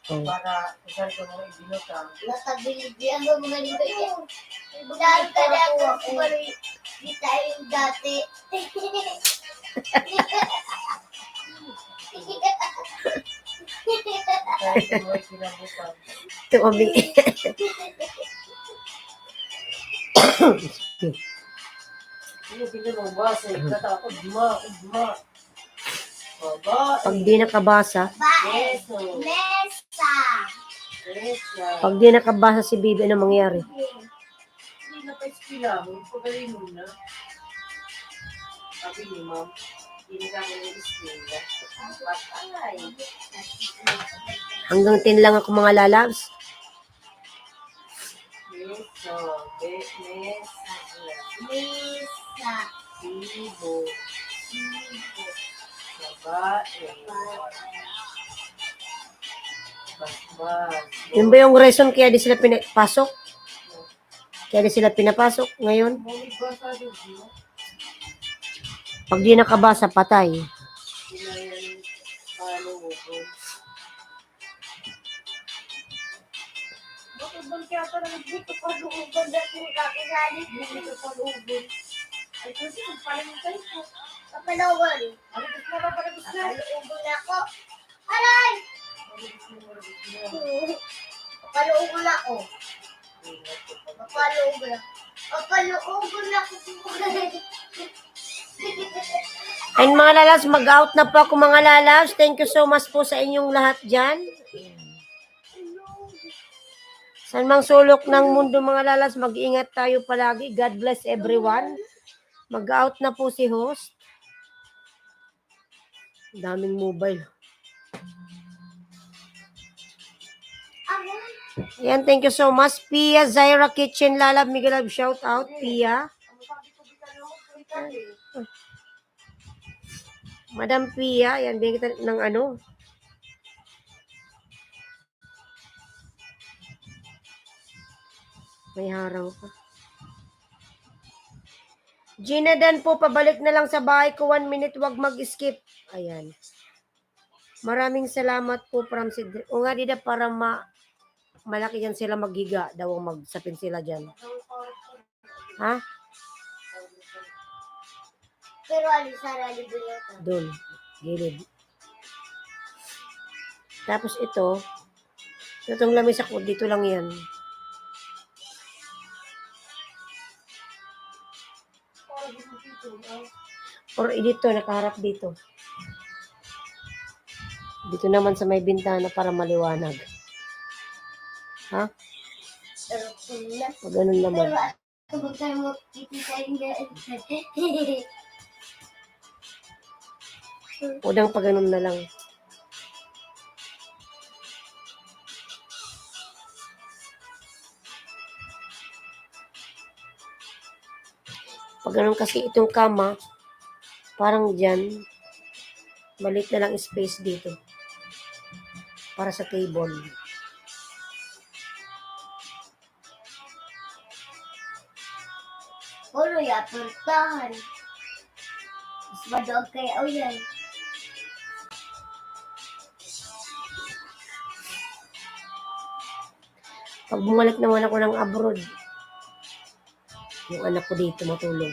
S1: Oh.
S3: Para isang ko mga ibinutang.
S4: Natabilibyan mo mga nito yan. Dahil ka na ako di tayong dati.
S3: Kahit yung mga kinabutan.
S1: Tumami.
S3: Ano pinamabasa? Ikatakot, ugma. Baba.
S1: Pag di nakabasa,
S4: Bae.
S3: Beso.
S4: Mesa.
S3: Beso.
S1: pag di nakabasa si Bibi, ano mangyari?
S3: Hindi na pa iskila mo. Pagaling mo na. Sabi ni ma'am, hindi na kami iskila. Patay.
S1: Hanggang 10 lang ako mga lalabs.
S3: Beso. Mesa.
S4: Mesa.
S3: Sibo. Babae. Basbas.
S1: Yun ba yung reason kaya di sila pinapasok? Kaya di sila pinapasok ngayon?
S3: Muli basa din, no?
S1: Pag di nakabasa, patay.
S3: Sinayan, paano mo po?
S4: Bakit ba kaya pa naman dito pa luuban dati yung kakisali?
S3: Hindi ka palubin.
S4: Ay kasi magpalimutan ko. Kapalawan.
S3: Ano gusto mo na pala gusto na?
S4: Kapaluuban na ako. Aray! Kapaluuban ako. Kapaluuban ako. Kapaluuban ako.
S1: And mga lalabs, mag-out na po ako mga lalabs. Thank you so much po sa inyong lahat dyan. Saan mang sulok ng mundo mga lalabs, mag-ingat tayo palagi. God bless everyone. Mag-out na po si host. Daming mobile. Ayan, thank you so much. Pia, Zaira Kitchen, Lalab, Miguel, shout out. Pia. Madam Pia, yan, bigyan kita ng ano. May harang pa. Gina Dan po, pabalik na lang sa bahay ko. 1 minute, wag mag-skip. Ayan. Maraming salamat po from Sidri. O nga, dida para malaki yan sila maghiga. Daw ang magsapin sila dyan. Ha?
S4: Pero alisara libre yata.
S1: Doon. Gilid. Tapos itong lamisa ko, dito lang yan. Or dito, nakaharap dito. Dito naman sa may bintana para maliwanag. Ha?
S4: Pero pula.
S1: O ganun naman.
S4: Pero kapag tayo mo titisayin na.
S1: Udang pa ganun na lang. Pag ganun kasi itong kama, parang dyan, maliit na lang space dito. Para sa table.
S4: Puro yaturtahan. Mas madog kaya o yan.
S1: Pag bumalik naman ako ng abroad, yung anak ko dito matulog.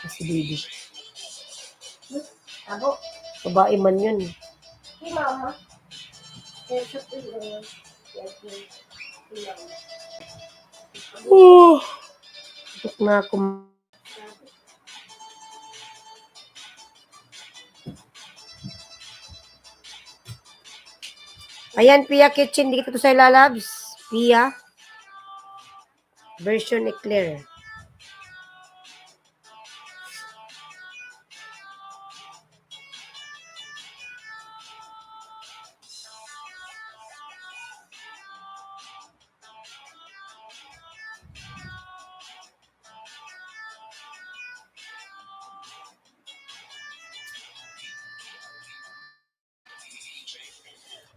S1: Kasi si Bibi.
S4: Abo.
S1: Babae man yun.
S4: Si mama. Kaya siya po yun.
S1: Tuk na ako. Ayan, Pia Kitchen. Dito to sa Lalabs. Pia. Version Eclair.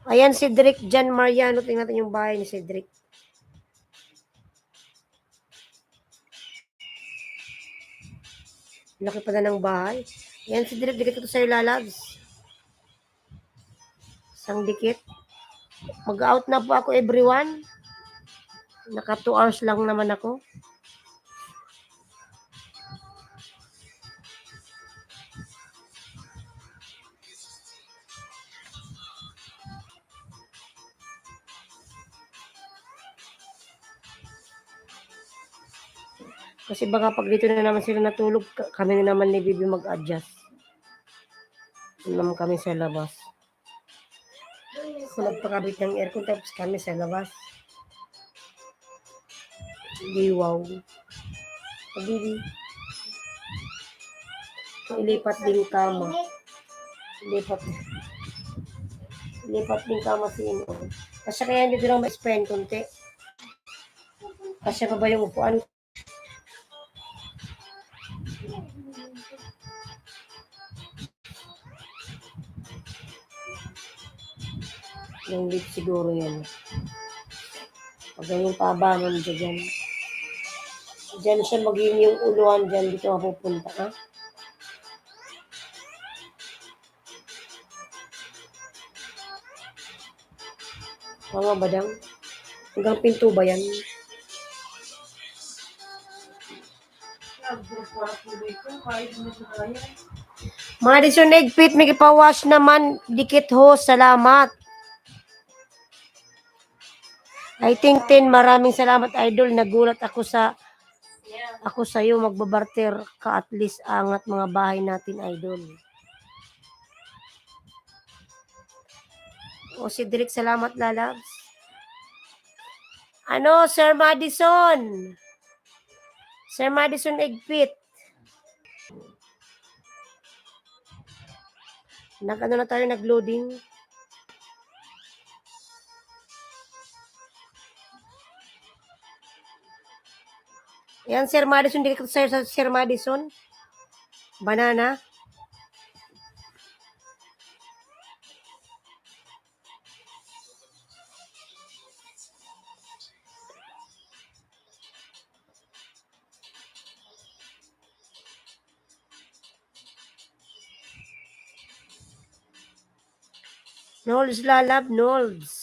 S1: Ayan, Cedric Jan Mariano. Tingnan natin yung bahay ni Cedric. Laki pa na ng bahay. Ayan, Cedric. Dikit ito sa'yo, Lalabs. Isang dikit. Mag-out na po ako, everyone. Naka 2 hours lang naman ako. Kasi baka pag dito na naman sila natulog, kami na naman ni Bibi mag-adjust. Doon naman kami sa labas. So, nagpakabit ng aircon tapos kami sa labas. Hindi, wow. Bibi. Ilipat din kama. Ilipat din kama si Ino. Kasi kaya hindi lang ma-spend konti. Kasi pa ba yung upuan? Yung lift siguro yan. Pag yung pabangon dyan. Diyan siya maging yung uluhan dyan. Dito mapupunta ka. Mga badang. Hanggang pinto ba yan? Madison Egpit, may kipawash naman. Dikit ho, salamat. I think 10, maraming salamat, idol. Nagulat ako sa iyo, magbabarter ka at least angat mga bahay natin, idol. O si Derek, salamat, Lalabs. Ano, Sir Madison? Sir Madison Egpit. Ano na tayo, nag-loading. Yan, Sir Madison. Dito sa Sir Madison. Banana. Nolds, Lalab, Nolds.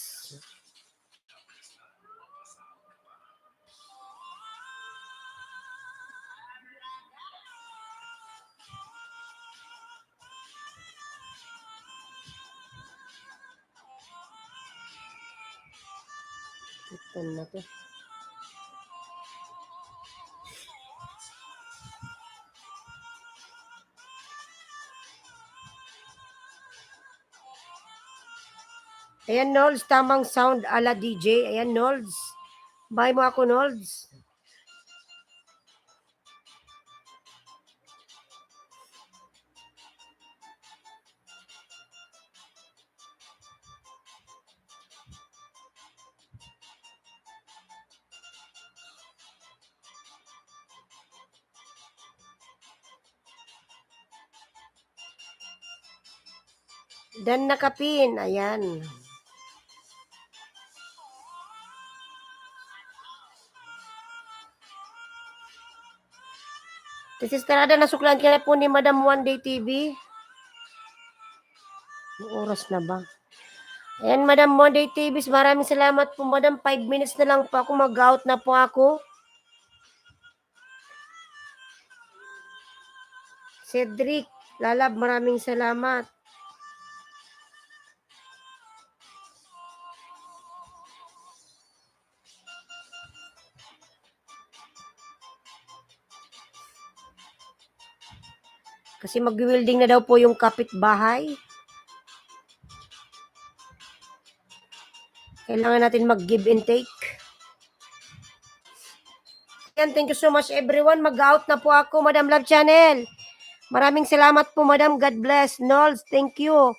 S1: Ito na to. Ayan, Nolds. Tamang sound ala DJ. Ayan, Nolds. Bye mo ako, Nolds. Dan nakapin. Ayan. Sisterada, nasuklan ka na po ni Madam One Day TV. Ang oras na ba? Ayan, Madam One Day TV. Maraming salamat po, Madam. 5 minutes na lang po ako. Mag-out na po ako. Cedric, Lalab, maraming salamat. Kasi mag-welding na daw po yung kapitbahay. Kailangan natin mag-give and take. Yan, thank you so much everyone. Mag-out na po ako, Madam Love Channel. Maraming salamat po, Madam. God bless. Nols, thank you.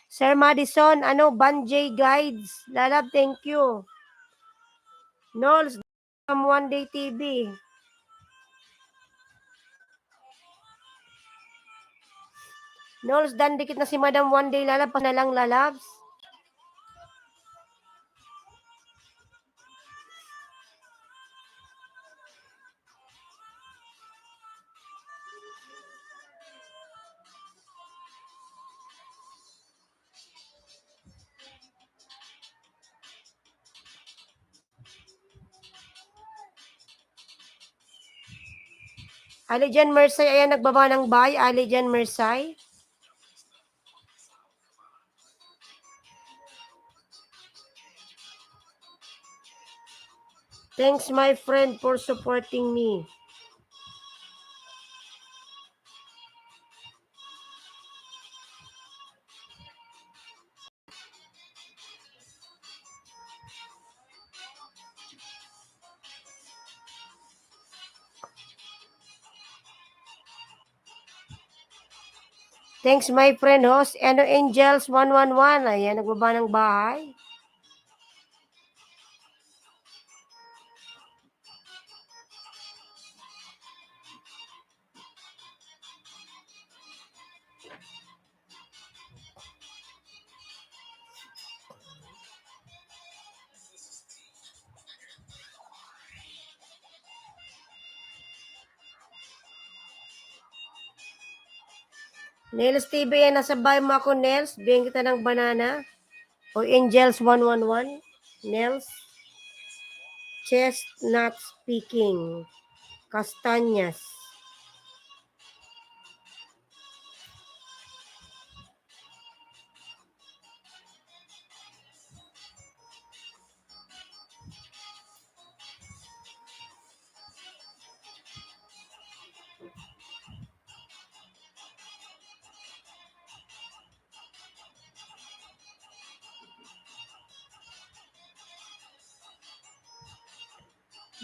S1: Sir Madison, Banjay Guides. Lalab, thank you. Nols, from One Day TV. Nols, dan dikit na si Madam One Day Lalab. Pa na lang, Lalabs. Alijan Mersay, ayan, nagbaba ng bahay. Alijan Mersay. Thanks, my friend, for supporting me. Thanks, my friend, host. Angels 111. Ayan, nagbaba ng bahay. Nels TV, yan, nasa bahay mo ako, Nels. Bigyan kita ng banana. O Angels 111. Nels. Chestnut speaking. Kastanyas.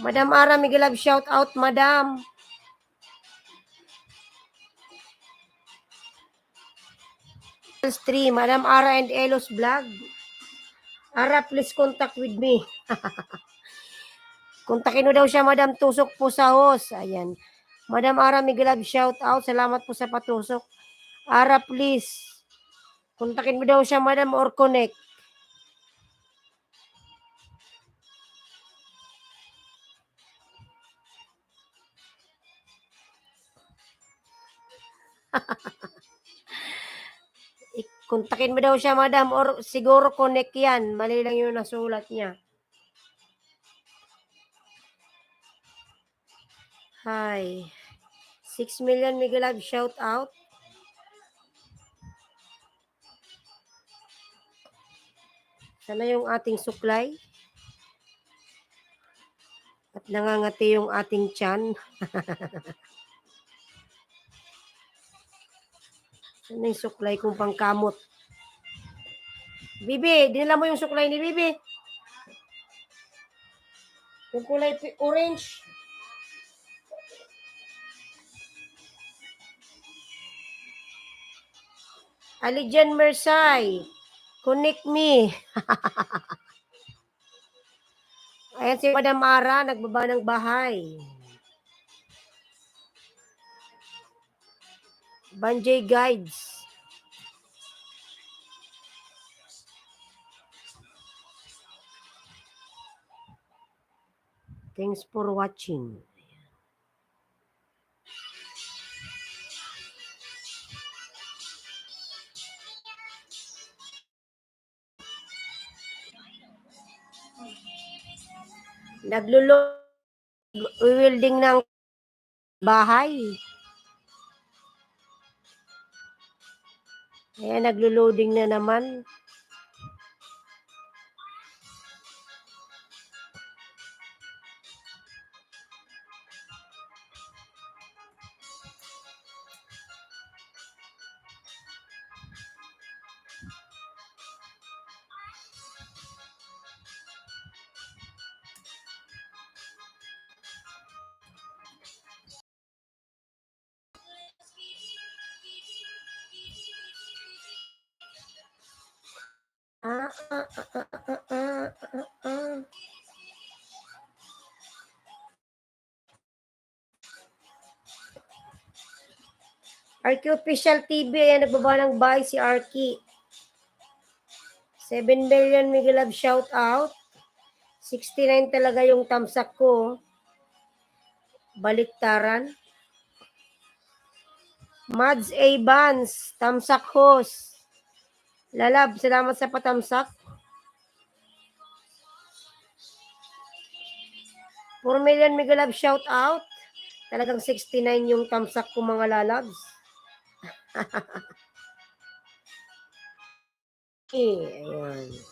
S1: Madam Ara, Miguelab, shout out, Madam. Stream, Madam Ara and Elos Vlog. Ara, please contact with me. Kontakin mo daw siya, Madam. Tusok po sa host. Ayan. Madam Ara, Miguelab, shout out. Salamat po sa patusok. Ara, please. Kontakin mo daw siya, Madam, or connect. Kontakin mo daw siya, Madam, or siguro connect yan. Mali lang yung nasulat niya. Hi. 6 million Miguelab, shout out. Sana yung ating suklay. At nangangati yung ating tiyan. Sana yung suklay kong pangkamot. Bibi, dinala mo yung suklay ni Bibi. Yung kulay orange. Alijan Mersay. Connect me. Ayan si Madam Ara, nagbaba ng bahay. Banjay Guides. Thanks for watching. Wielding ng bahay. Ayan, naglo-loading na naman. Ah, ah, ah, ah, ah, ah, ah. Arky Official TV, ayan, nagbaba ng bahay si Arky. 7 million Miguel Love shout out. 69 talaga yung tamsak ko. Baliktaran. Mads A. Vance, tamsak host. Lalab, salamat sa patamsak. 4 million Miguel Love shout out. Talagang 69 yung tamsak ko mga lalabs. Ayan.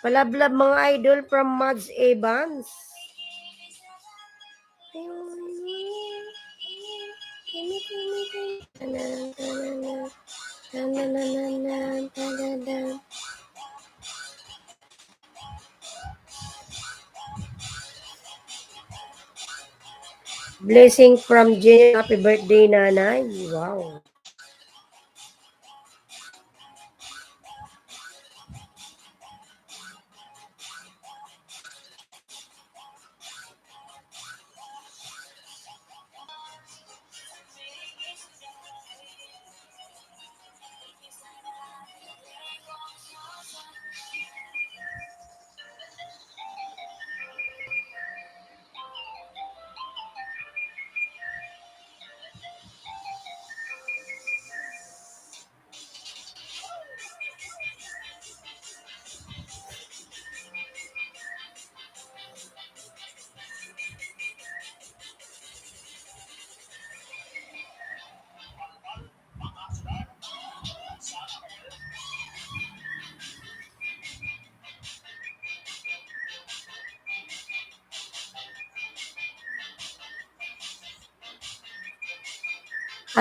S1: Palablab mga idol from Mads Evans. Blessing from Jenny. Happy birthday, nanay. Wow.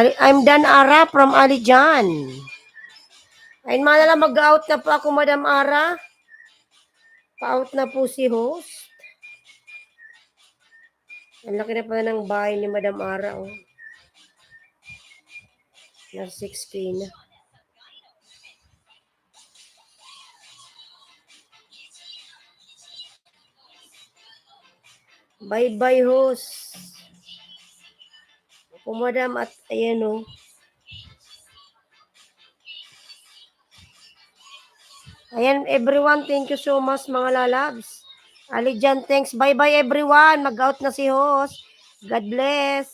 S1: I'm Dan Ara from Alijan. Ayun mga nalang mag-out na po ako, Madam Ara. Pa-out na po si host. Ang laki na pala ng bahay ni Madam Ara. Oh. Nasa 6K na. Bye-bye, host. Po, Madam, at ayan o. Ayan, everyone, thank you so much, mga lalabs. Alijan, thanks. Bye-bye, everyone. Mag-out na si host. God bless.